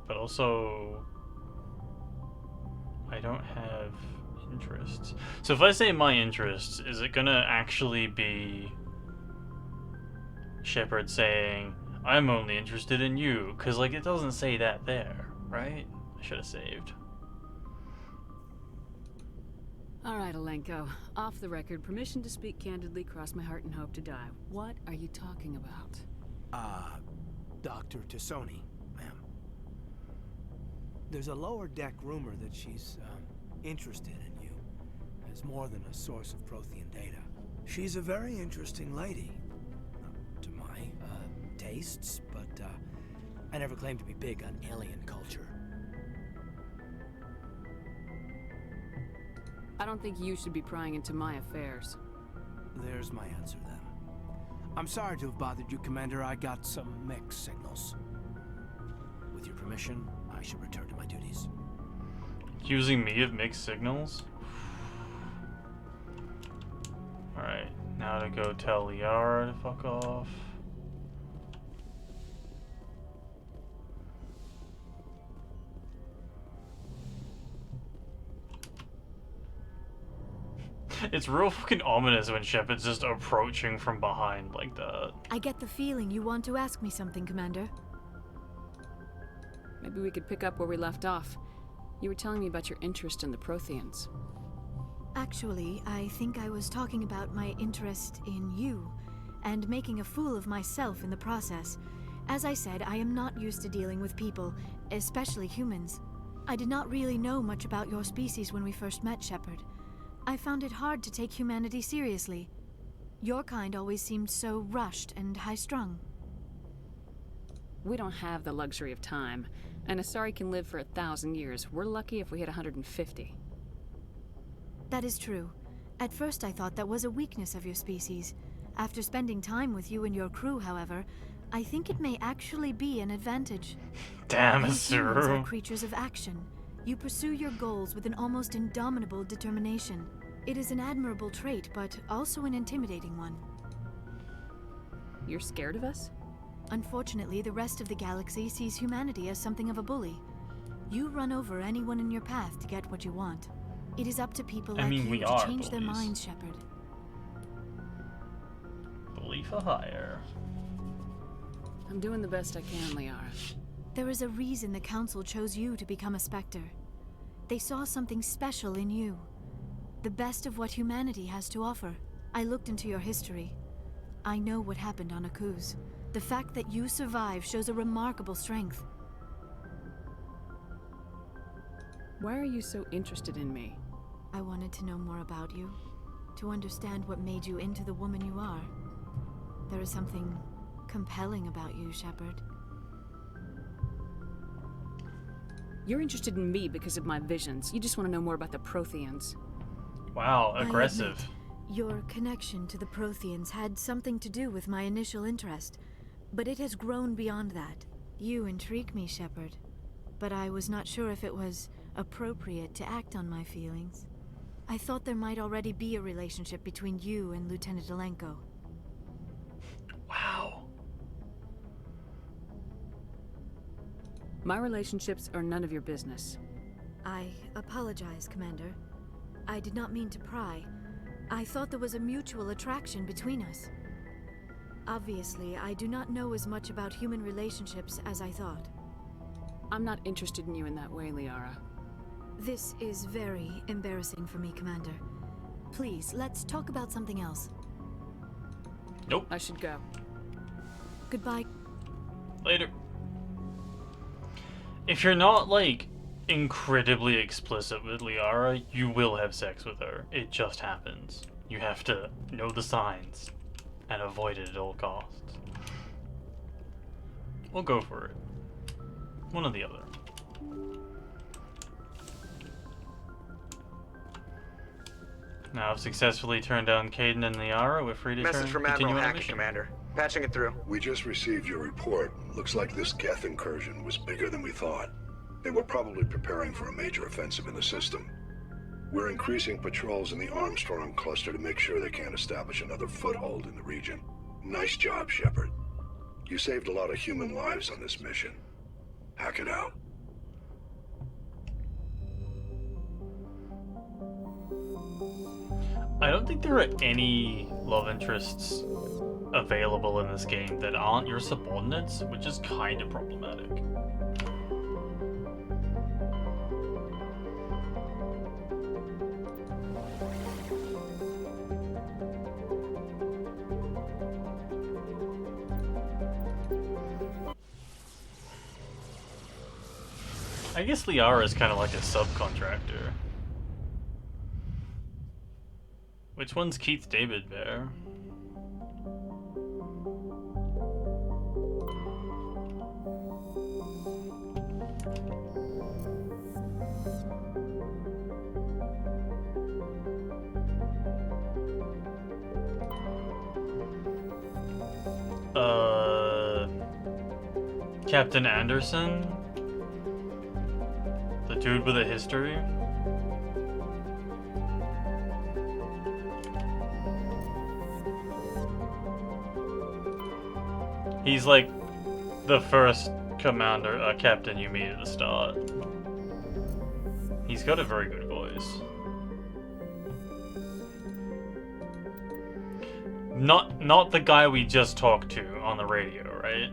But also... I don't have interests. So if I say my interests, is it gonna actually be Shepard saying, I'm only interested in you? Because, like, it doesn't say that there, right? I should have saved. Alright, Alenko. Off the record, permission to speak candidly, cross my heart and hope to die. What are you talking about? Dr. Tassoni, ma'am. There's a lower deck rumor that she's, interested in you as more than a source of Prothean data. She's a very interesting lady. To my, tastes, but, I never claimed to be big on alien culture. I don't think you should be prying into my affairs. There's my answer, then. I'm sorry to have bothered you, Commander. I got some mixed signals. With your permission, I should return to my duties. Accusing me of mixed signals? Alright, now to go tell Liara to fuck off. It's real fucking ominous when Shepard's just approaching from behind like that. I get the feeling you want to ask me something, Commander. Maybe we could pick up where we left off. You were telling me about your interest in the Protheans. Actually, I think I was talking about my interest in you, and making a fool of myself in the process. As I said, I am not used to dealing with people, especially humans. I did not really know much about your species when we first met, Shepard. I found it hard to take humanity seriously. Your kind always seemed so rushed and high-strung. We don't have the luxury of time, and Asari can live for 1,000 years. We're lucky if we hit 150. That is true. At first I thought that was a weakness of your species. After spending time with you and your crew, however, I think it may actually be an advantage. Damn, You it's humans true. are creatures of action. You pursue your goals with an almost indomitable determination. It is an admirable trait, but also an intimidating one. You're scared of us? Unfortunately, the rest of the galaxy sees humanity as something of a bully. You run over anyone in your path to get what you want. It is up to people like you to change their minds, Shepard. Bully for hire. I'm doing the best I can, Liara. There is a reason the Council chose you to become a Spectre. They saw something special in you. The best of what humanity has to offer. I looked into your history. I know what happened on Akuz. The fact that you survived shows a remarkable strength. Why are you so interested in me? I wanted to know more about you. To understand what made you into the woman you are. There is something compelling about you, Shepard. You're interested in me because of my visions. You just want to know more about the Protheans. Wow, I aggressive. admit, your connection to the Protheans had something to do with my initial interest, but it has grown beyond that. You intrigue me, Shepard, but I was not sure if it was appropriate to act on my feelings. I thought there might already be a relationship between you and Lieutenant Alenko. Wow. My relationships are none of your business. I apologize, Commander. I did not mean to pry. I thought there was a mutual attraction between us. Obviously, I do not know as much about human relationships as I thought. I'm not interested in you in that way, Liara. This is very embarrassing for me, Commander. Please, let's talk about something else. Nope. I should go. Goodbye. Later. If you're not, like, incredibly explicit with Liara, you will have sex with her. It just happens. You have to know the signs and avoid it at all costs. We'll go for it. One or the other. Now, I've successfully turned down Kaidan and Liara. We're free to Message from continue Admiral on the Hackett, mission. Commander. Patching it through. We just received your report. Looks like this Geth incursion was bigger than we thought. They were probably preparing for a major offensive in the system. We're increasing patrols in the Armstrong cluster to make sure they can't establish another foothold in the region. Nice job, Shepard. You saved a lot of human lives on this mission. Hack it out. I don't think there are any love interests available in this game that aren't your subordinates, which is kind of problematic. I guess Liara is kind of like a subcontractor. Which one's Keith David Bear? Captain Anderson? The dude with a history? He's like the first commander, captain you meet at the start. He's got a very good voice. Not the guy we just talked to on the radio, right?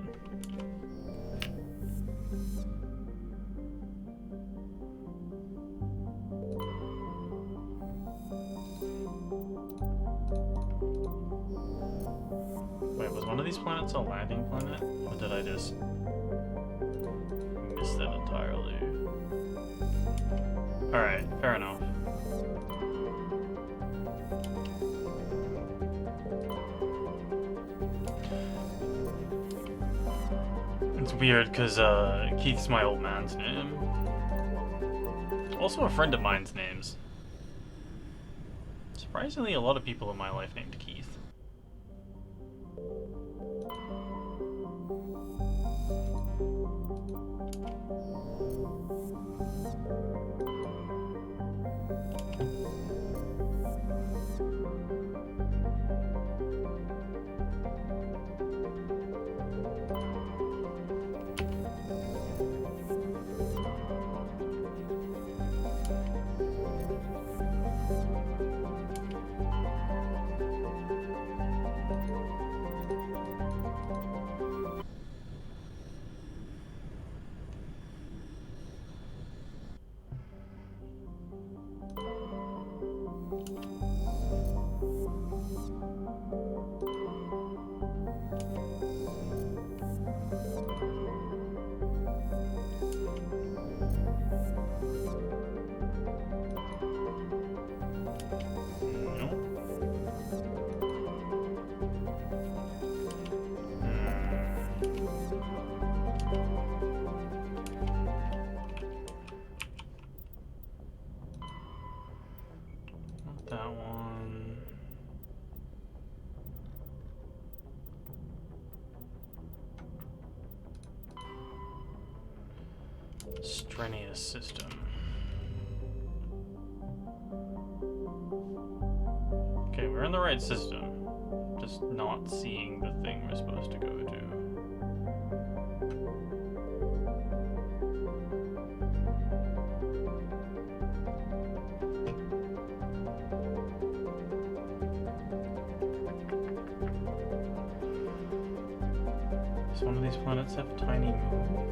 Wait, was one of these planets a landing planet? Or did I just miss that entirely? Alright, fair enough. It's weird because Keith's my old man's name. Also a friend of mine's name's. Surprisingly, a lot of people in my life named Keith. That one. Strenuous system. Okay, we're in the right system. Just not seeing the thing we're supposed to go to. Does one of these planets have tiny moon?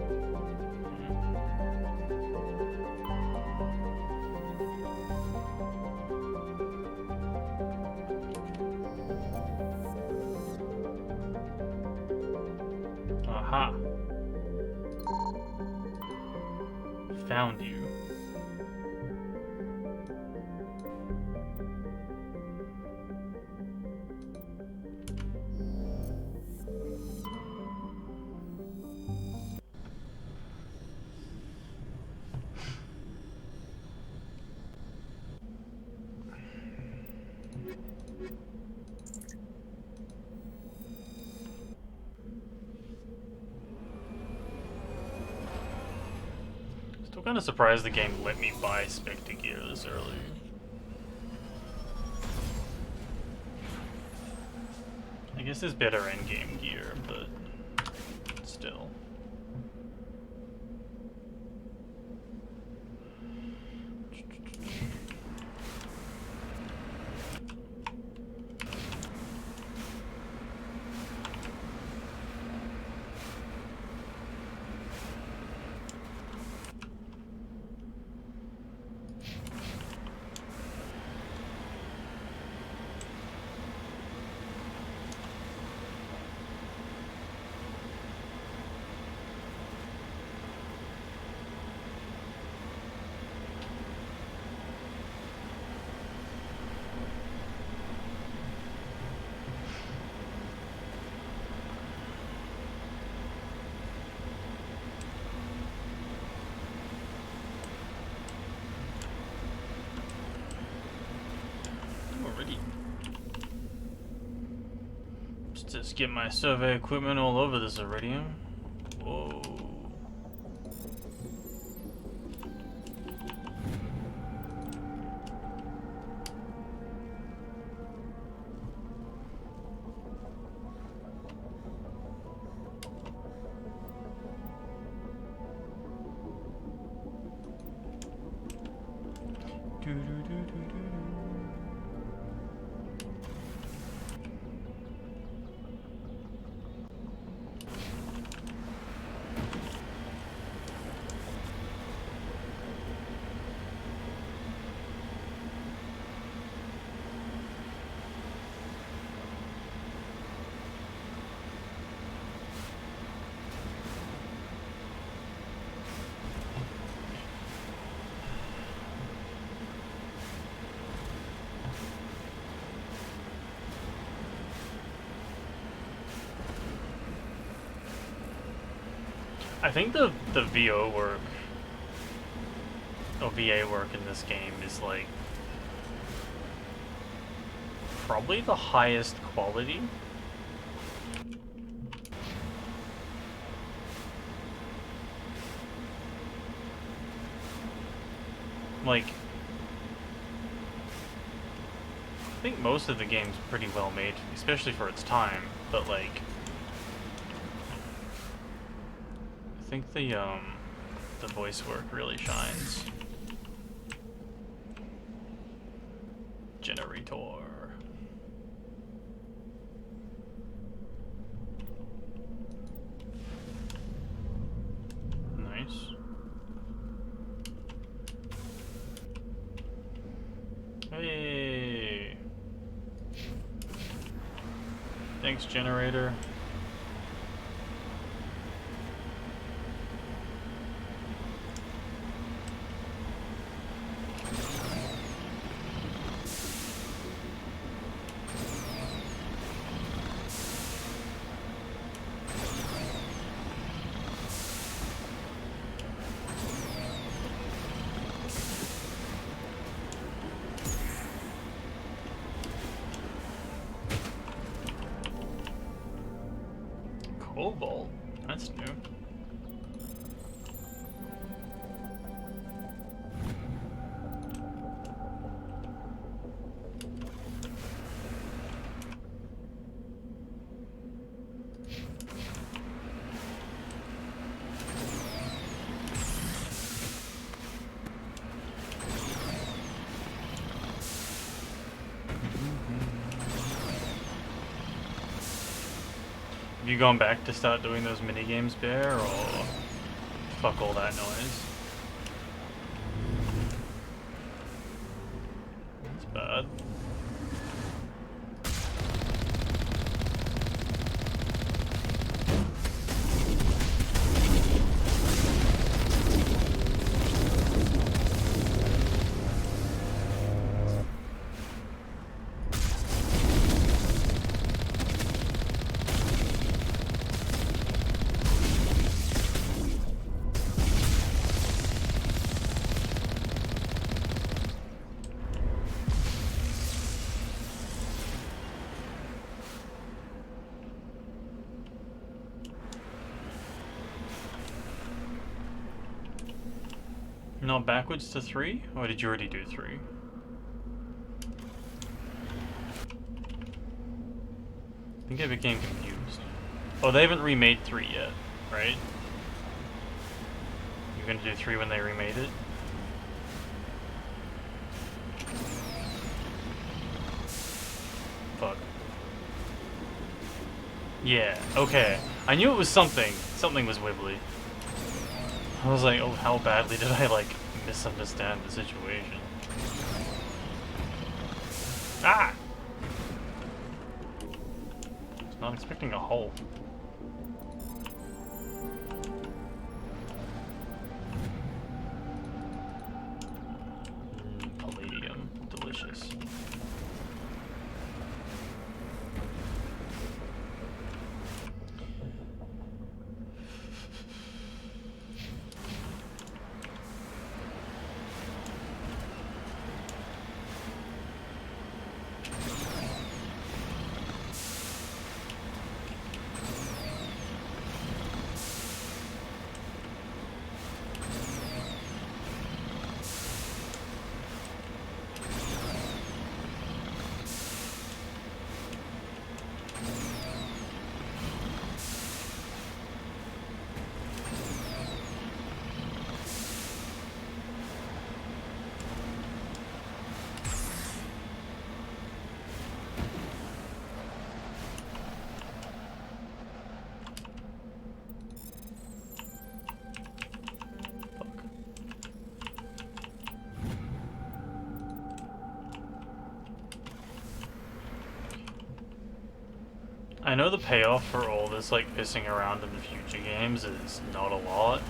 Aha! Found you. Still kind of surprised the game let me buy Spectre gear this early. I guess there's better endgame gear, but still. Just get my survey equipment all over this iridium. Whoa. I think the VO work, or VA work in this game is like probably the highest quality. Like, I think most of the game's pretty well made, especially for its time, but like, I think the voice work really shines. Generator. Nice. Hey. Thanks, generator. Cobalt? That's new. Have you gone back to start doing those mini games, Bear, or fuck all that noise? That's bad. Not backwards to 3? Or did you already do 3? I think I became confused. Oh, they haven't remade 3 yet, right? You're gonna do 3 when they remade it? Fuck. Yeah, okay. I knew it was something. Something was wibbly. I was like, oh, how badly did I, like, misunderstand the situation? Ah! I was not expecting a hole. Palladium. Delicious. I know the payoff for all this like pissing around in the future games is not a lot,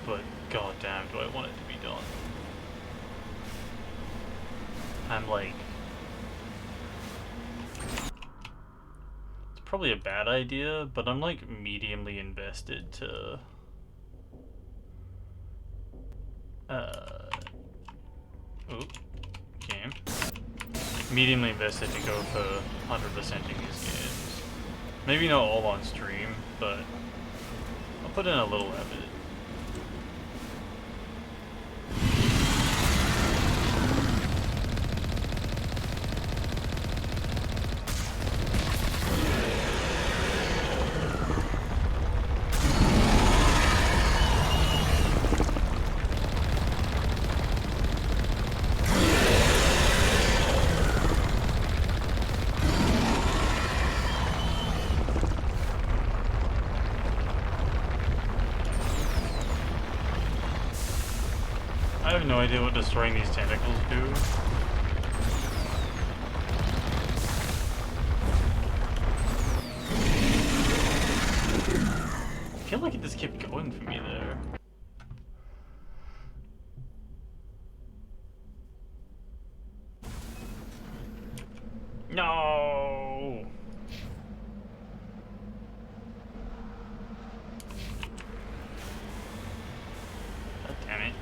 but goddamn, do I want it to be done. I'm like, it's probably a bad idea, but I'm like mediumly invested to game. Mediumly invested to go for 100%ing these games. Maybe not all on stream, but I'll put in a little effort. I have no idea what destroying these tentacles do. I feel like it just kept going for me there. No! God damn it.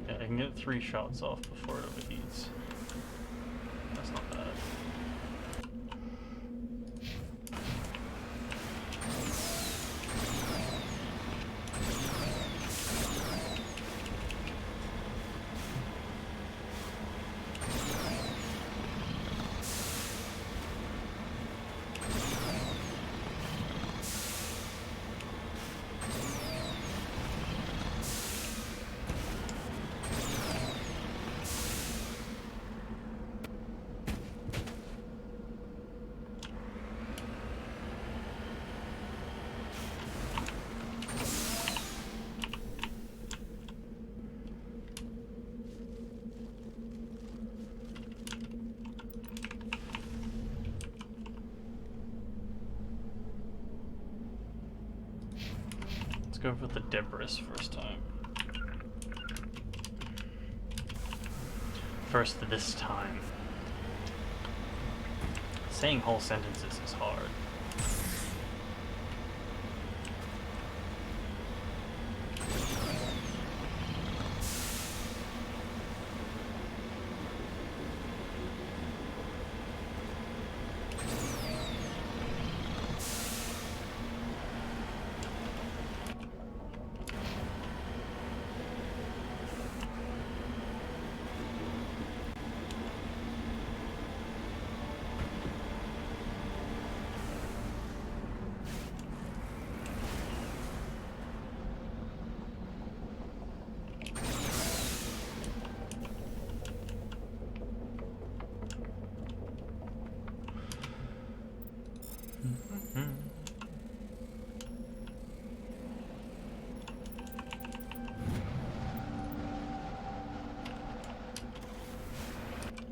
I can get 3 shots off before it overheats. That's not bad. Let's go for the Debris first time. First this time. Saying whole sentences is hard.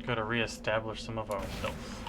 Gotta re-establish some of our health.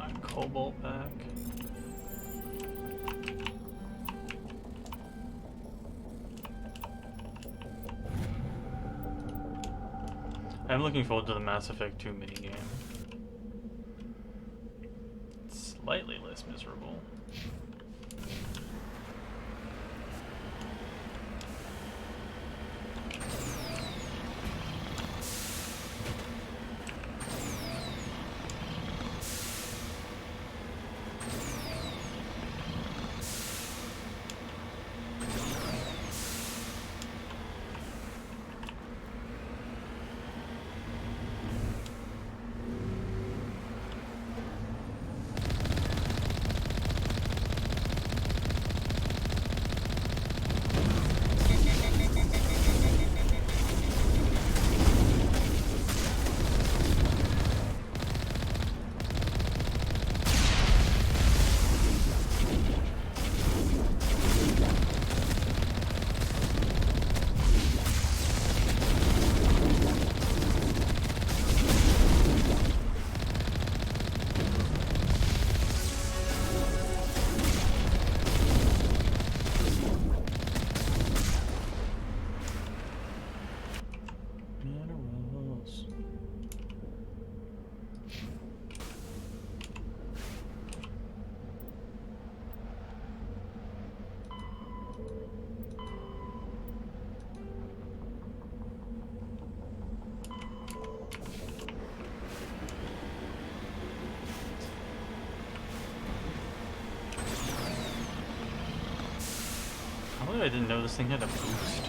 my cobalt back. I'm looking forward to the Mass Effect 2 minigame. It's slightly less miserable. I didn't know this thing had a boost.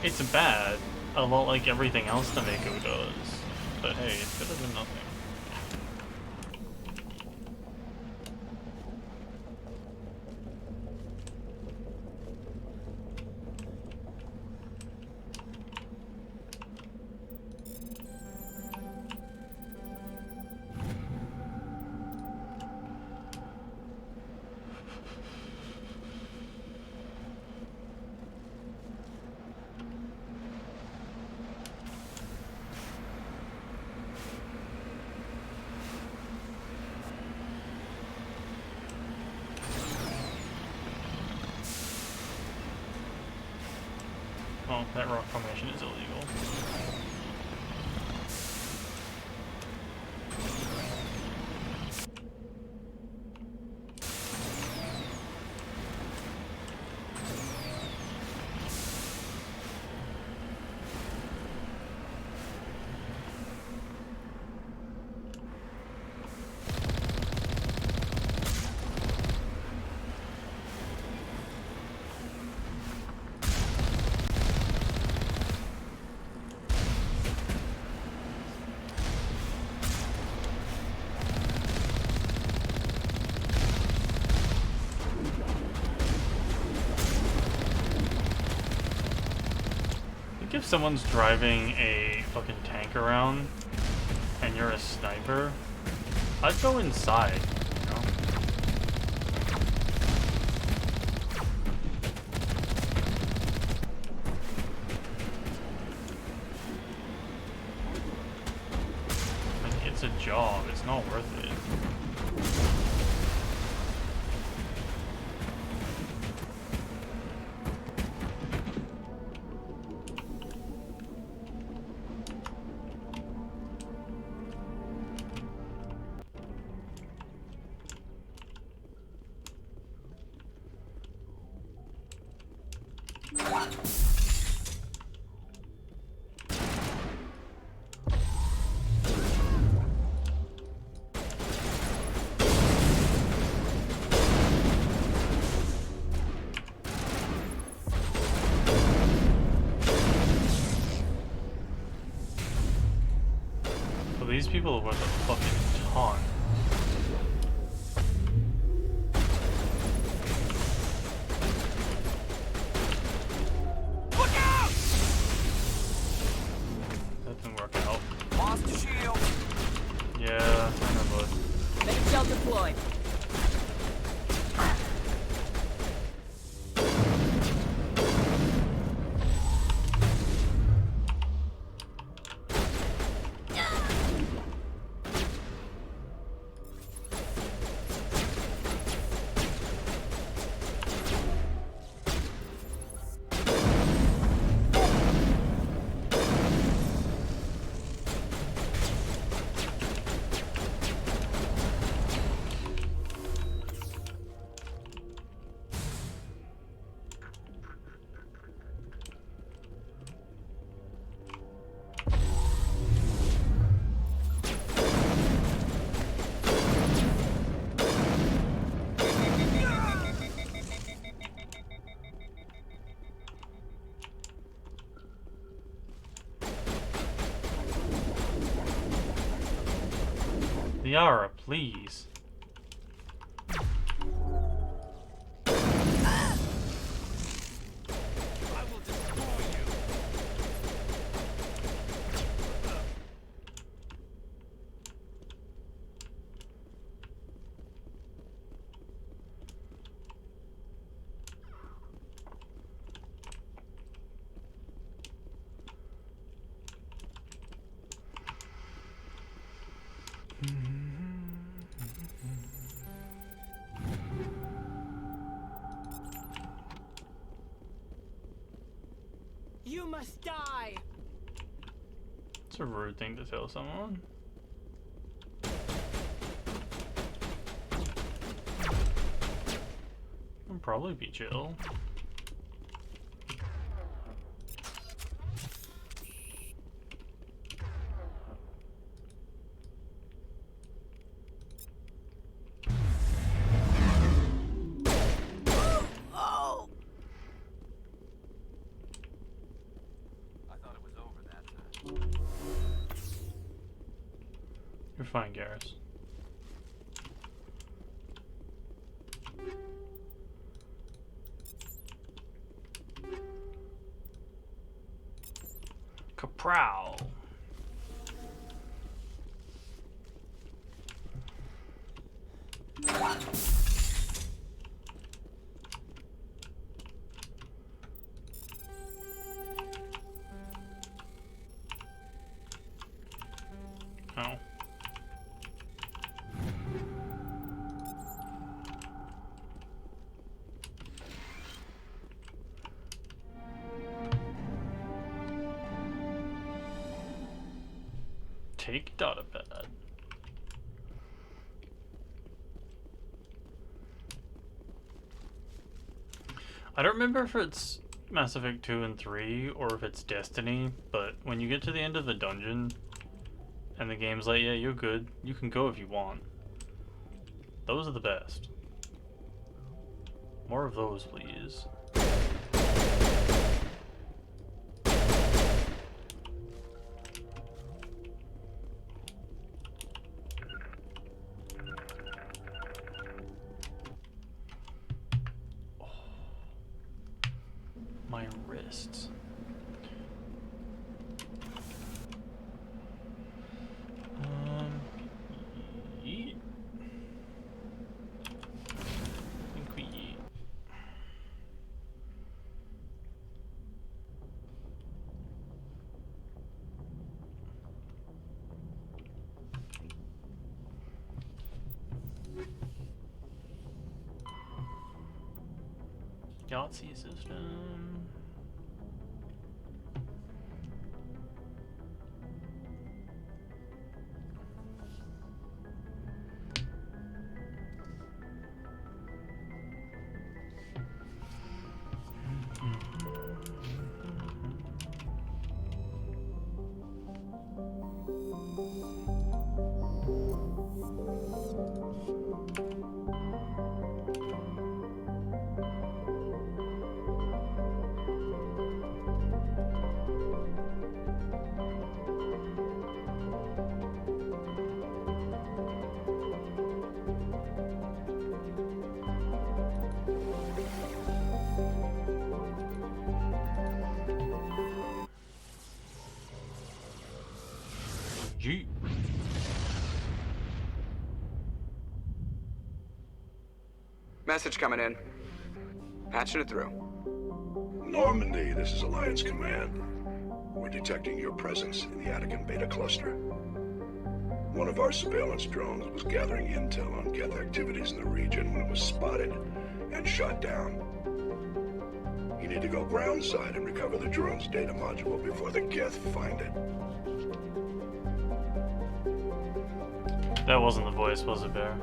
It's bad, a lot like everything else Nameko does, but hey, it's better than nothing. Oh, that rock formation is illegal. If someone's driving a fucking tank around and you're a sniper, I'd go inside, you know? Like, it's a job, it's not worth it. These people are worth a fucking ton. Look out! That didn't work out. Lost the shield. Yeah, I know, bud. Main shell deployed. Liara, please. You must die! It's a rude thing to tell someone. I'd probably be chill. You're fine, Garrus. Caprowl. Oh. Take datapad. I don't remember if it's Mass Effect 2 and 3 or if it's Destiny, but when you get to the end of the dungeon and the game's like, yeah, you're good, you can go if you want. Those are the best. More of those, please. My wrists. Yeet. I think we yeet. Yahtzee system. Gee. Message coming in. Patching it through. Normandy, this is Alliance Command. We're detecting your presence in the Attican Beta Cluster. One of our surveillance drones was gathering intel on Geth activities in the region when it was spotted and shot down. You need to go groundside and recover the drone's data module before the Geth find it. That wasn't the voice, was it, Bear?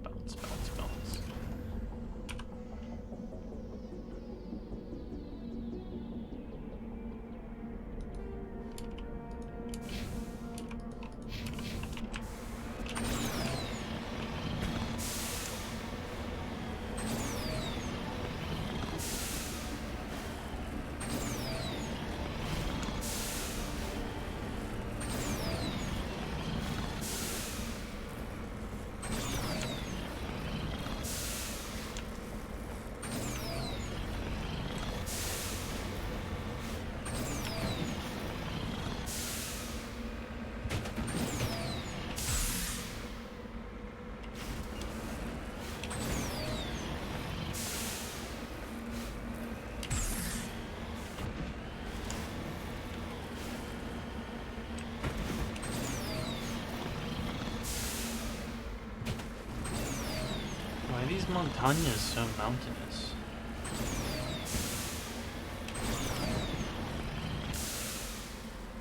Bounce, bounce, bounce. Why are these montañas so mountainous?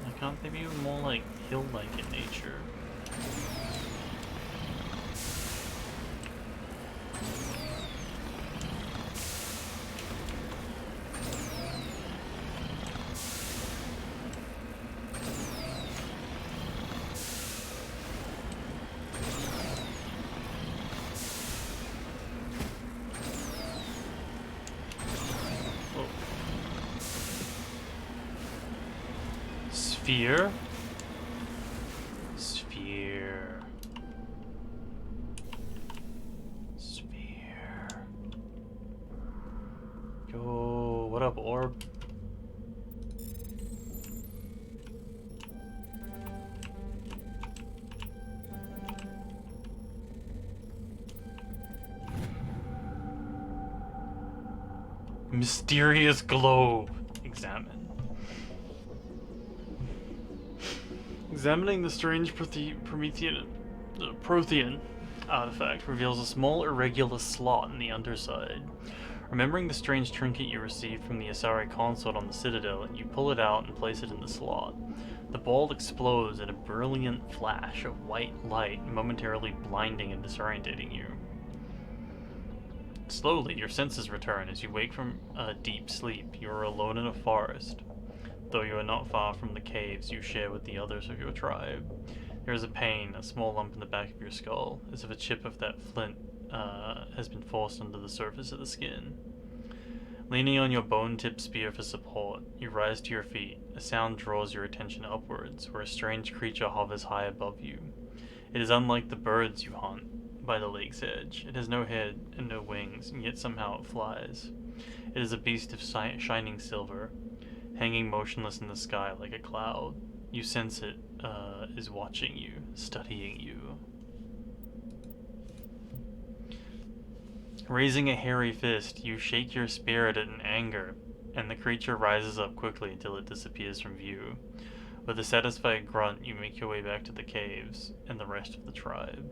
Why can't they be more like hill-like in nature? Sphere? Sphere. Sphere. Yo, what up, orb? Mysterious globe. Examine. Examining the strange Prothean artifact reveals a small irregular slot in the underside. Remembering the strange trinket you received from the Asari consort on the Citadel, you pull it out and place it in the slot. The ball explodes in a brilliant flash of white light, momentarily blinding and disorientating you. Slowly, your senses return as you wake from a deep sleep. You are alone in a forest. Though you are not far from the caves you share with the others of your tribe. There is a pain, a small lump in the back of your skull, as if a chip of that flint has been forced under the surface of the skin. Leaning on your bone-tipped spear for support, you rise to your feet. A sound draws your attention upwards, where a strange creature hovers high above you. It is unlike the birds you hunt by the lake's edge. It has no head and no wings, and yet somehow it flies. It is a beast of shining silver, hanging motionless in the sky like a cloud. You sense it is watching you, studying you. Raising a hairy fist, you shake your spear at it in anger, and the creature rises up quickly until it disappears from view. With a satisfied grunt, you make your way back to the caves and the rest of the tribe.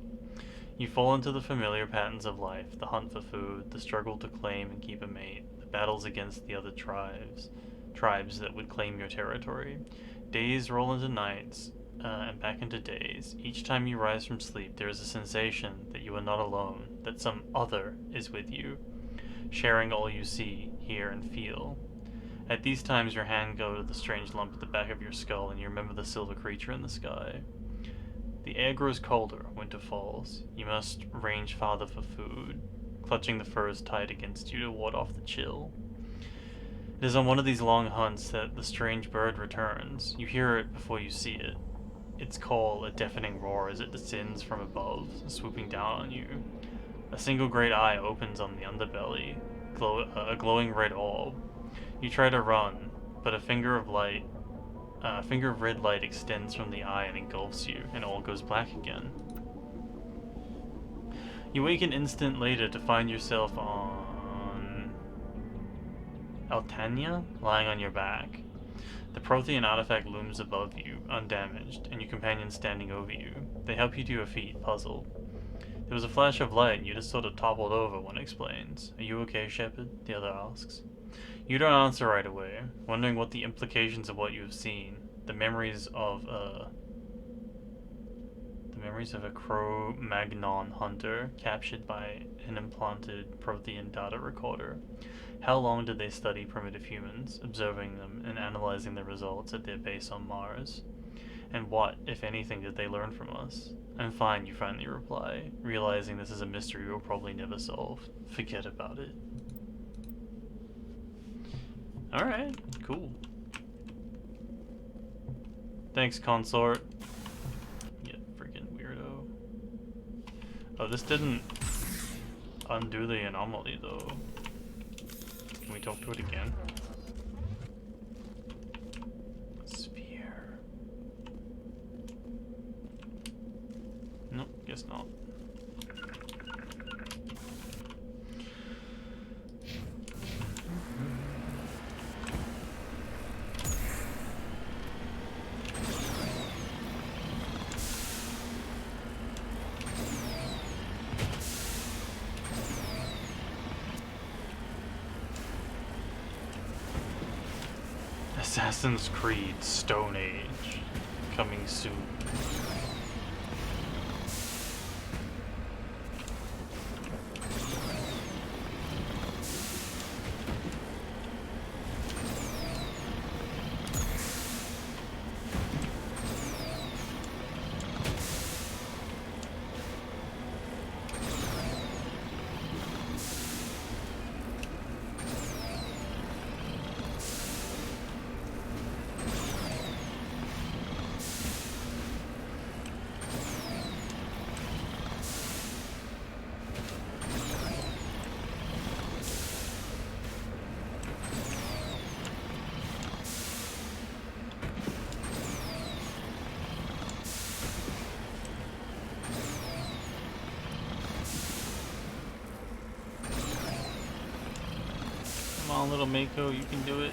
You fall into the familiar patterns of life, the hunt for food, the struggle to claim and keep a mate, the battles against the other tribes that would claim your territory. Days roll into nights, and back into days. Each time you rise from sleep, there is a sensation that you are not alone, that some other is with you, sharing all you see, hear, and feel. At these times, your hand goes to the strange lump at the back of your skull, and you remember the silver creature in the sky. The air grows colder, winter falls. You must range farther for food, clutching the furs tight against you to ward off the chill. It is on one of these long hunts that the strange bird returns. You hear it before you see it. Its call, a deafening roar as it descends from above, swooping down on you. A single great eye opens on the underbelly, a glowing red orb. You try to run, but a finger of red light extends from the eye and engulfs you, and all goes black again. You wake an instant later to find yourself on Altania, lying on your back. The Prothean artifact looms above you, undamaged, and your companions standing over you. They help you to your feet, puzzled. There was a flash of light and you just sort of toppled over, one explains. Are you okay, Shepard? The other asks. You don't answer right away, wondering what the implications of what you have seen. The memories of a Cro-Magnon hunter captured by an implanted Prothean data recorder. How long did they study primitive humans, observing them and analyzing the results at their base on Mars? And what, if anything, did they learn from us? I'm fine, you finally reply, realizing this is a mystery we'll probably never solve. Forget about it. Alright, cool. Thanks, consort. You freaking weirdo. Oh, this didn't undo the anomaly, though. Can we talk to it again? Sphere. Nope, guess not. Assassin's Creed Stone Age coming soon. Come on, little Mako, you can do it.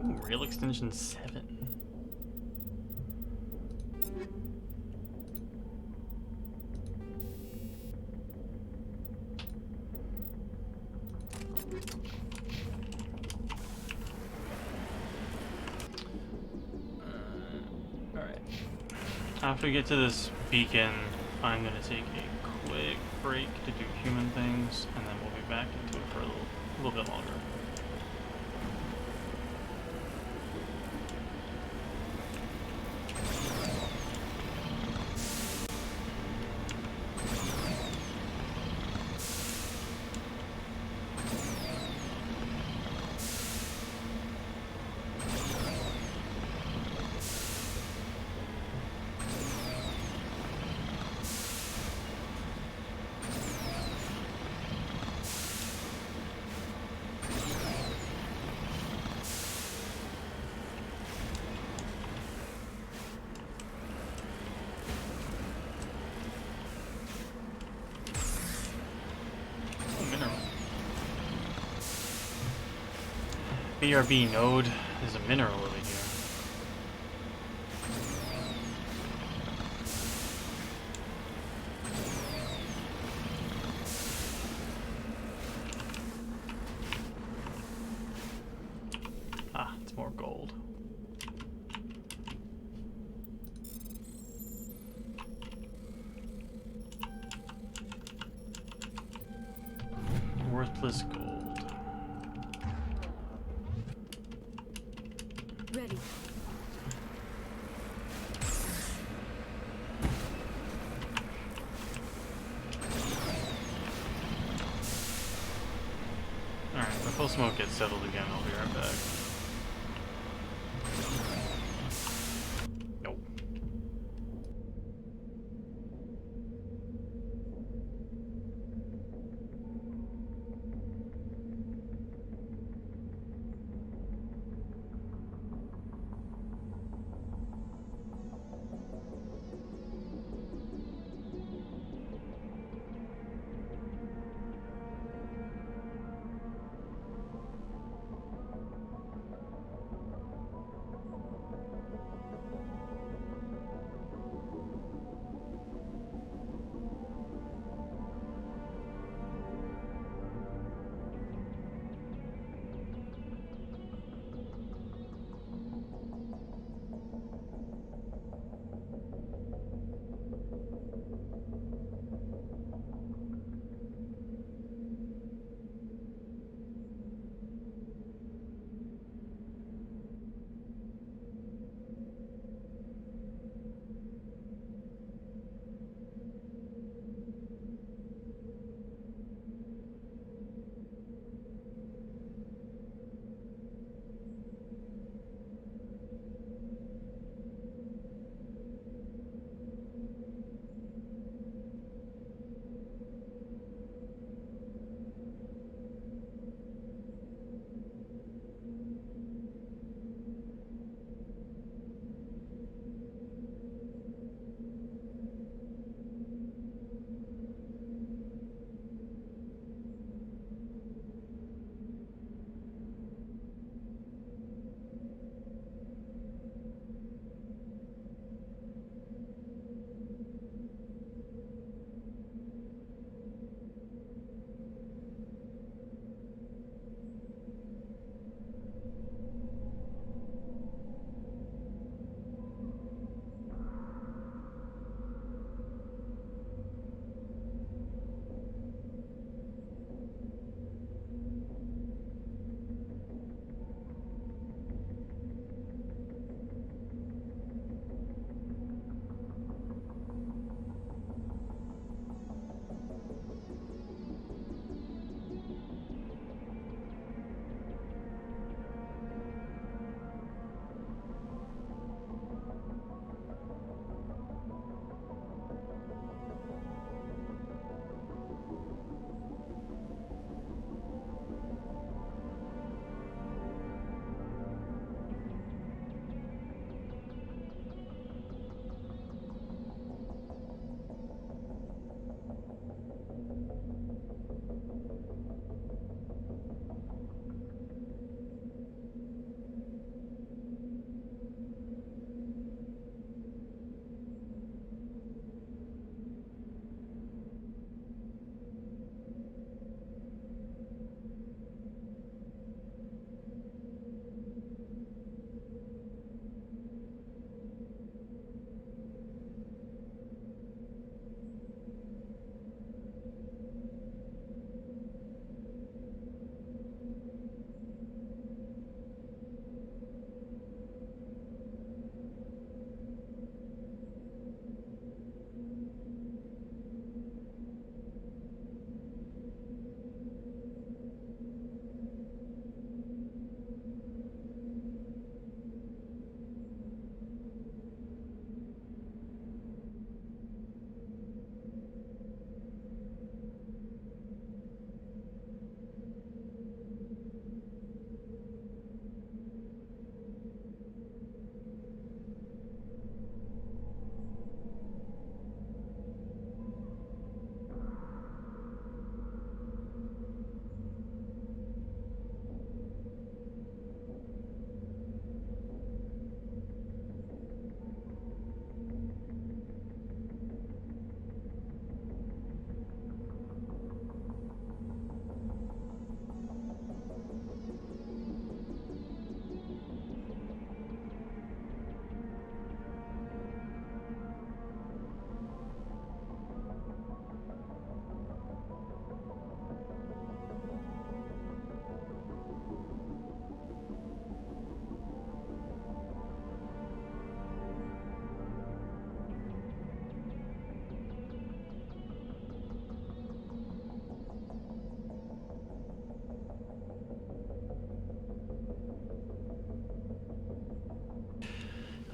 Ooh, Rail Extension 7. Alright. After we get to this beacon, I'm going to take a quick break to do human things, and then we'll be back into it for a little bit longer. BRB node is a mineral over here. Ah, it's more gold. worthless gold. Ready. Alright, before smoke gets settled again, I'll be right back. Nope.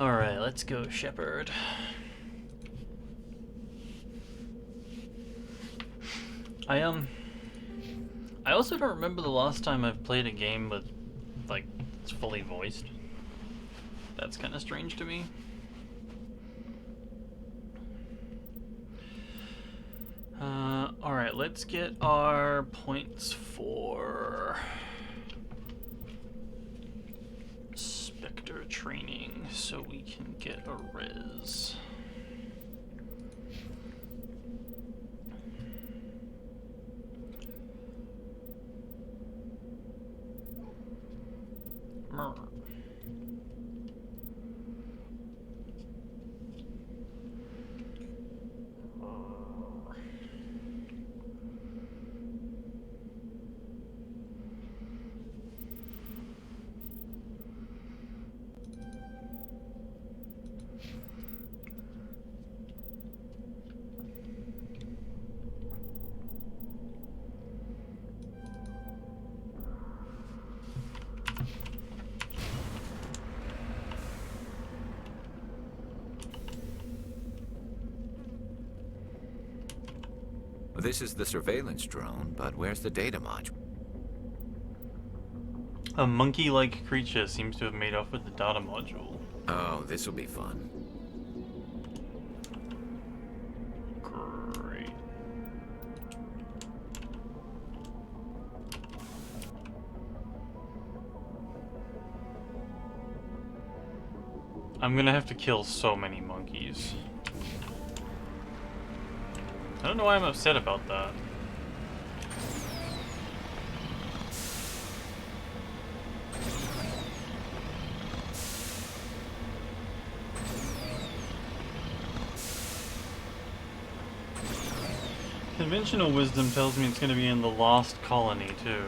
Alright, let's go, Shepherd. I also don't remember the last time I've played a game with, like, it's fully voiced. That's kind of strange to me. Alright, let's get our points for Spectre training so we can get a res. This is the surveillance drone, but where's the data module? A monkey-like creature seems to have made off with the data module. Oh, this will be fun. Great. I'm gonna have to kill so many monkeys. I don't know why I'm upset about that. Conventional wisdom tells me it's going to be in the Lost Colony, too.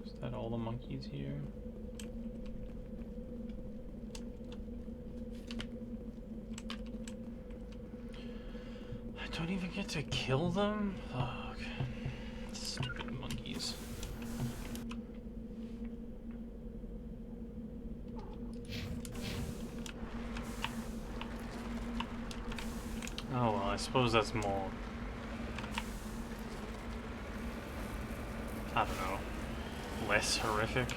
Is that all the monkeys here? I don't even get to kill them? Fuck. Stupid monkeys. Oh well, I suppose that's more... I don't know, less horrific.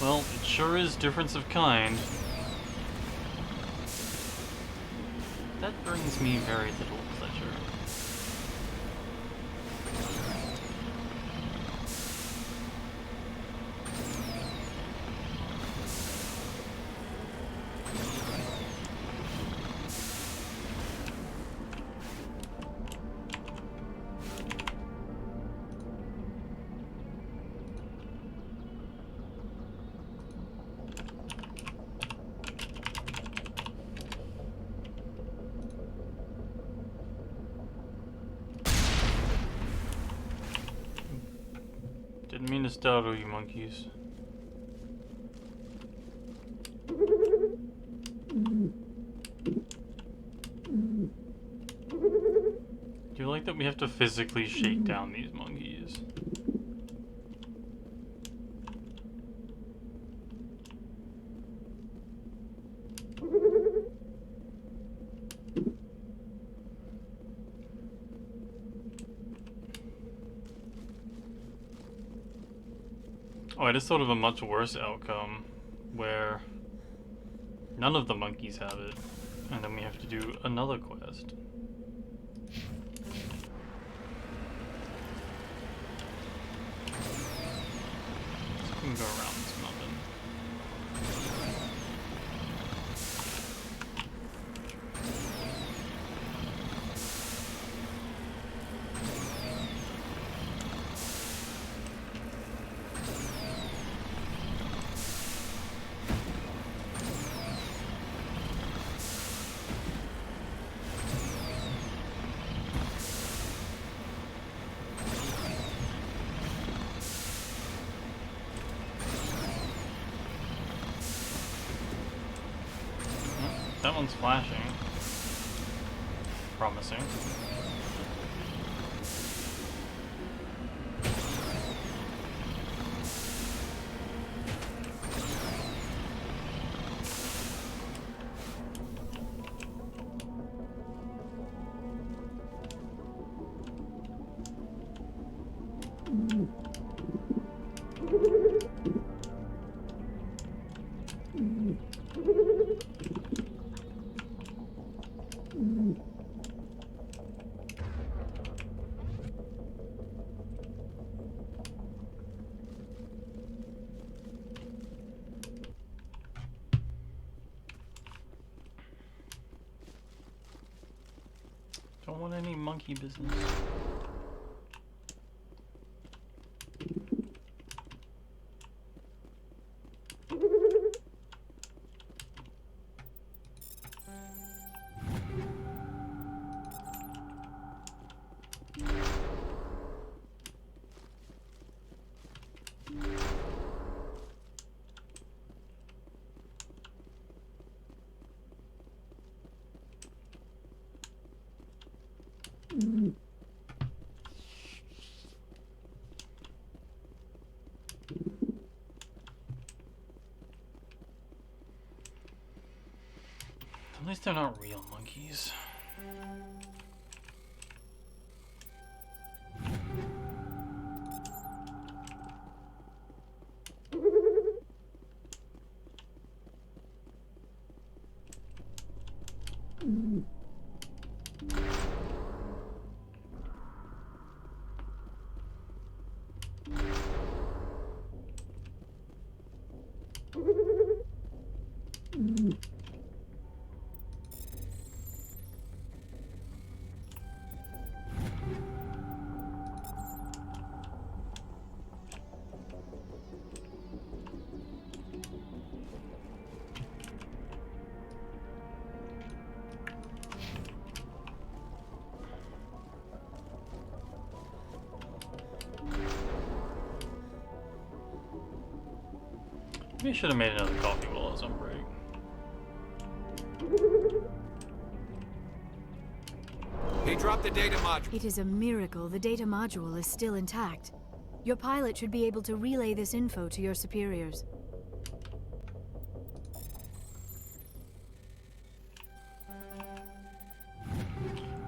Well, it sure is difference of kind. That brings me very little pleasure. Didn't mean to startle you, monkeys. Do you like that we have to physically shake down these monkeys? Oh, I just thought of a much worse outcome, where none of the monkeys have it, and then we have to do another quest. So we can go around this mountain. one's flashing. Promising. Don't want any monkey business. At least they're not real monkeys. Maybe I should have made another coffee while I was on break. He dropped the data module. It is a miracle the data module is still intact. Your pilot should be able to relay this info to your superiors.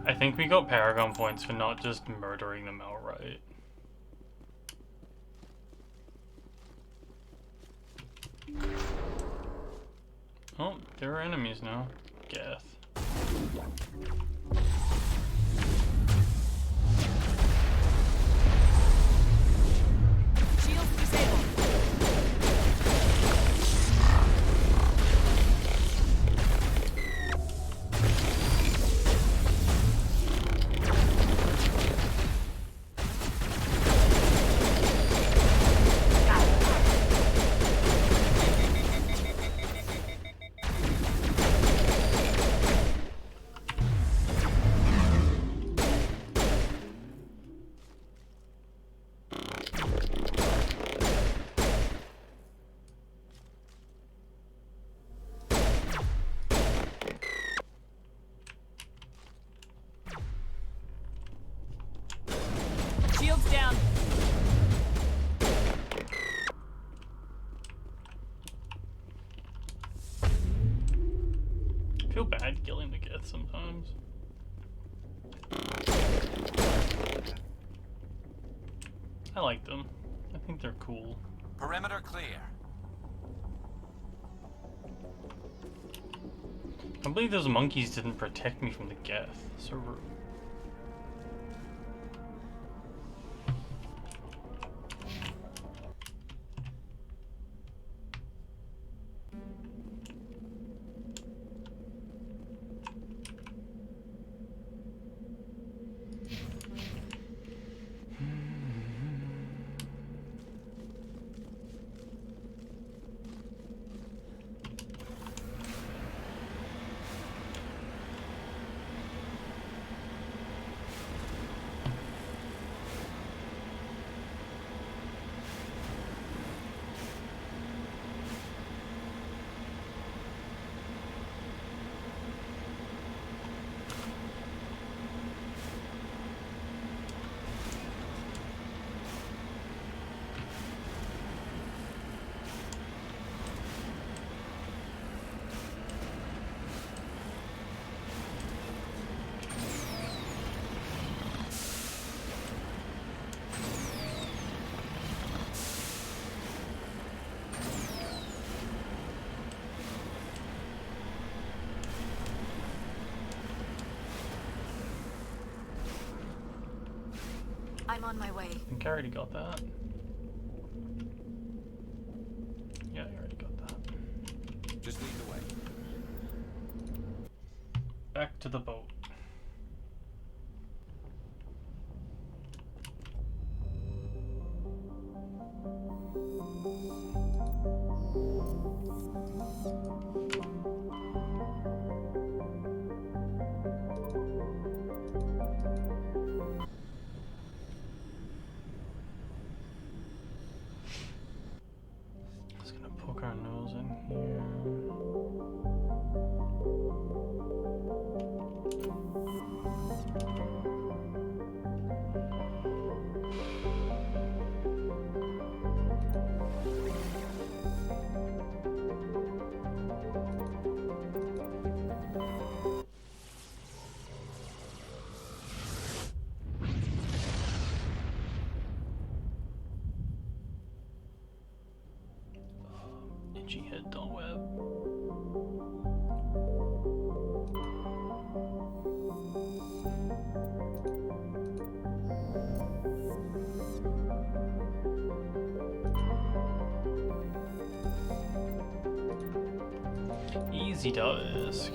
I think we got Paragon points for not just murdering them outright. Oh, there are enemies now. Geth. Shields disabled. Shields down. I feel bad killing the Geth sometimes. I like them. I think they're cool. Perimeter clear. I believe those monkeys didn't protect me from the Geth. So rude. I'm on my way. I think I already got that. Yeah, I already got that. Just lead the way. Back to the boat. Just gonna poke our nose in here. Itchy head dot web. Easy disk.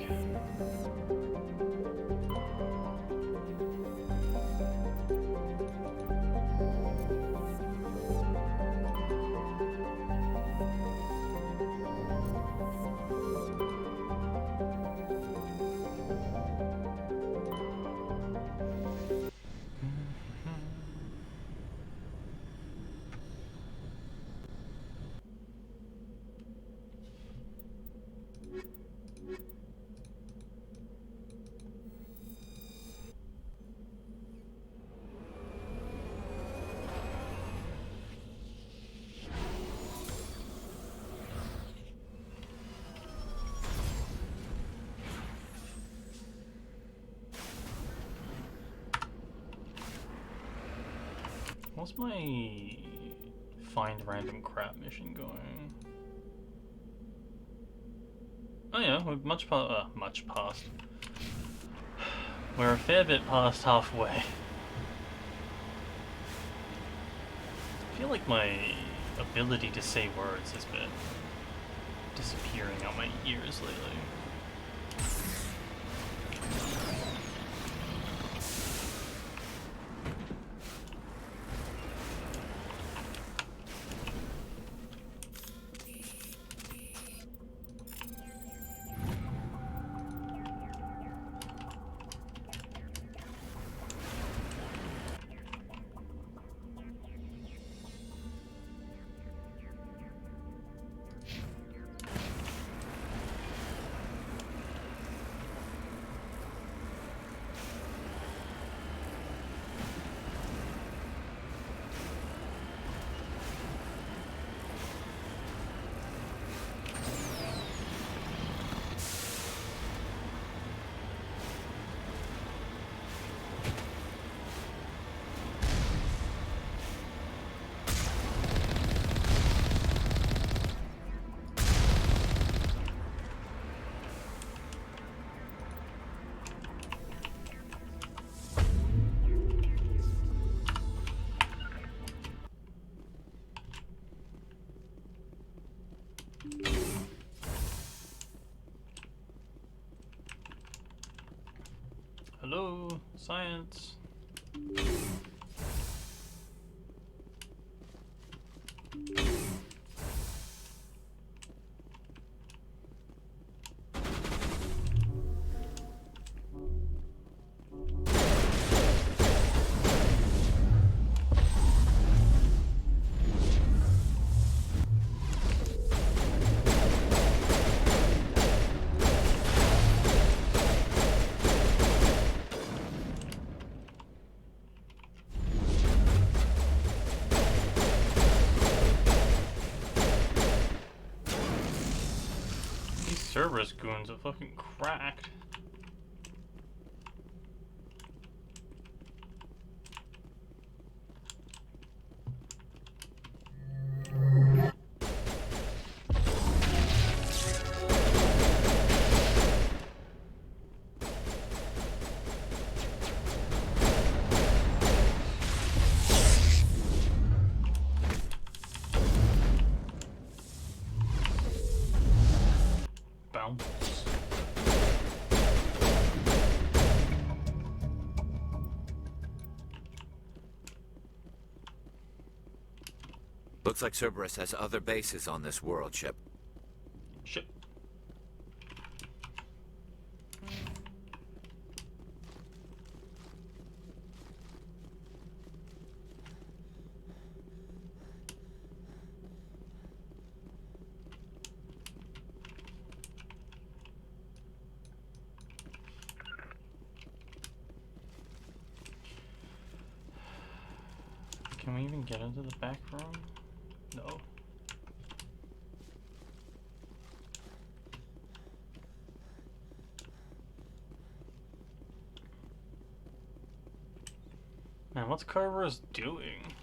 What's my find random crap mission going? Oh yeah, we're much past. We're a fair bit past halfway. I feel like my ability to say words has been disappearing out my ears lately. Hello, science. Cerberus goons are fucking cracked. bounce. Looks like Cerberus has other bases on this world ship. Ship. Can we even get into the back room? No. Man, what's Kerberos doing?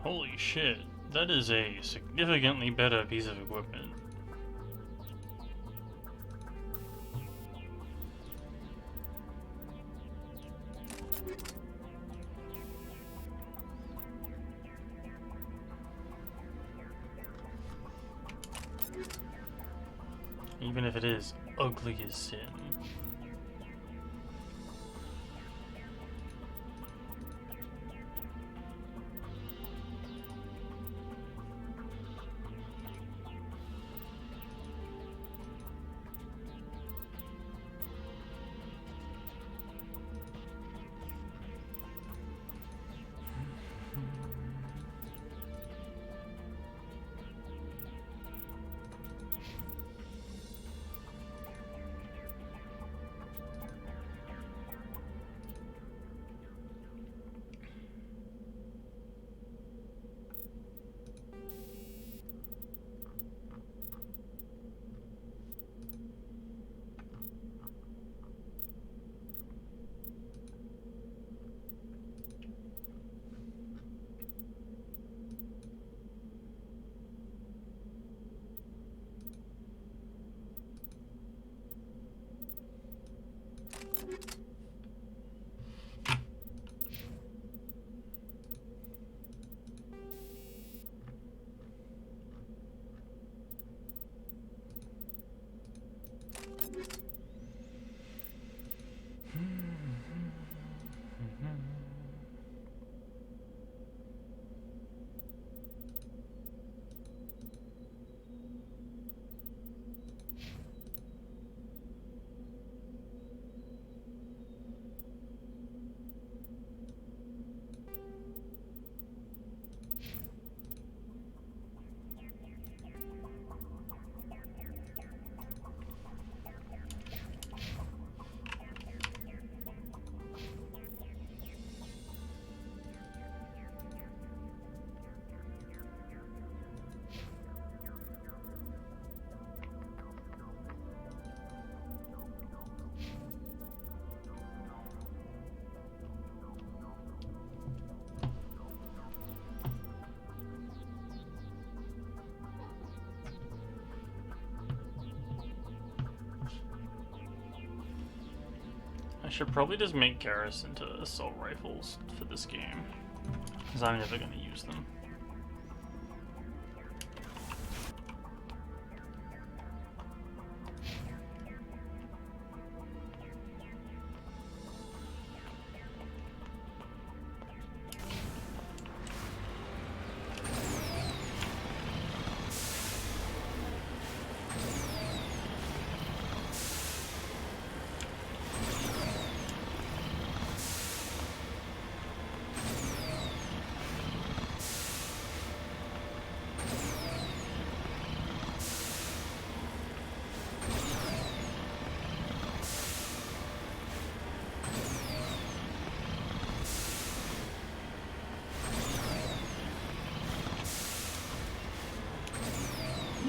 Holy shit, that is a significantly better piece of equipment. Even if it is ugly as sin. should probably just make Garrus into assault rifles for this game, because I'm never going to use them.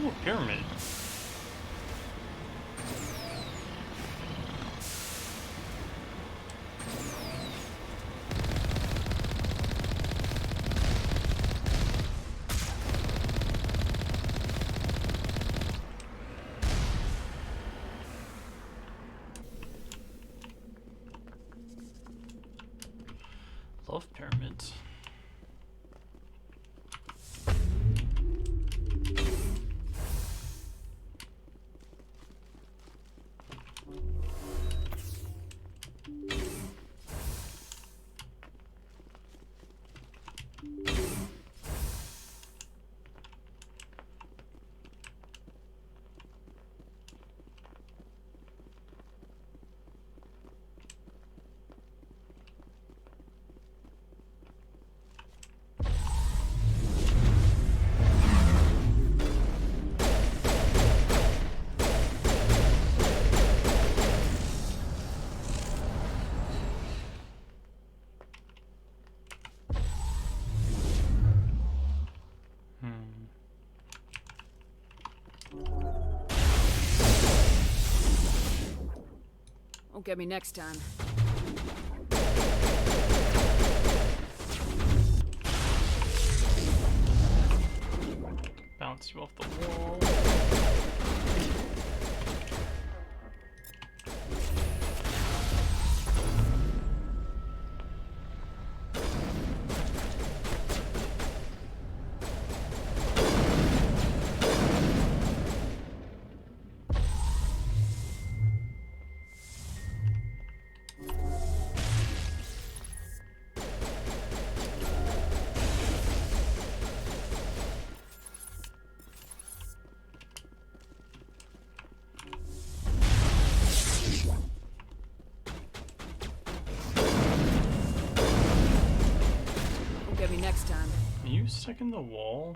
Ooh, a pyramid. Love pyramids. Won't get me next time. Bounce you off the wall. Get me next time. Are you stuck in the wall?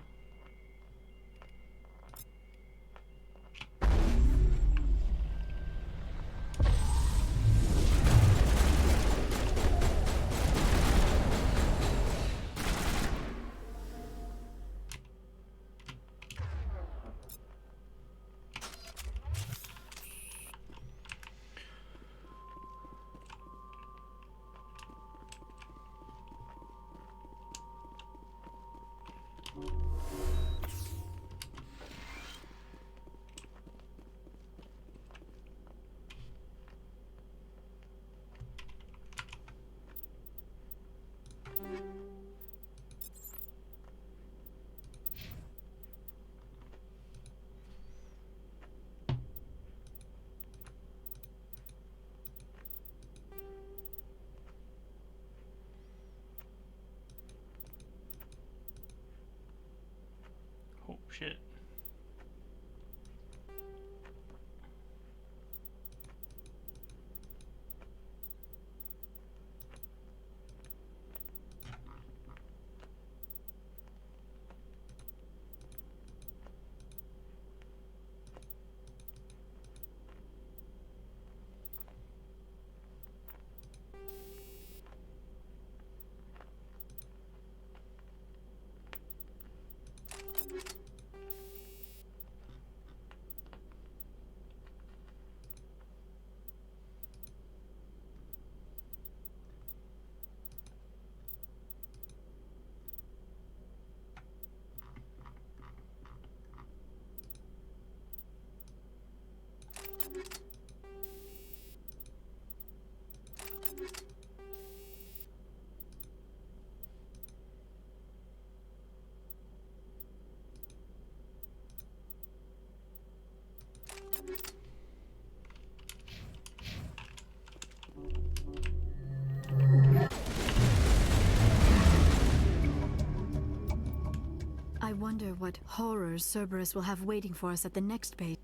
wonder what horrors Cerberus will have waiting for us at the next base.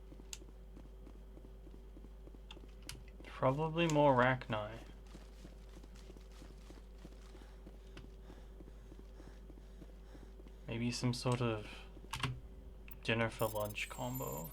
Probably more Arachni. Maybe some sort of dinner for lunch combo.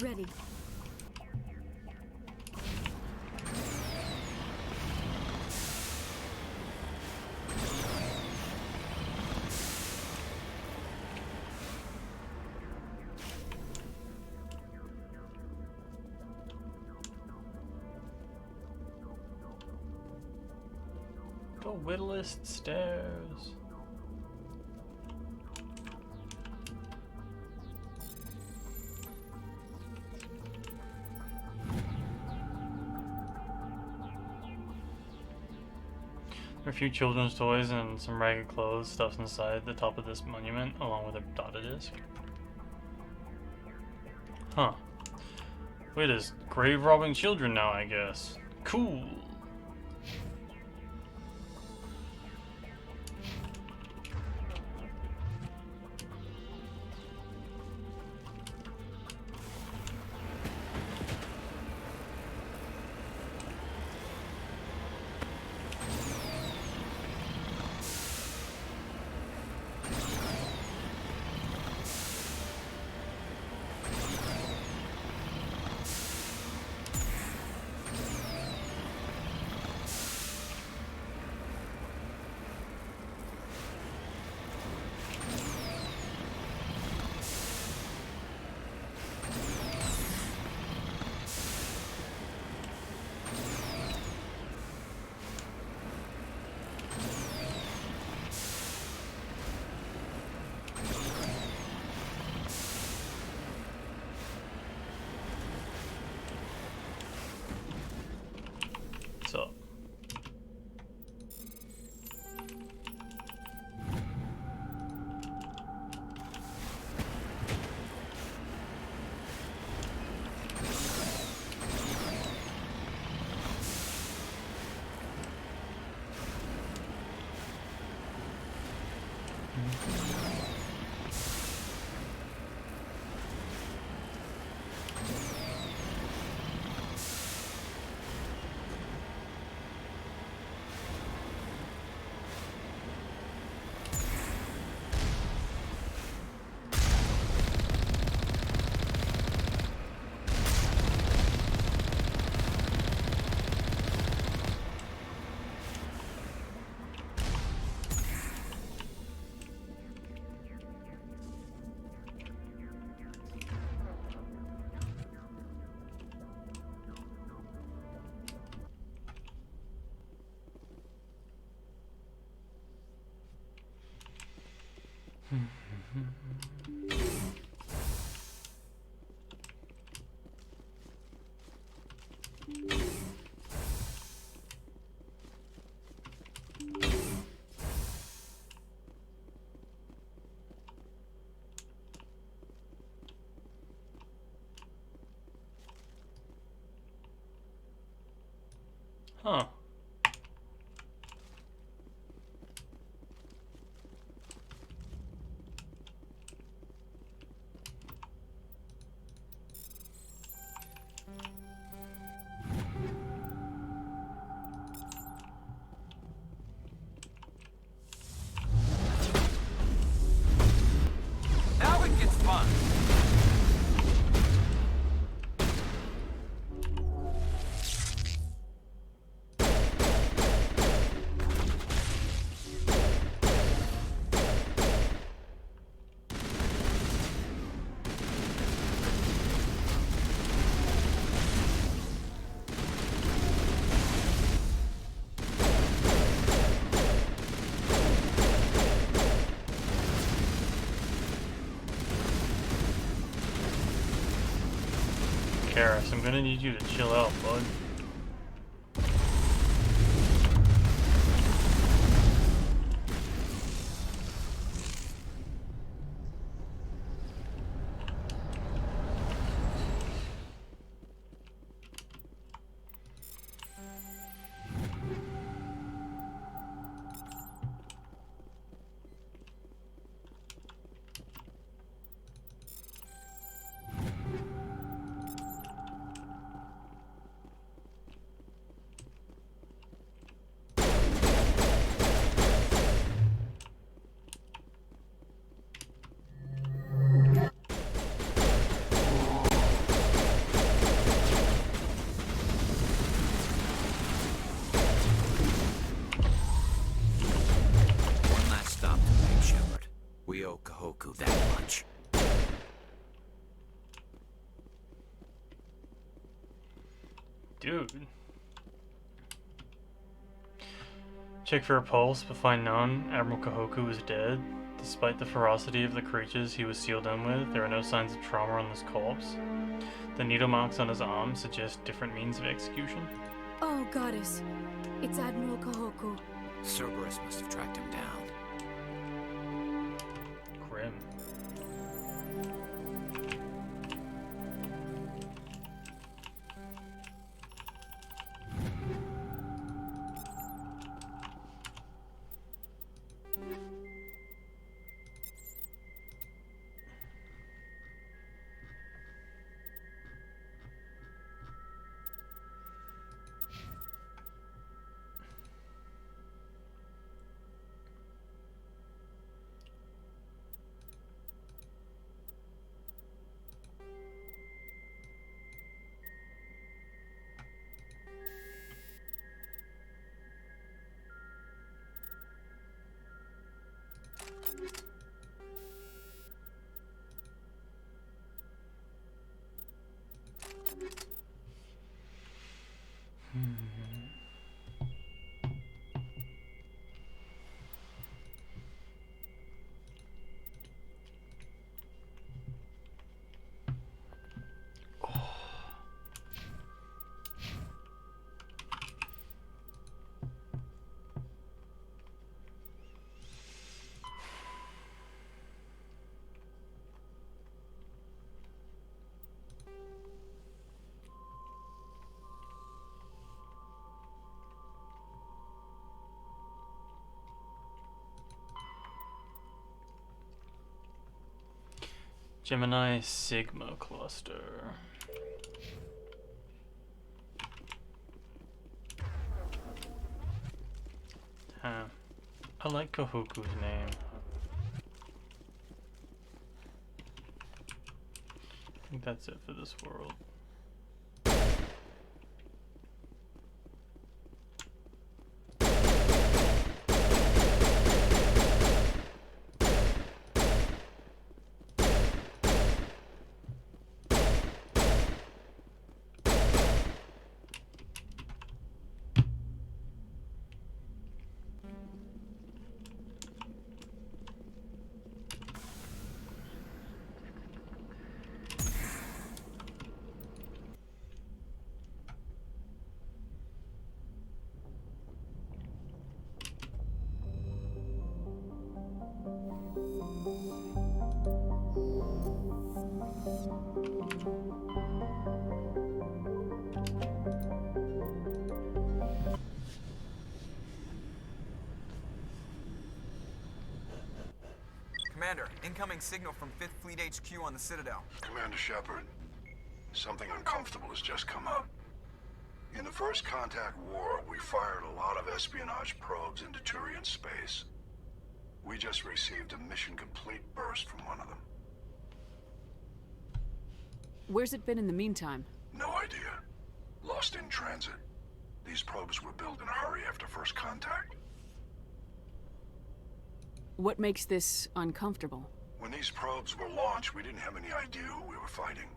Ready. The whittlest stairs. There are a few children's toys and some ragged clothes stuffed inside the top of this monument, along with a data disk. Huh. We're just grave robbing children now, I guess. Cool. What's up? Huh. Now it gets fun. Karis, I'm gonna need you to chill out, bud. Dude. Check for a pulse, but find none. Admiral Kahoku is dead. Despite the ferocity of the creatures he was sealed in with, there are no signs of trauma on this corpse. The needle marks on his arm suggest different means of execution. Oh, goddess. It's Admiral Kahoku. Cerberus must have tracked him down. Grim. Gemini Sigma cluster. Huh. I like Kahoku's name. I think that's it for this world. Commander, incoming signal from 5th Fleet HQ on the Citadel. Commander Shepard, something uncomfortable has just come up. In the First Contact War, we fired a lot of espionage probes into Turian space. We just received a mission complete burst from one of them. Where's it been in the meantime? No idea. Lost in transit. These probes were built in a hurry after First Contact. What makes this uncomfortable? When these probes were launched, we didn't have any idea who we were fighting.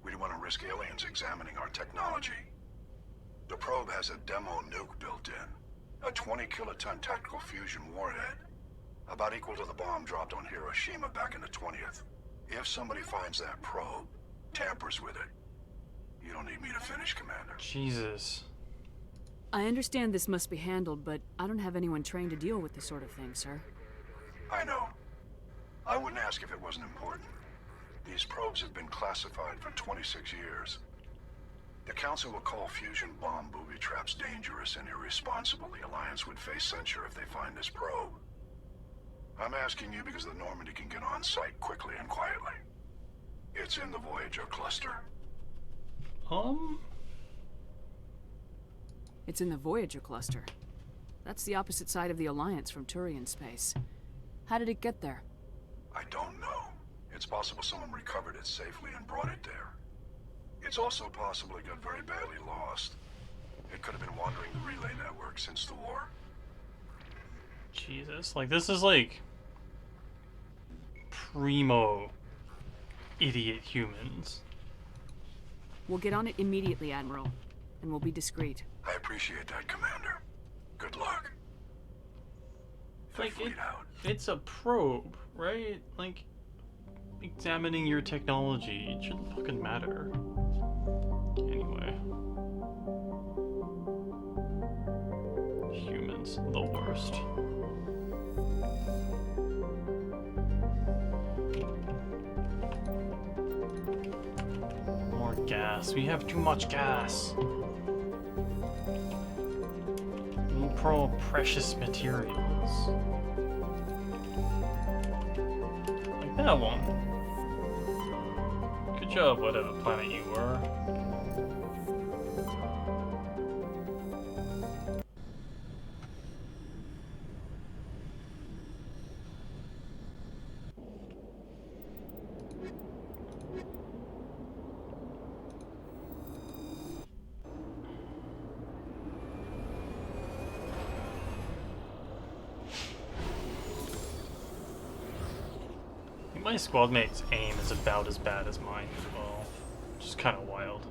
We didn't want to risk aliens examining our technology. The probe has a demo nuke built in. A 20-kiloton tactical fusion warhead. About equal to the bomb dropped on Hiroshima back in the 20th. If somebody finds that probe, tampers with it, you don't need me to finish, Commander. Jesus. I understand this must be handled, but I don't have anyone trained to deal with this sort of thing, sir. I know. I wouldn't ask if it wasn't important. These probes have been classified for 26 years. The Council will call fusion bomb booby traps dangerous and irresponsible. The Alliance would face censure if they find this probe. I'm asking you because the Normandy can get on site quickly and quietly. It's in the Voyager cluster. It's in the Voyager cluster. That's the opposite side of the Alliance from Turian space. How did it get there? I don't know. It's possible someone recovered it safely and brought it there. It's also possible it got very badly lost. It could have been wandering the relay network since the war. Jesus, like this is like primo idiot humans. We'll get on it immediately, Admiral. and we'll be discreet. I appreciate that, Commander. Good luck. Like, it's a probe, right? Like, examining your technology, it shouldn't fucking matter. Anyway. Humans, the worst. More gas. We have too much gas. We need precious materials. Like that one. Good job, whatever planet you were. My squad mate's aim is about as bad as mine as well, which is kind of wild.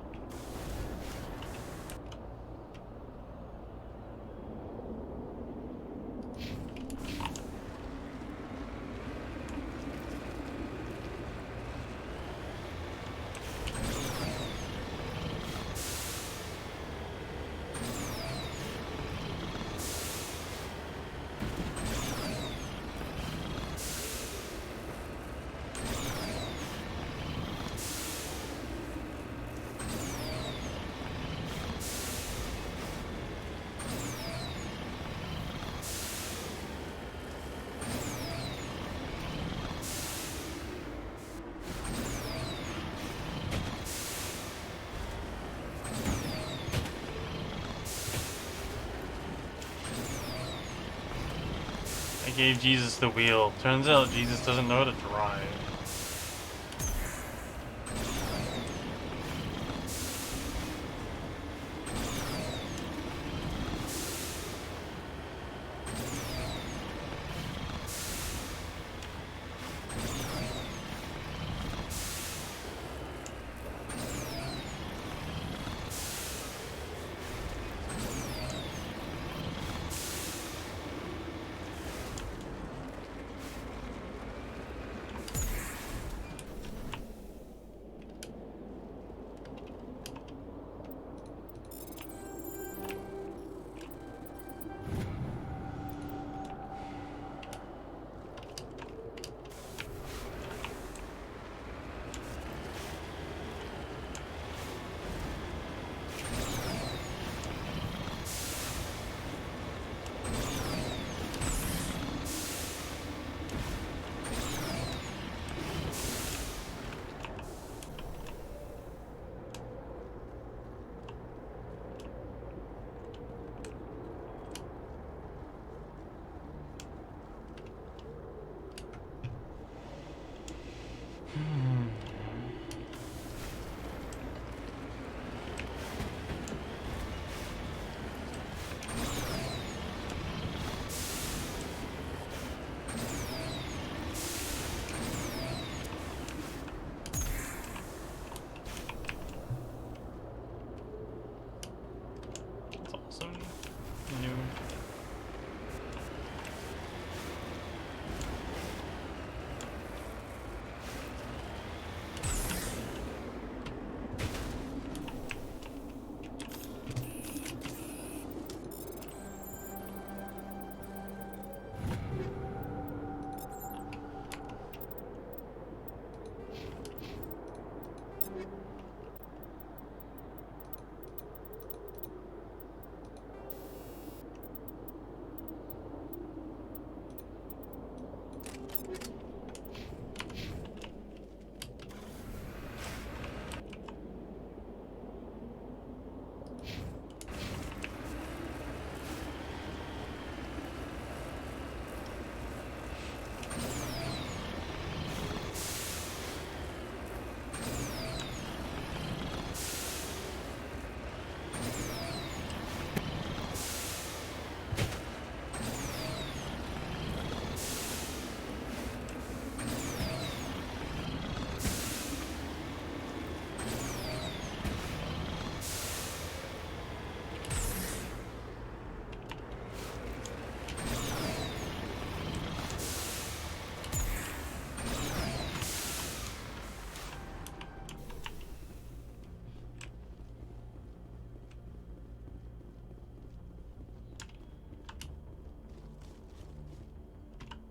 I gave Jesus the wheel. Turns out Jesus doesn't know how to drive.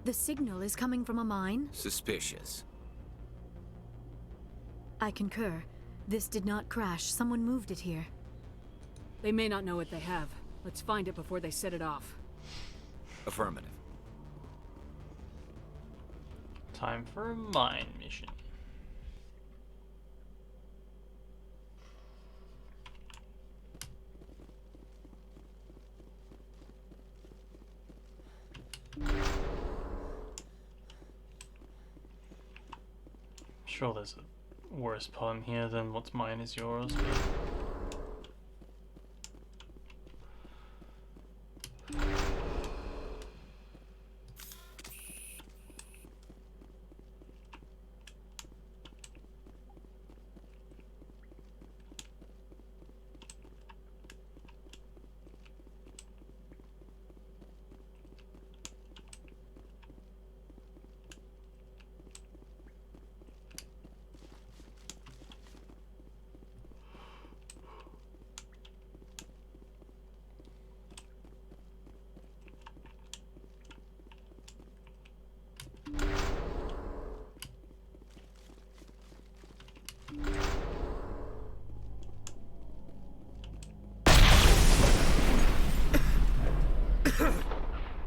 The signal is coming from a mine? Suspicious. I concur. This did not crash. Someone moved it here. They may not know what they have. Let's find it before they set it off. Affirmative. Time for a mine mission. Sure, there's a worse poem here than what's mine is yours, but...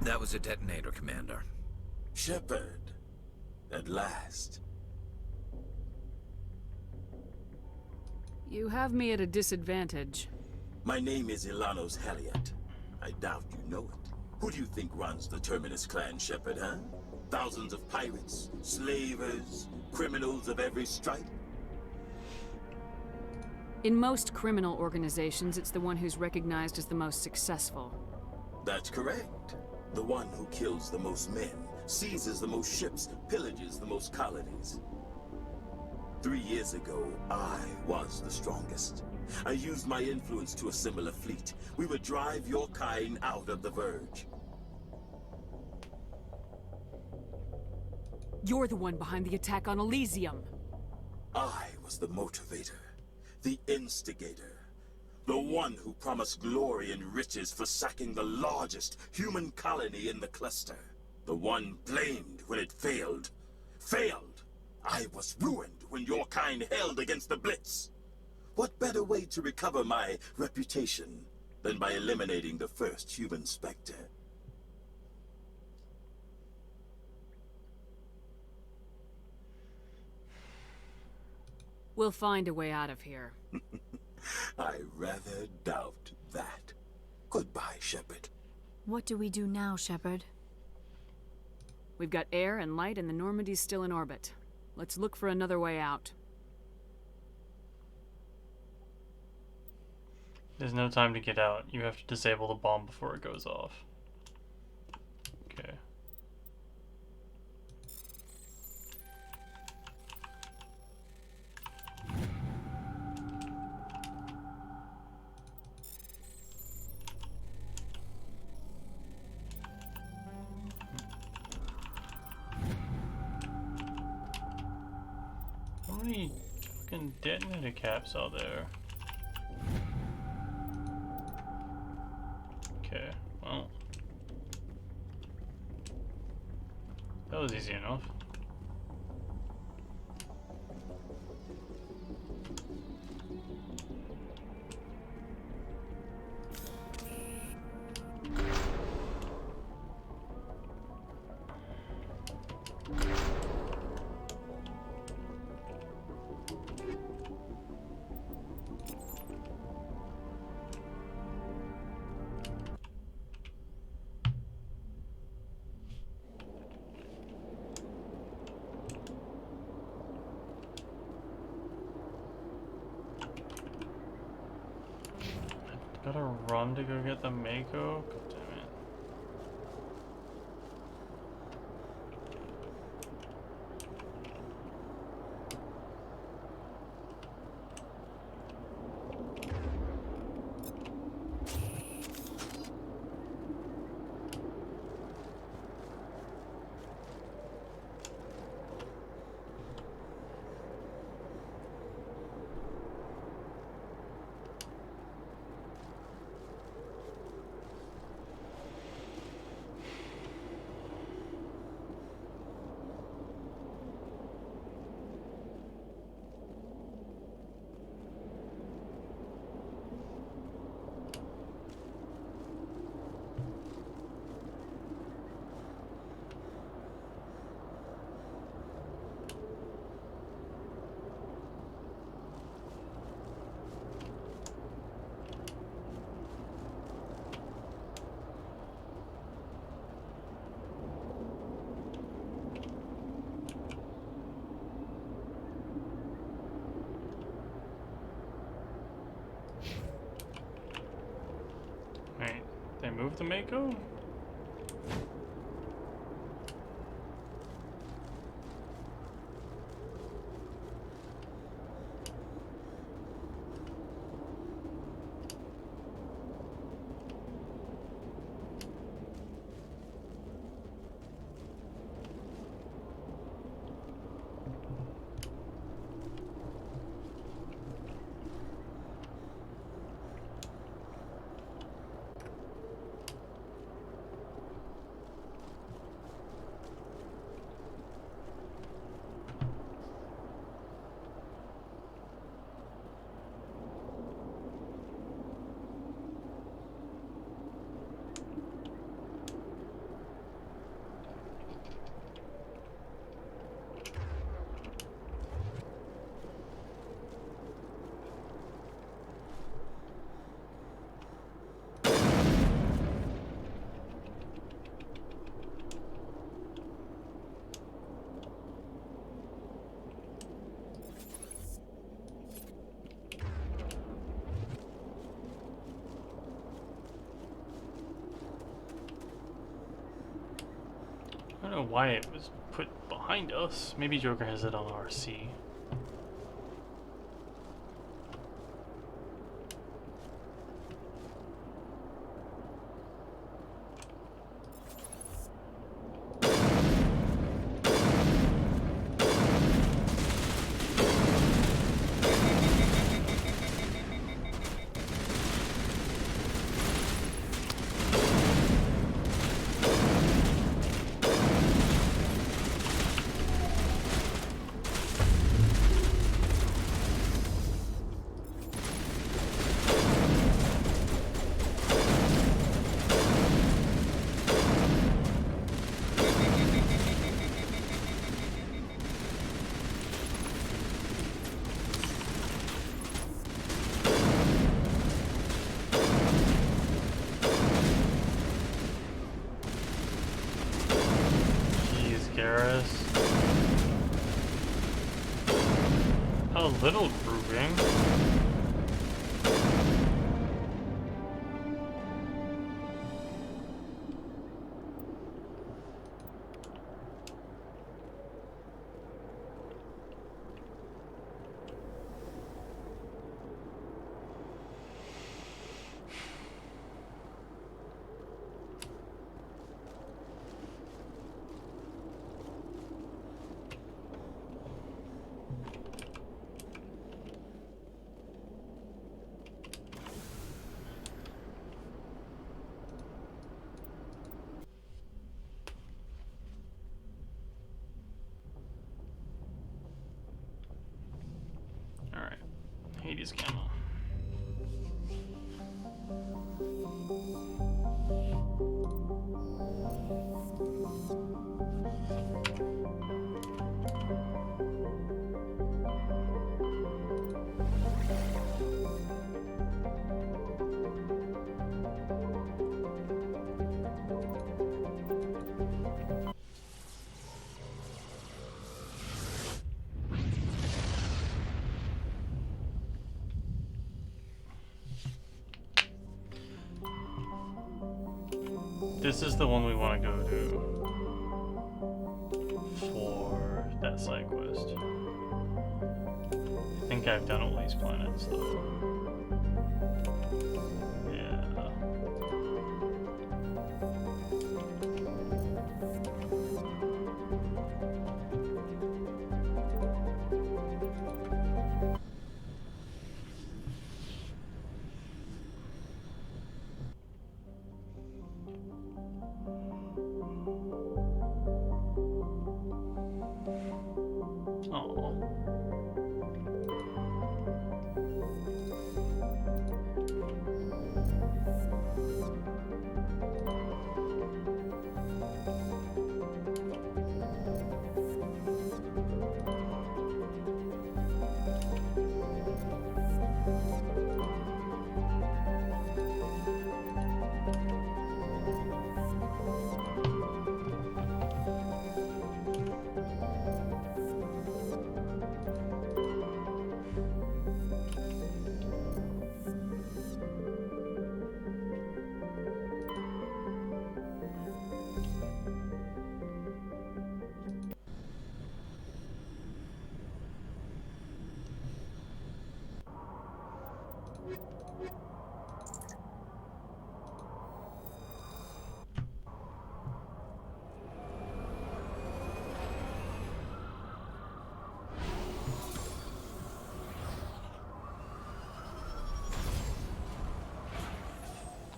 That was a detonator, Commander. Shepard. At last. You have me at a disadvantage. My name is Ilanos Haliat. I doubt you know it. Who do you think runs the Terminus clan, Shepard, huh? Thousands of pirates, slavers, criminals of every stripe? In most criminal organizations, it's the one who's recognized as the most successful. That's correct. The one who kills the most men, seizes the most ships, pillages the most colonies. 3 years ago, I was the strongest. I used my influence to assemble a fleet. We would drive your kind out of the Verge. You're the one behind the attack on Elysium. I was the motivator, the instigator. The one who promised glory and riches for sacking the largest human colony in the cluster. The one blamed when it failed. Failed! I was ruined when your kind held against the Blitz. What better way to recover my reputation than by eliminating the first human Spectre? We'll find a way out of here. I rather doubt that. Goodbye, Shepard. What do we do now, Shepard? We've got air and light and the Normandy's still in orbit. Let's look for another way out. There's no time to get out. You have to disable the bomb before it goes off. Okay. How many fucking detonator caps are there? Okay, well. That was easy enough. Gotta run to go get the Mako? God damn it. move the Mako? I don't know why it was put behind us. Maybe Joker has it on RC. A little grooving. Hades camo. This is the one we want to go to for that side quest. I think I've done all these planets though. Yeah.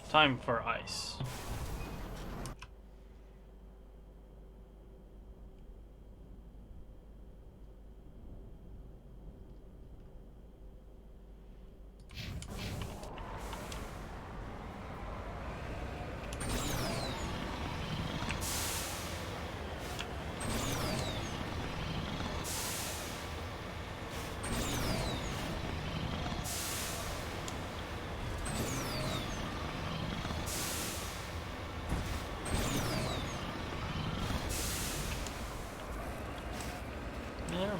Time for ice.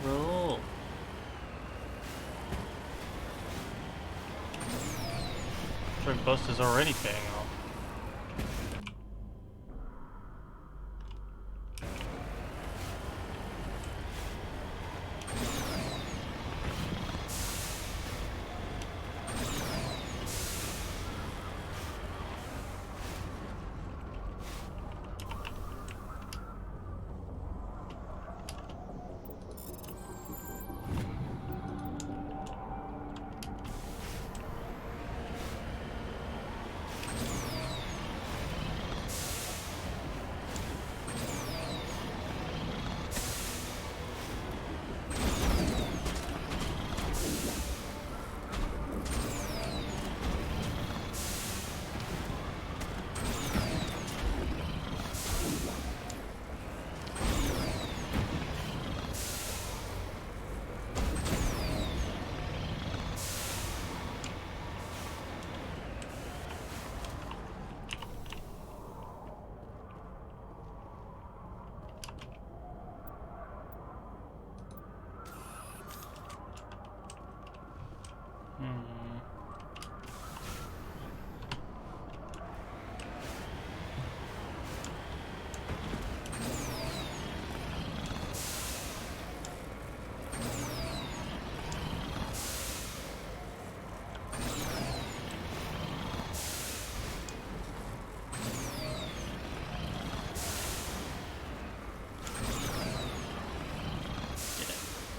Roll. Drug bust is already paying off.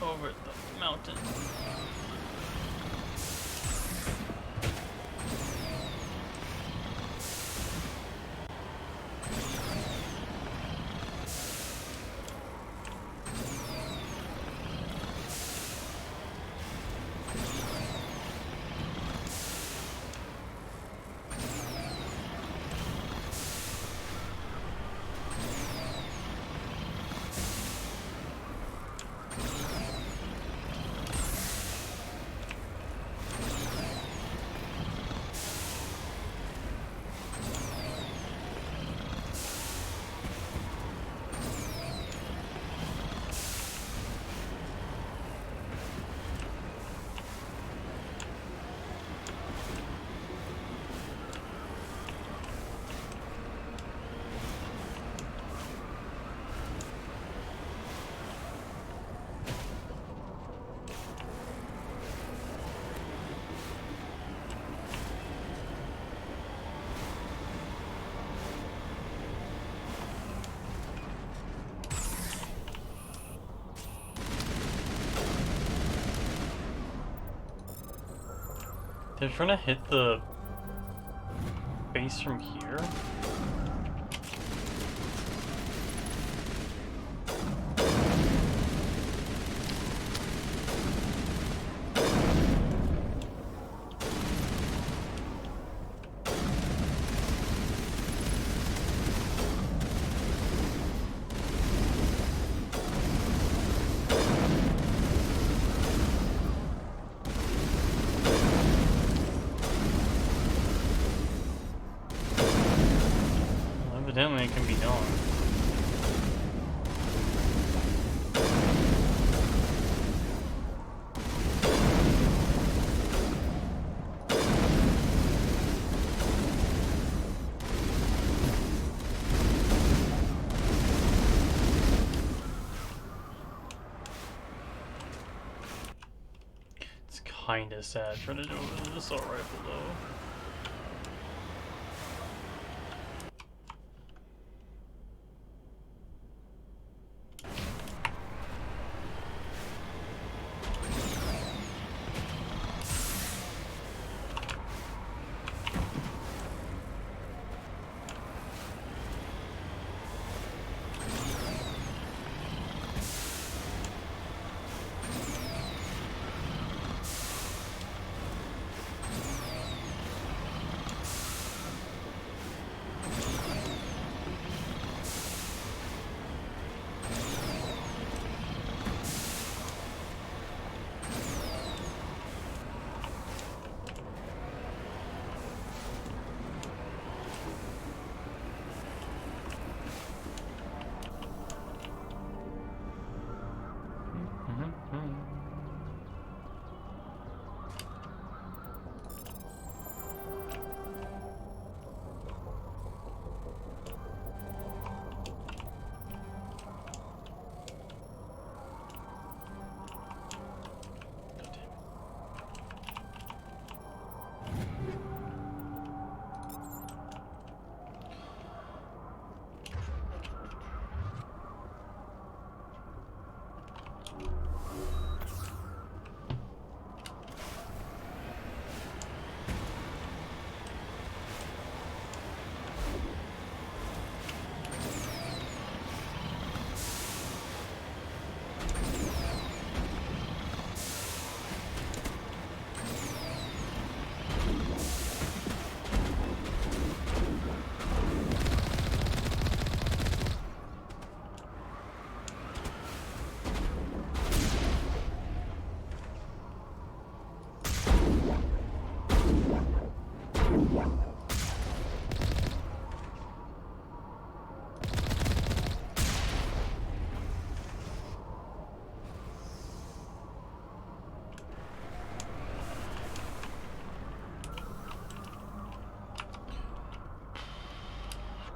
Over the mountain. They're trying to hit the base from here. Evidently it can be done. It's kinda sad trying to do it with an assault rifle though.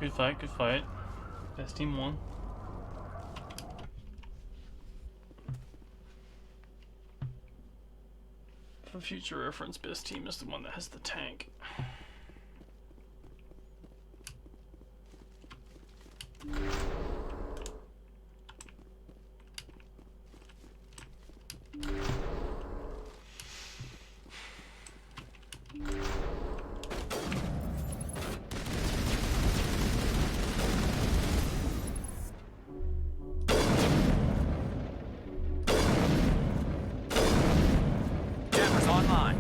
Good fight, good fight. Best team won. For future reference, best team is the one that has the tank. Jammers online.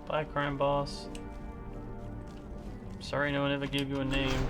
Bye, crime boss. Sorry no one ever gave you a name.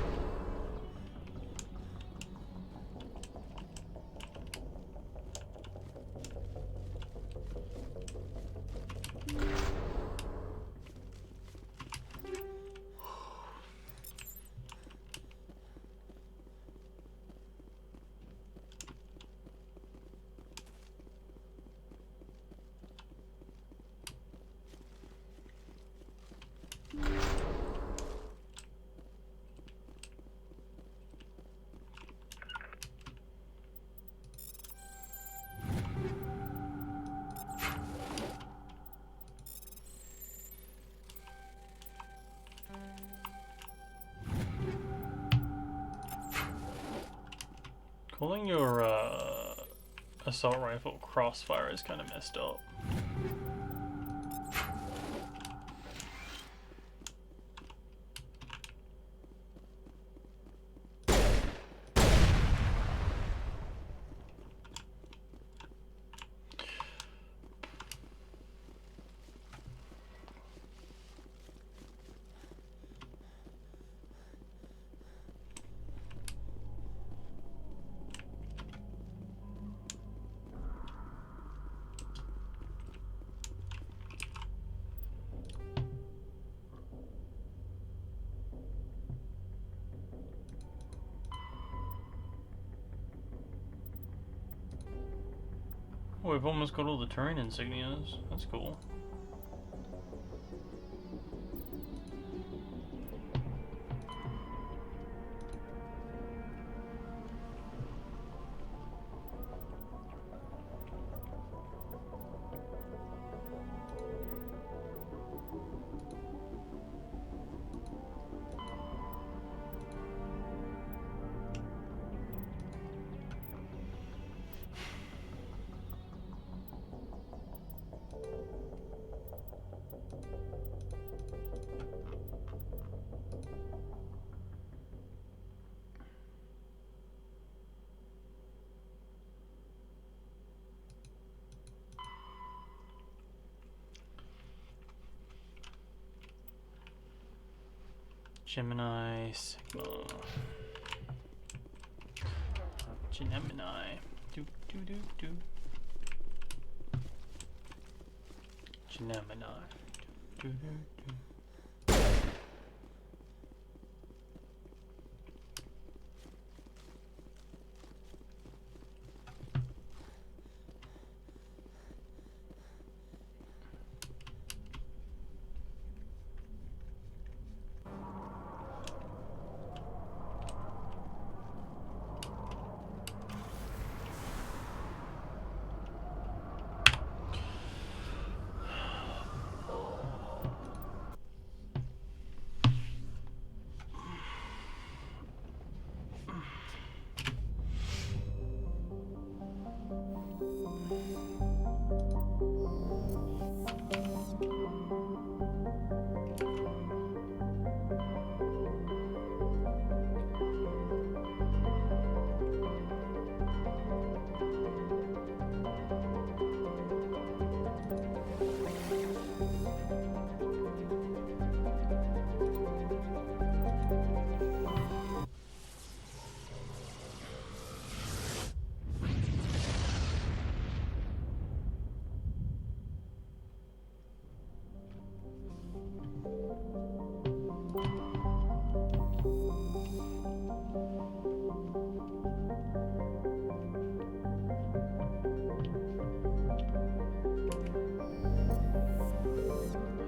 Calling your assault rifle crossfire is kind of messed up. Oh, we've almost got all the terrain insignias. That's cool. Gemini, Sigma. Gemini. Do do do do. Gemini. Do do do.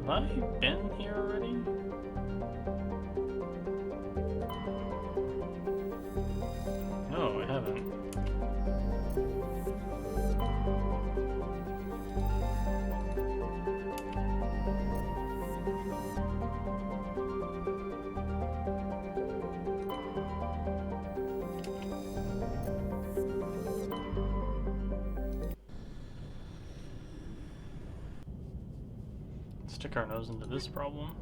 Have I been here already? No, I haven't. Stick our nose into this problem.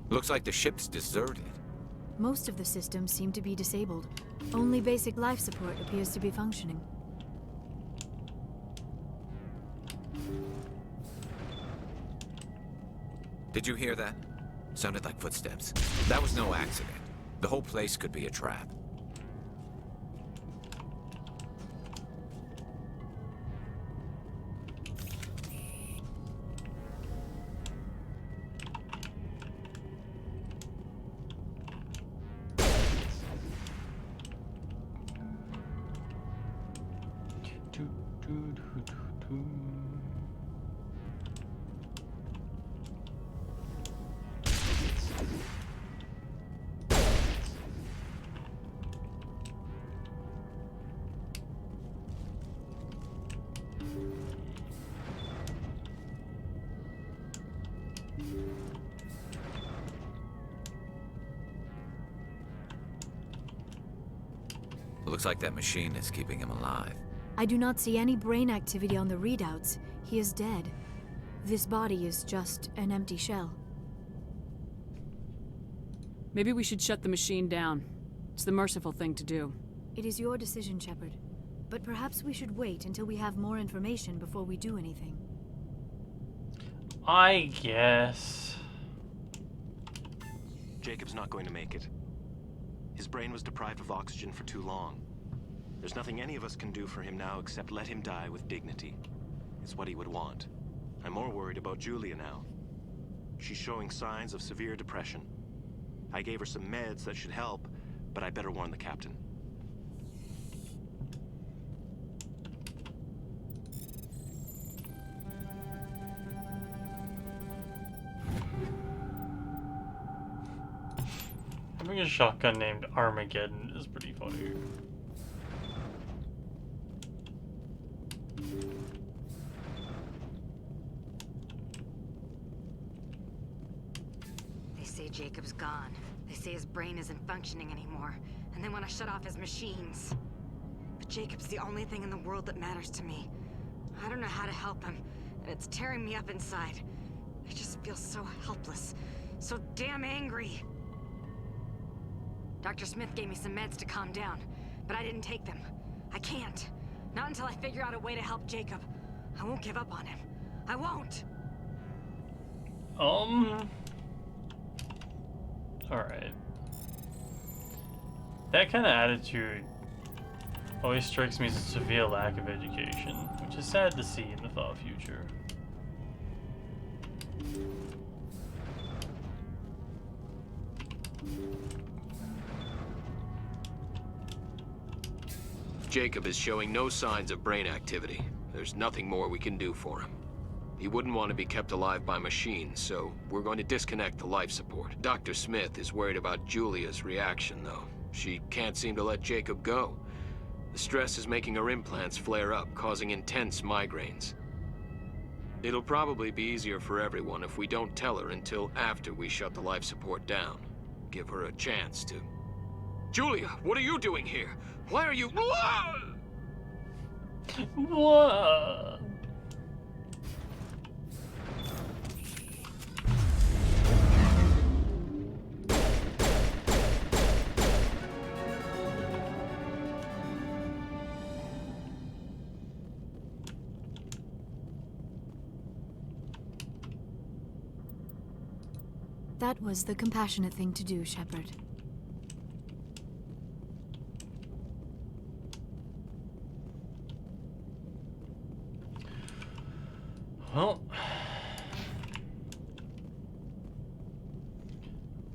Looks like the ship's deserted. Most of the systems seem to be disabled. Only basic life support appears to be functioning. Did you hear that? Sounded like footsteps. That was no accident. The whole place could be a trap. Looks like that machine is keeping him alive. I do not see any brain activity on the readouts. He is dead. This body is just an empty shell. Maybe we should shut the machine down. It's the merciful thing to do. It is your decision, Shepard. But perhaps we should wait until we have more information before we do anything. I guess. Jacob's not going to make it. His brain was deprived of oxygen for too long. There's nothing any of us can do for him now except let him die with dignity. It's what he would want. I'm more worried about Julia now. She's showing signs of severe depression. I gave her some meds that should help, but I better warn the captain. Having a shotgun named Armageddon is pretty funny. They say Jacob's gone. They say his brain isn't functioning anymore, and they want to shut off his machines. But Jacob's the only thing in the world that matters to me. I don't know how to help him, and it's tearing me up inside. I just feel so helpless, so damn angry. Dr. Smith gave me some meds to calm down, but I didn't take them. I can't. Not until I figure out a way to help Jacob. I won't give up on him. I won't! Alright. That kind of attitude always strikes me as a severe lack of education, which is sad to see in the far future. Jacob is showing no signs of brain activity. There's nothing more we can do for him. He wouldn't want to be kept alive by machines, so we're going to disconnect the life support. Dr. Smith is worried about Julia's reaction, though. She can't seem to let Jacob go. The stress is making her implants flare up, causing intense migraines. It'll probably be easier for everyone if we don't tell her until after we shut the life support down. Give her a chance to... Julia, what are you doing here? Why are you... What? That was the compassionate thing to do, Shepard. Well,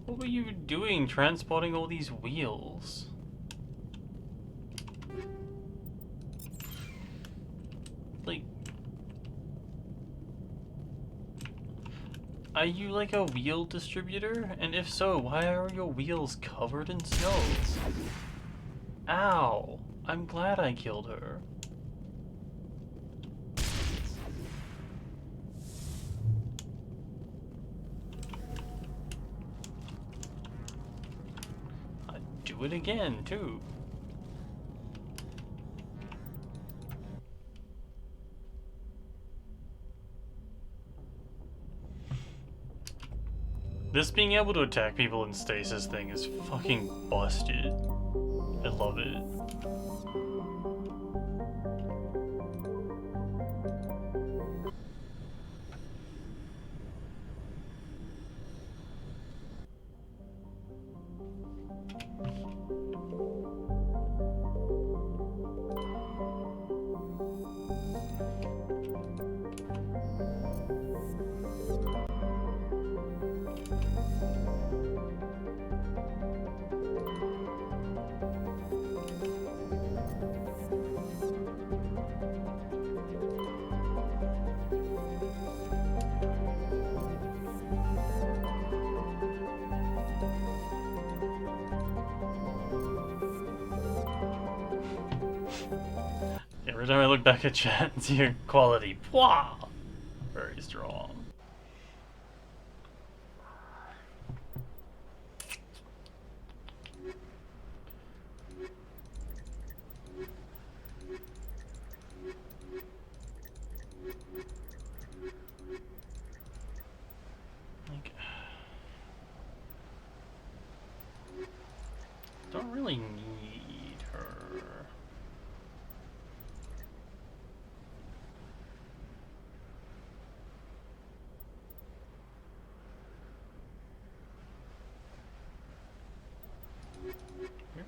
what were you doing transporting all these wheels? Like, are you like a wheel distributor? And if so, why are your wheels covered in snow? Ow! I'm glad I killed her. Do it again, too. This being able to attack people in stasis thing is fucking busted. I love it. Every time I look back at chat and see your quality, wow, very strong.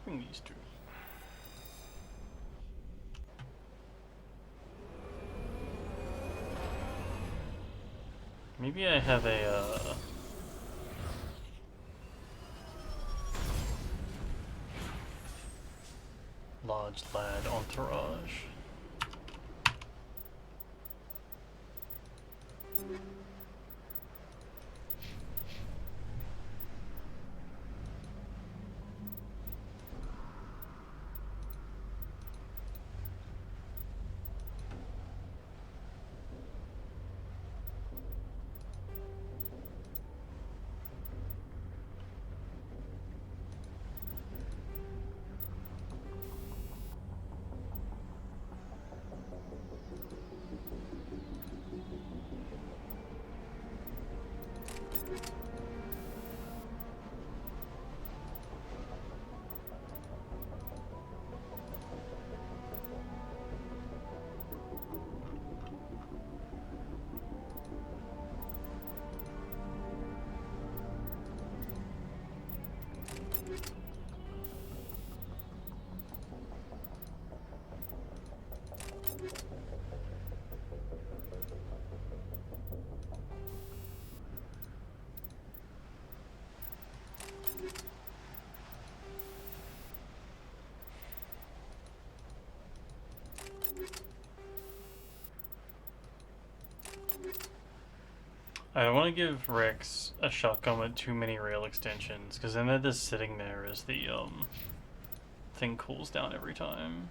bring these two. Maybe I have a large lad entourage. I don't want to give Rex a shotgun with too many rail extensions, because then they're just sitting there as the thing cools down every time.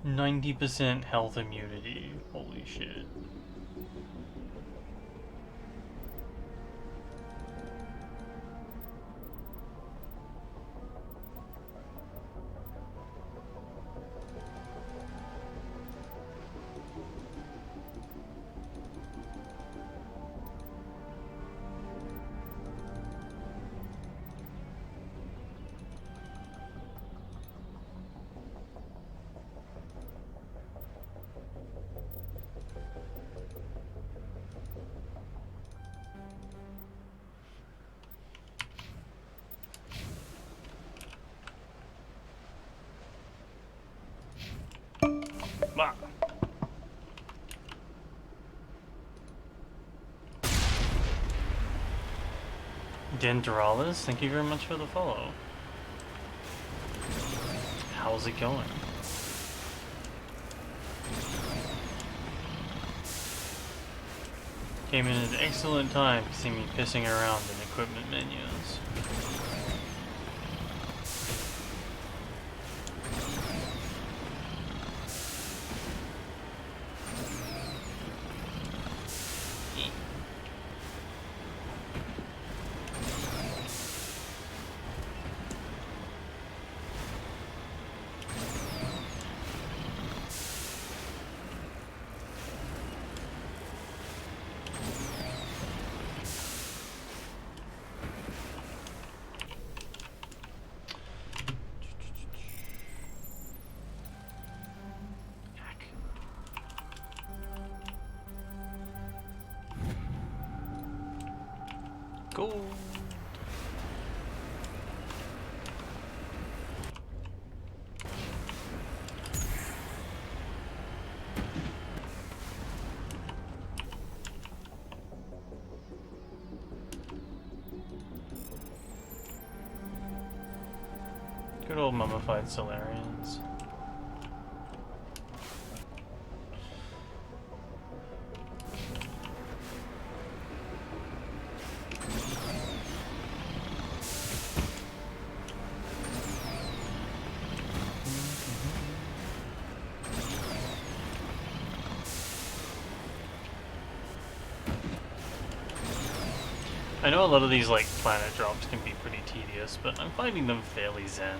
%90 health immunity. Holy shit. Bah. Dendralis, thank you very much for the follow. How's it going? Came in at an excellent time to see me pissing around in equipment menus. Gold. Good old mummified Solarians. I know a lot of these like planet drops can be pretty tedious, but I'm finding them fairly zen.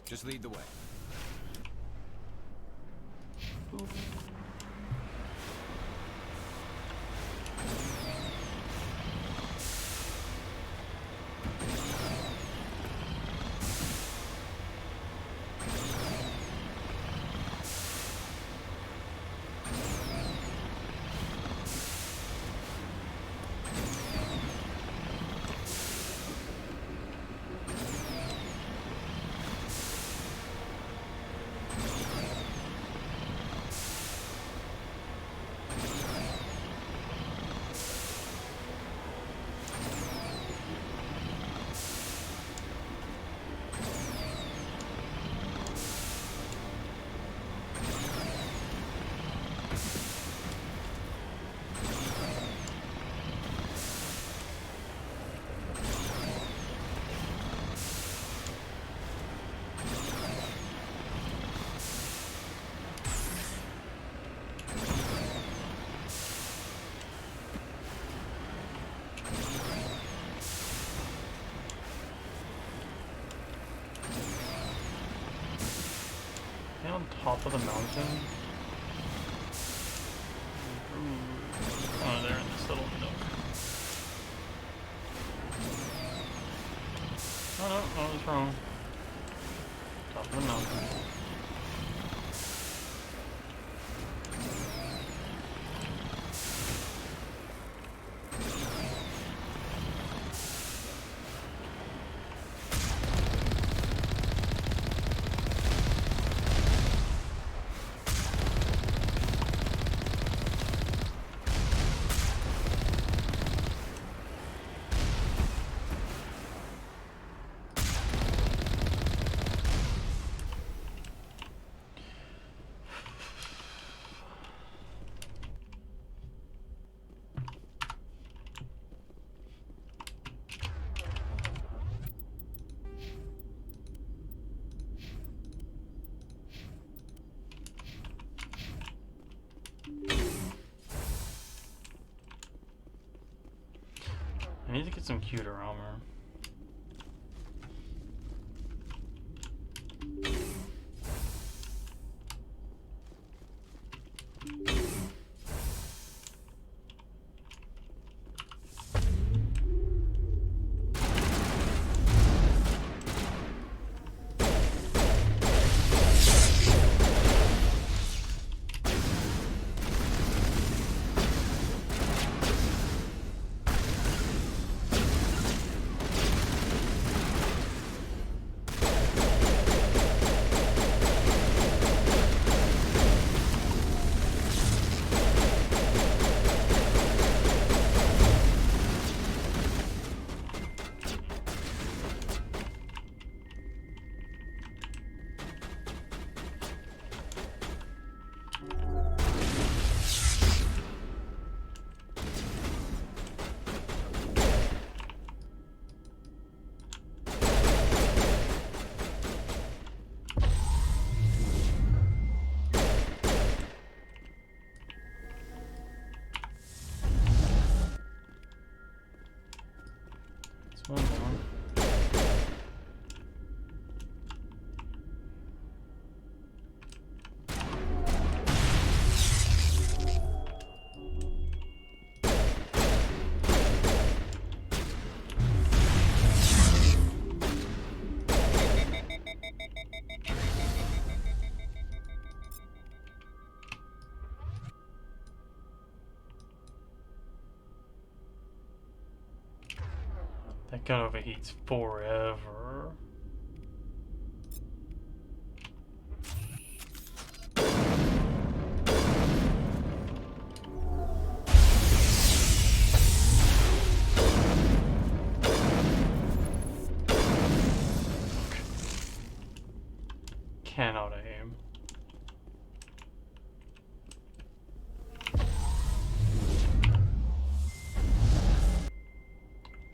Just lead the way. On top of the mountain. Ooh. Oh, they're in this little nook. Oh no, I was wrong. Top of the mountain. I need to get some cuter armor. Come on. That gun overheats forever. Cannot aim.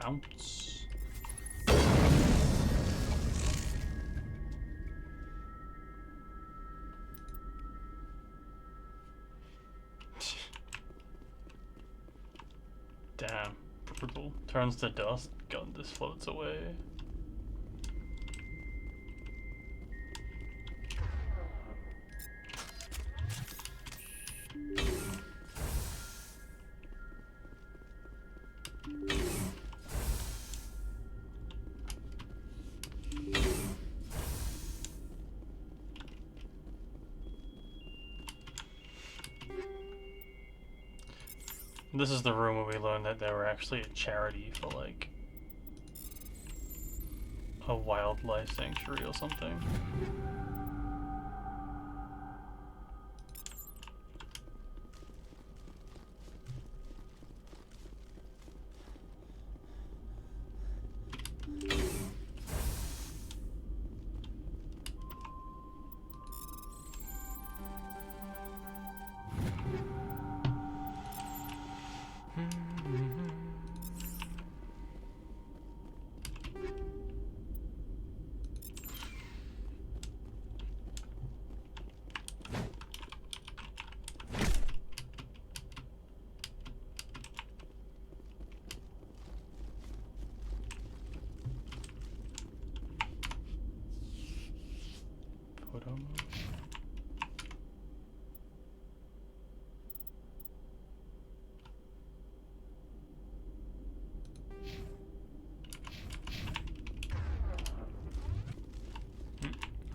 Bounce. Damn, brutal. Turns to dust, gun just floats away. This is the room where we learned that they were actually a charity for like a wildlife sanctuary or something.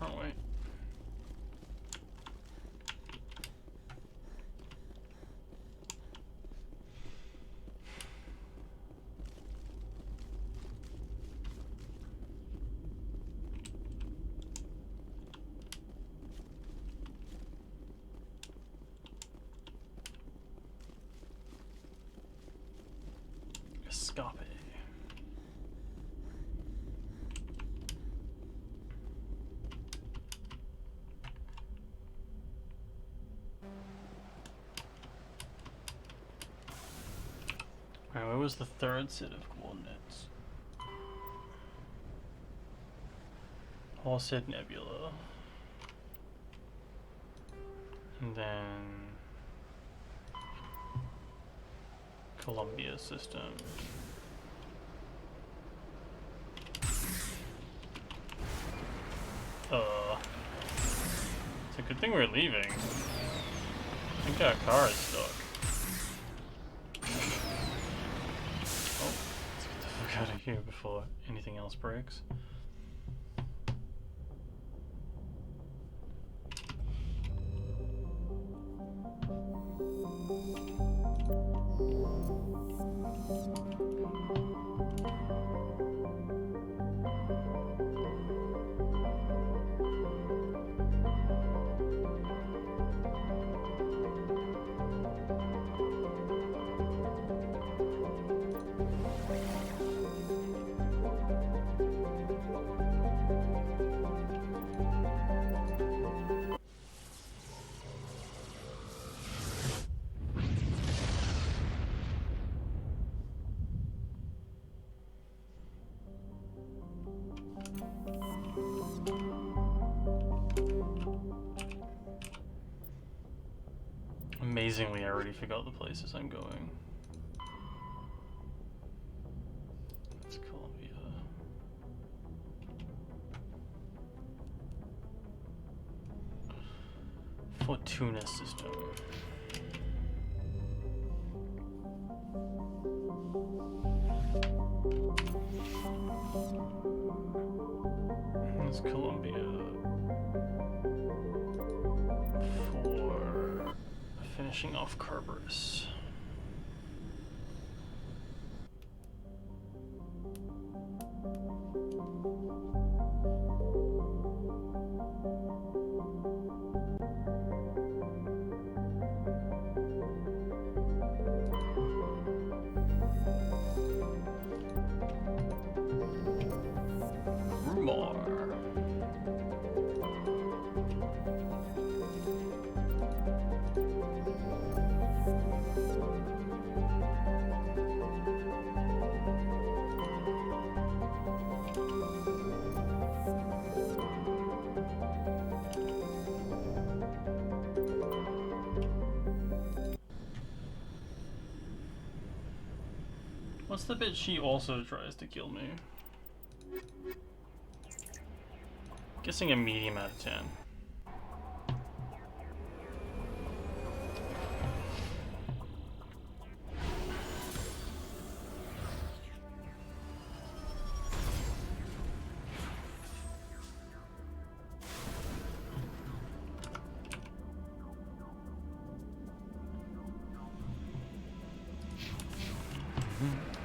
Oh wait. Escape. Alright, where was the third set of coordinates? Horsehead Nebula. And then Columbia system. It's a good thing we're leaving. I think our car is stuck. Oh, let's get the fuck out of here before anything else breaks. Amazingly, I already forgot the places I'm going. That's Columbia. Fortuna system. That's Columbia for finishing off Kerberos. What's the bit she also tries to kill me? Guessing a medium out of 10.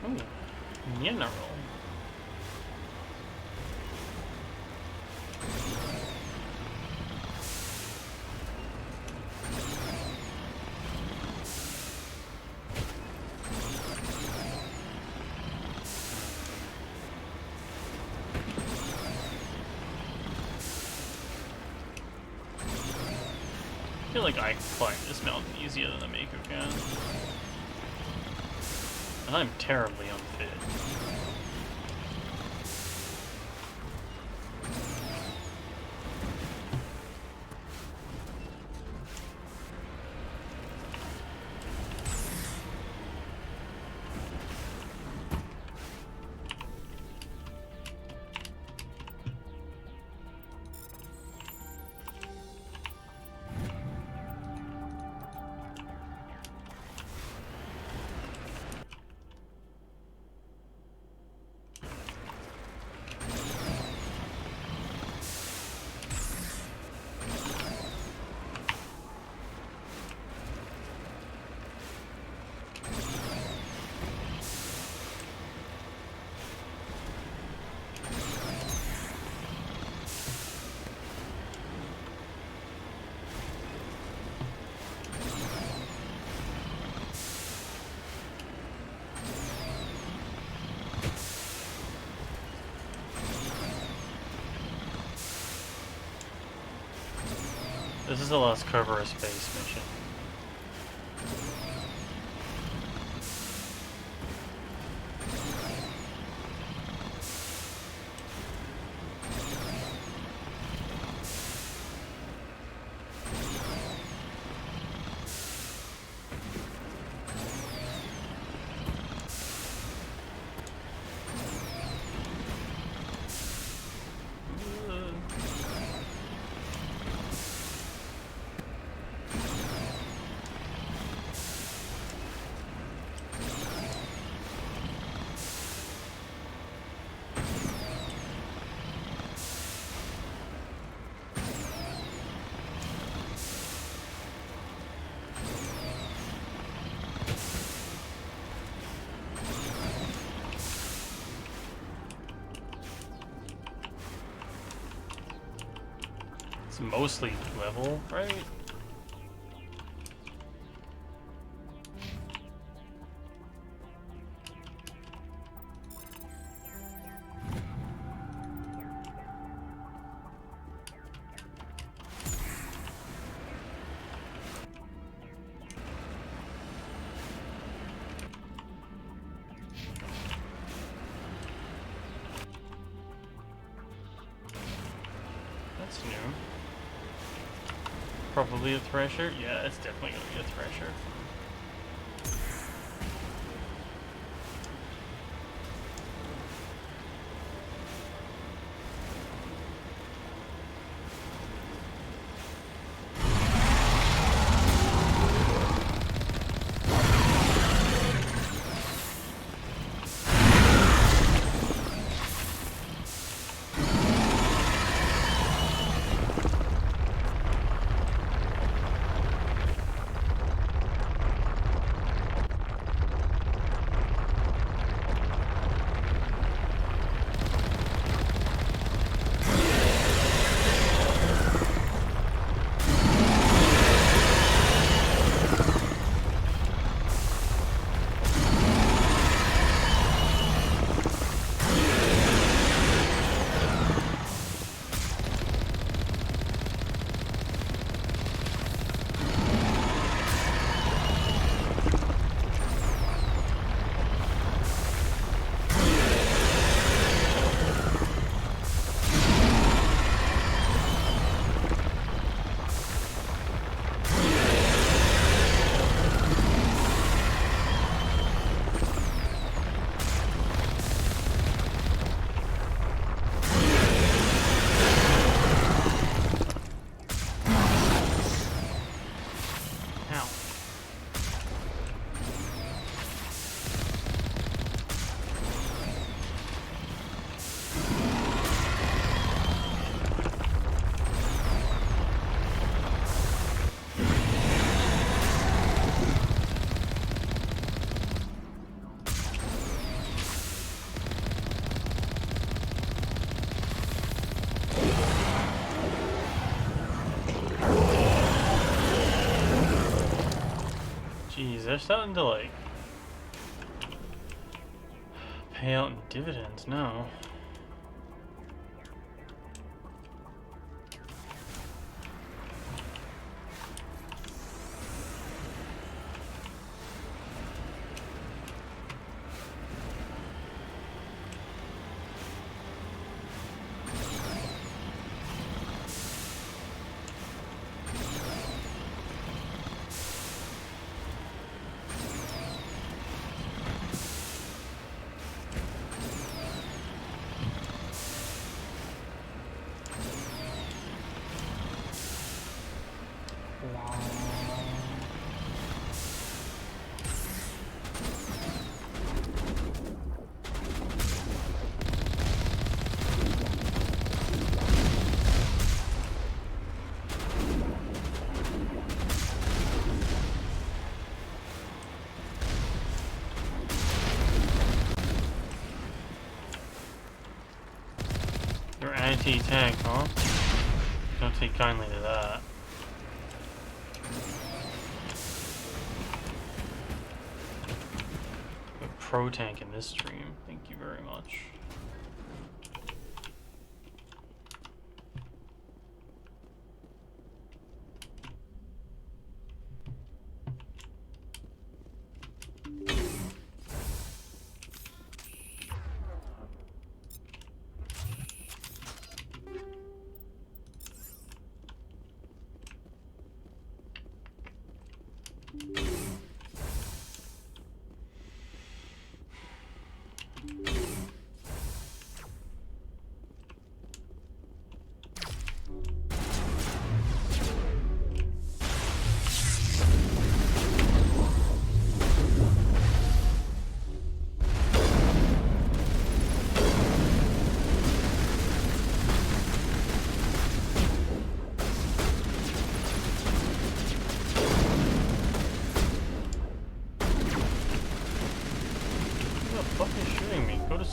Ooh, mineral. I feel like I can climb this mountain easier than a Mako can. And I'm terribly unfit. This is the last Kerberos space mission. It's mostly level, right? That's new. Probably a Thresher? Yeah, it's definitely gonna be a Thresher. Jeez, they're starting to like pay out in dividends now. You're anti-tank, huh? Don't take kindly to that. You're pro tank in this stream. Thank you very much.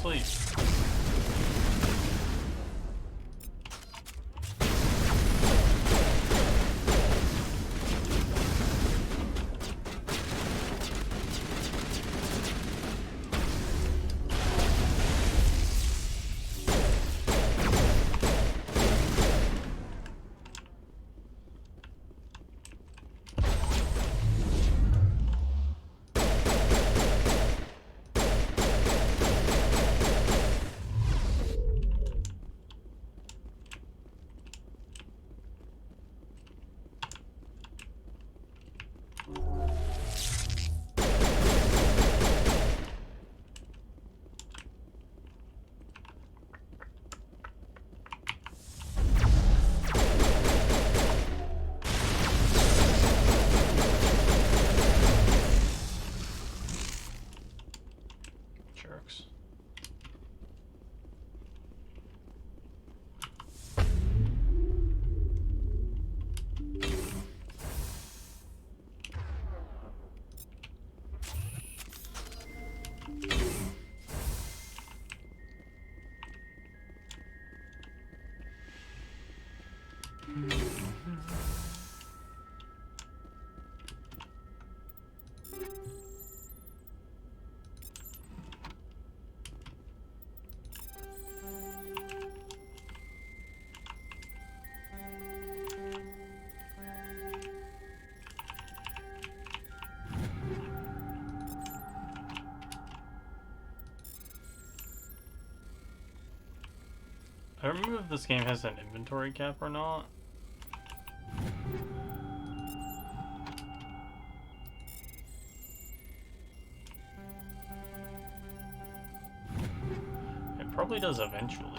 Sleep. I don't remember if this game has an inventory cap or not. It probably does eventually.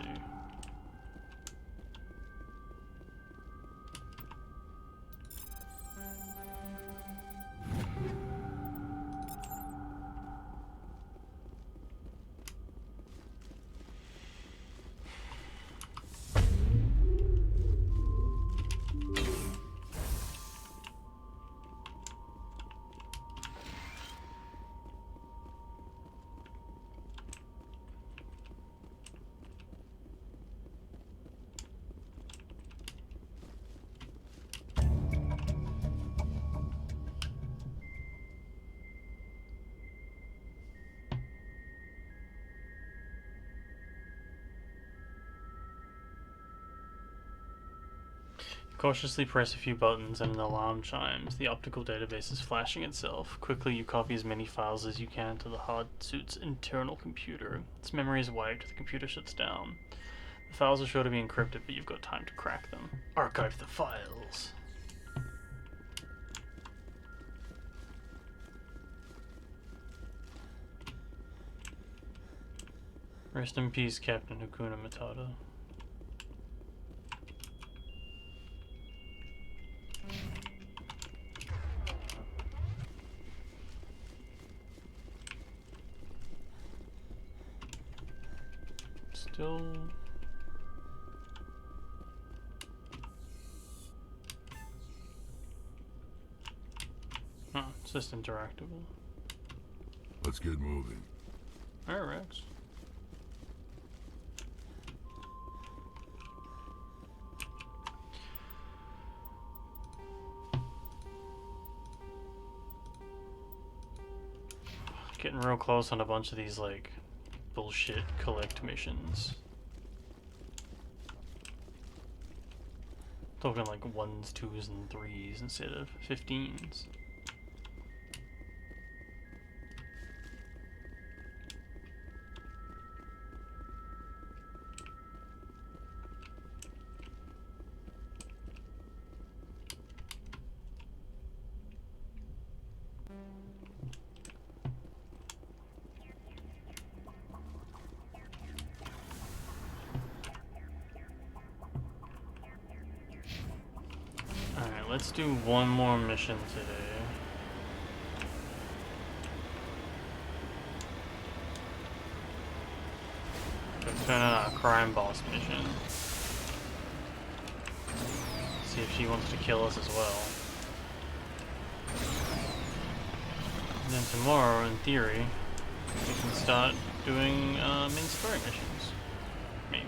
Cautiously press a few buttons and an alarm chimes. The optical database is flashing itself. Quickly, you copy as many files as you can to the hard suit's internal computer. Its memory is wiped, the computer shuts down. The files are sure to be encrypted, but you've got time to crack them. Archive the files. Rest in peace, Captain Hakuna Matata. Still... Huh, it's just interactable. Let's get moving. Alright, Rex. Getting real close on a bunch of these, like, bullshit collect missions. Talking like 1s, 2s, and 3s instead of 15s. Let's do one more mission today. Let's turn on a crime boss mission. See if she wants to kill us as well. And then tomorrow, in theory, we can start doing main story missions. Maybe.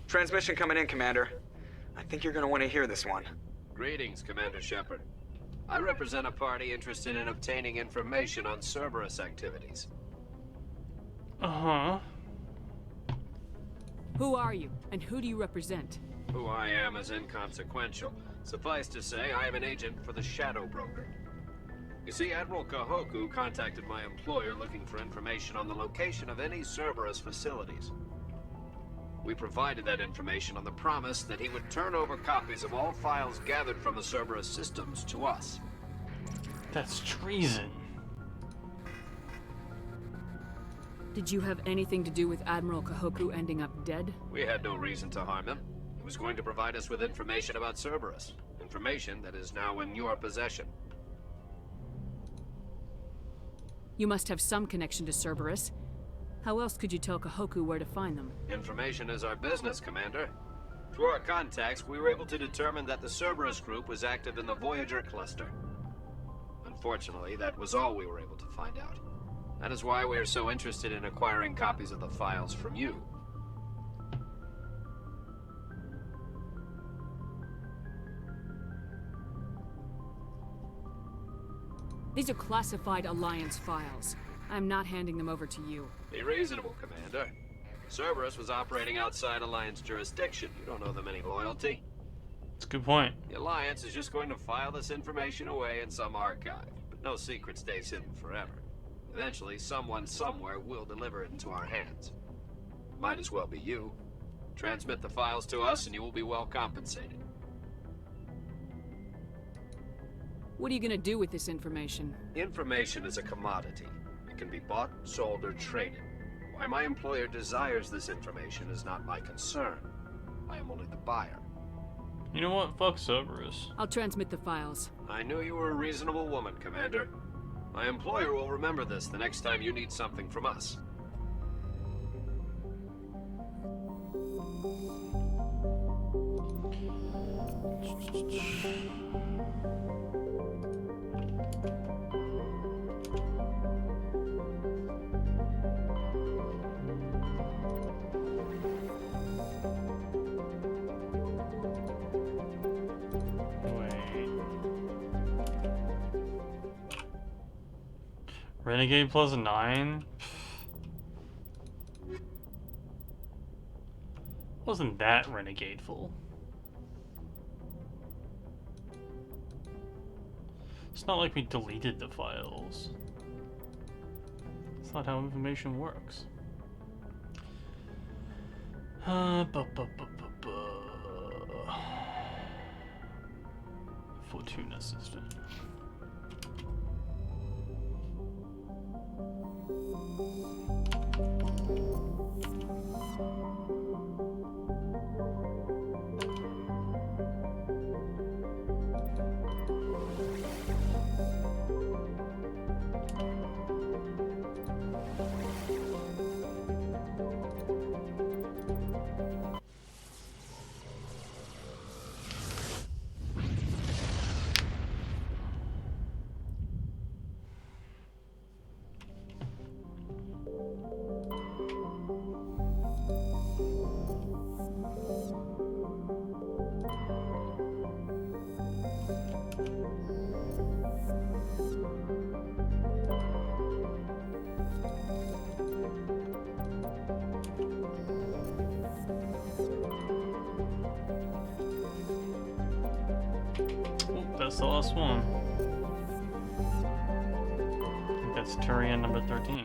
Transmission coming in, Commander. I think you're gonna want to hear this one. Greetings, Commander Shepard. I represent a party interested in obtaining information on Cerberus activities. Uh-huh. Who are you, and who do you represent? Who I am is inconsequential. Suffice to say, I am an agent for the Shadow Broker. You see, Admiral Kahoku contacted my employer looking for information on the location of any Cerberus facilities. We provided that information on the promise that he would turn over copies of all files gathered from the Cerberus systems to us. That's treason. Did you have anything to do with Admiral Kahoku ending up dead? We had no reason to harm him. He was going to provide us with information about Cerberus. Information that is now in your possession. You must have some connection to Cerberus. How else could you tell Kahoku where to find them? Information is our business, Commander. Through our contacts, we were able to determine that the Cerberus group was active in the Voyager cluster. Unfortunately, that was all we were able to find out. That is why we are so interested in acquiring copies of the files from you. These are classified Alliance files. I'm not handing them over to you. Be reasonable, Commander. Cerberus was operating outside Alliance jurisdiction. You don't owe them any loyalty. That's a good point. The Alliance is just going to file this information away in some archive. But no secret stays hidden forever. Eventually, someone somewhere will deliver it into our hands. Might as well be you. Transmit the files to us and you will be well compensated. What are you gonna do with this information? Information is a commodity. It can be bought, sold, or traded. Why my employer desires this information is not my concern. I am only the buyer. You know what? Fuck Cerberus. I'll transmit the files. I knew you were a reasonable woman, Commander. My employer will remember this the next time you need something from us. Renegade plus 9? Wasn't that renegadeful? It's not like we deleted the files. That's not how information works. Fortuna system. That's the last one. I think that's Turian number 13.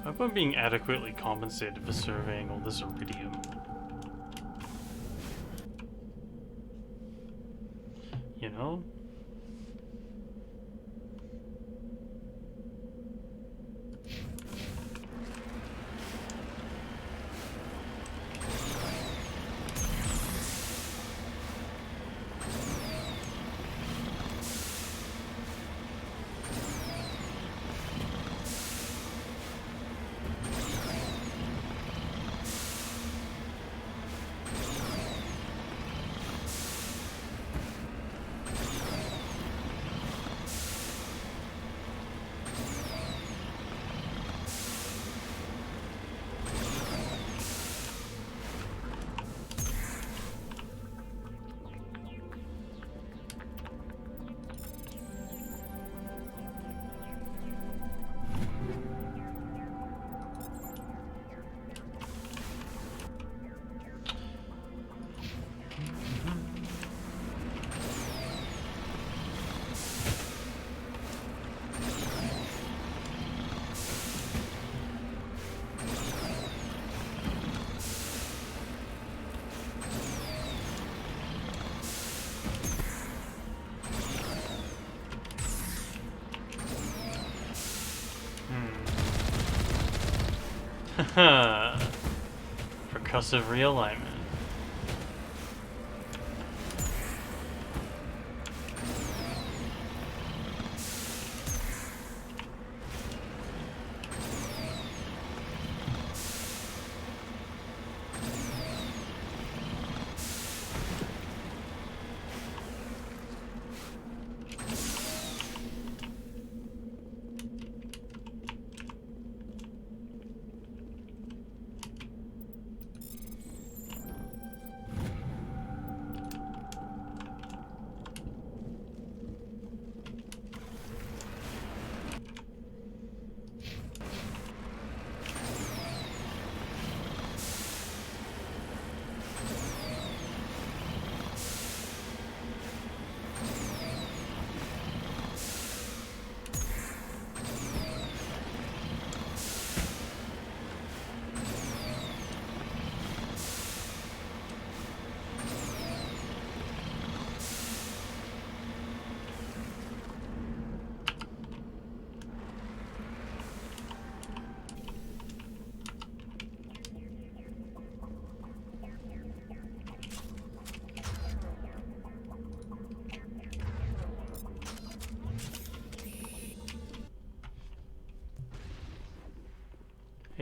I hope I'm being adequately compensated for surveying all this iridium. You know? Percussive realignment.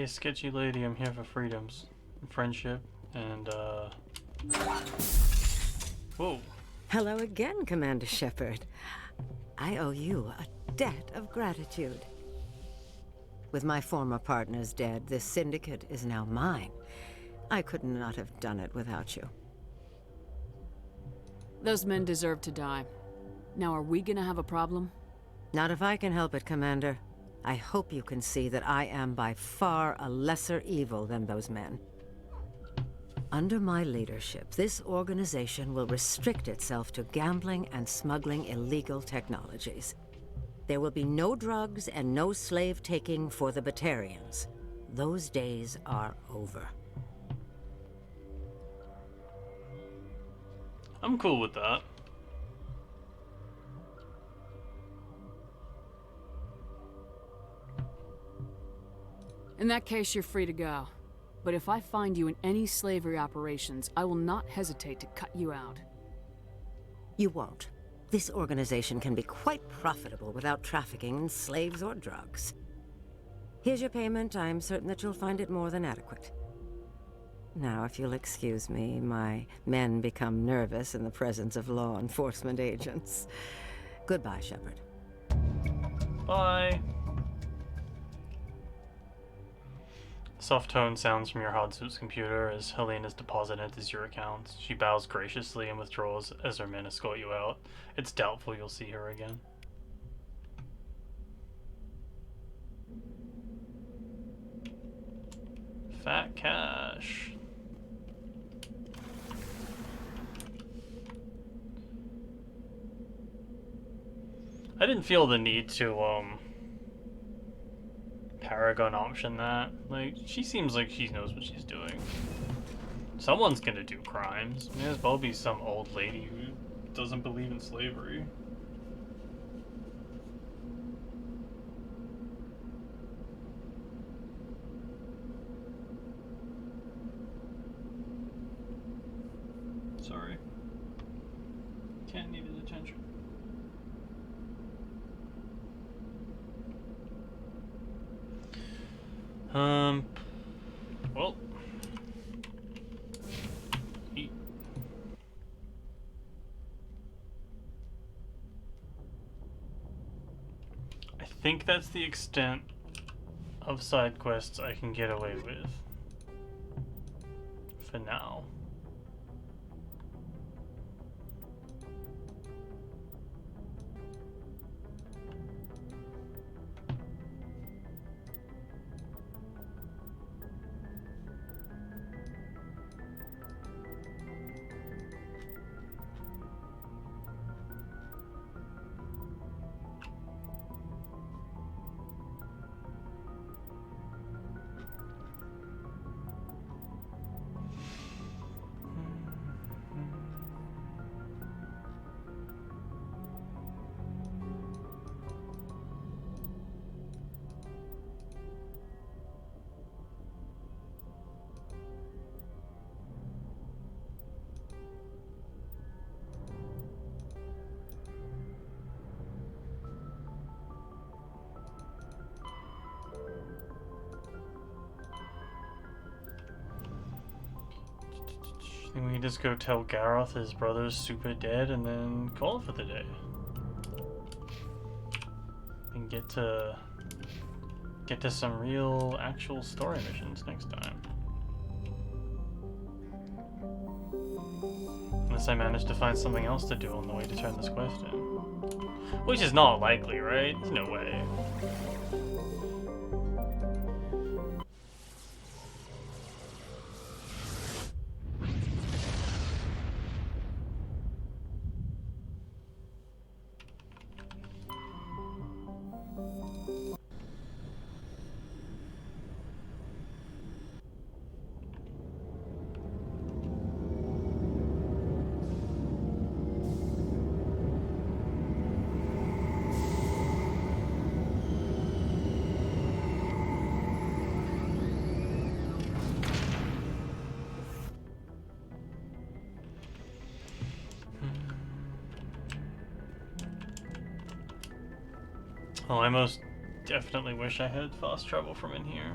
Hey, sketchy lady, I'm here for freedoms, friendship, and whoa. Hello again, Commander Shepard. I owe you a debt of gratitude. With my former partners dead, this syndicate is now mine. I could not have done it without you. Those men deserve to die. Now, are we gonna have a problem? Not if I can help it, Commander. I hope you can see that I am by far a lesser evil than those men. Under my leadership, this organization will restrict itself to gambling and smuggling illegal technologies. There will be no drugs and no slave-taking for the Batarians. Those days are over. I'm cool with that. In that case, you're free to go. But if I find you in any slavery operations, I will not hesitate to cut you out. You won't. This organization can be quite profitable without trafficking in slaves or drugs. Here's your payment. I'm certain that you'll find it more than adequate. Now, if you'll excuse me, my men become nervous in the presence of law enforcement agents. Goodbye, Shepard. Bye. Soft tone sounds from your Hodsuit's computer as Helena's deposit enters your account. She bows graciously and withdraws as her men escort you out. It's doubtful you'll see her again. Fat cash. I didn't feel the need to, Paragon option that. Like, she seems like she knows what she's doing. Someone's gonna do crimes. May as well be some old lady who doesn't believe in slavery. Sorry. Cat needed attention. Well. Eat. I think that's the extent of side quests I can get away with. For now. I think we can just go tell Gareth his brother's super dead and then call it for the day. And get to some real actual story missions next time. Unless I manage to find something else to do on the way to turn this quest in. Which is not likely, right? There's no way. Well, I most definitely wish I had fast travel from in here.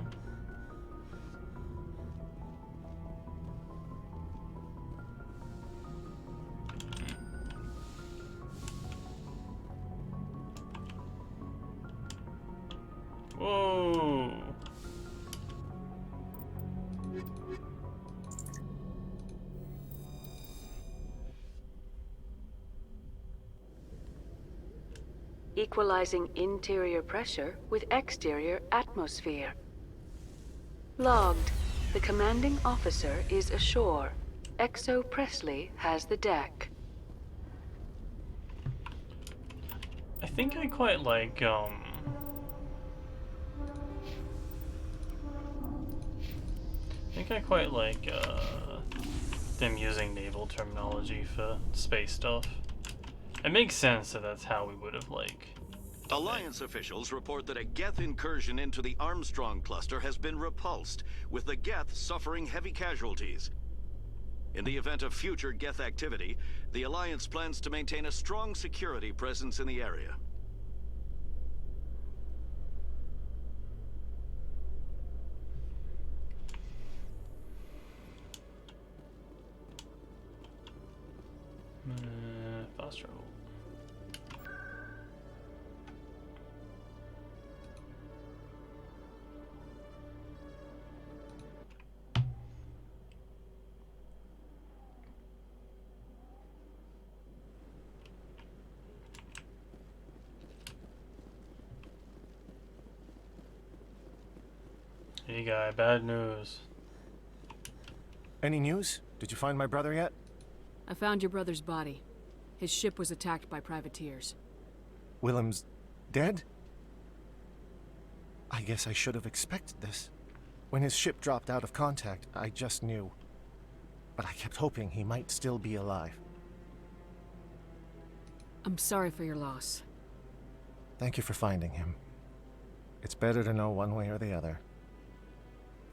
equalizing interior pressure with exterior atmosphere. Logged. The commanding officer is ashore. Exo Presley has the deck. I think I quite like, them using naval terminology for space stuff. It makes sense that that's how we would have, like... Alliance officials report that a Geth incursion into the Armstrong cluster has been repulsed, with the Geth suffering heavy casualties. In the event of future Geth activity, the Alliance plans to maintain a strong security presence in the area. Fast travel. Hey guy, bad news. Any news? Did you find my brother yet? I found your brother's body. His ship was attacked by privateers. Willem's dead? I guess I should have expected this. When his ship dropped out of contact, I just knew. But I kept hoping he might still be alive. I'm sorry for your loss. Thank you for finding him. It's better to know one way or the other.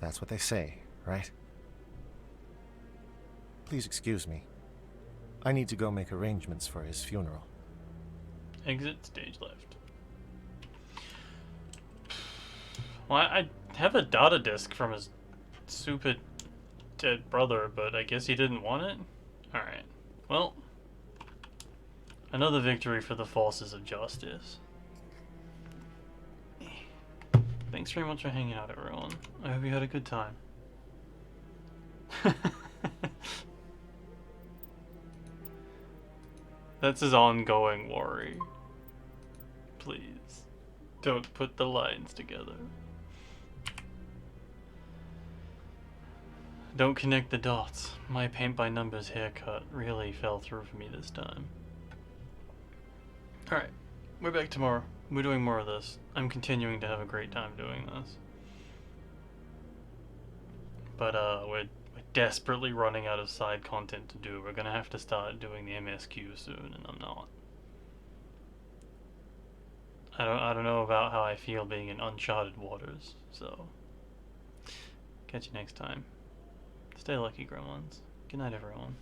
That's what they say, right? Please excuse me. I need to go make arrangements for his funeral. Exit stage left. Well, I have a data disk from his stupid dead brother, but I guess he didn't want it? Alright. Well, another victory for the forces of justice. Thanks very much for hanging out, everyone. I hope you had a good time. That's his ongoing worry. Please, don't put the lines together. Don't connect the dots. My paint-by-numbers haircut really fell through for me this time. Alright, we're back tomorrow. We're doing more of this. I'm continuing to have a great time doing this. But we're desperately running out of side content to do. We're gonna have to start doing the MSQ soon, and I'm not. I don't know about how I feel being in uncharted waters, so catch you next time. Stay lucky, gremlins. Good night, everyone.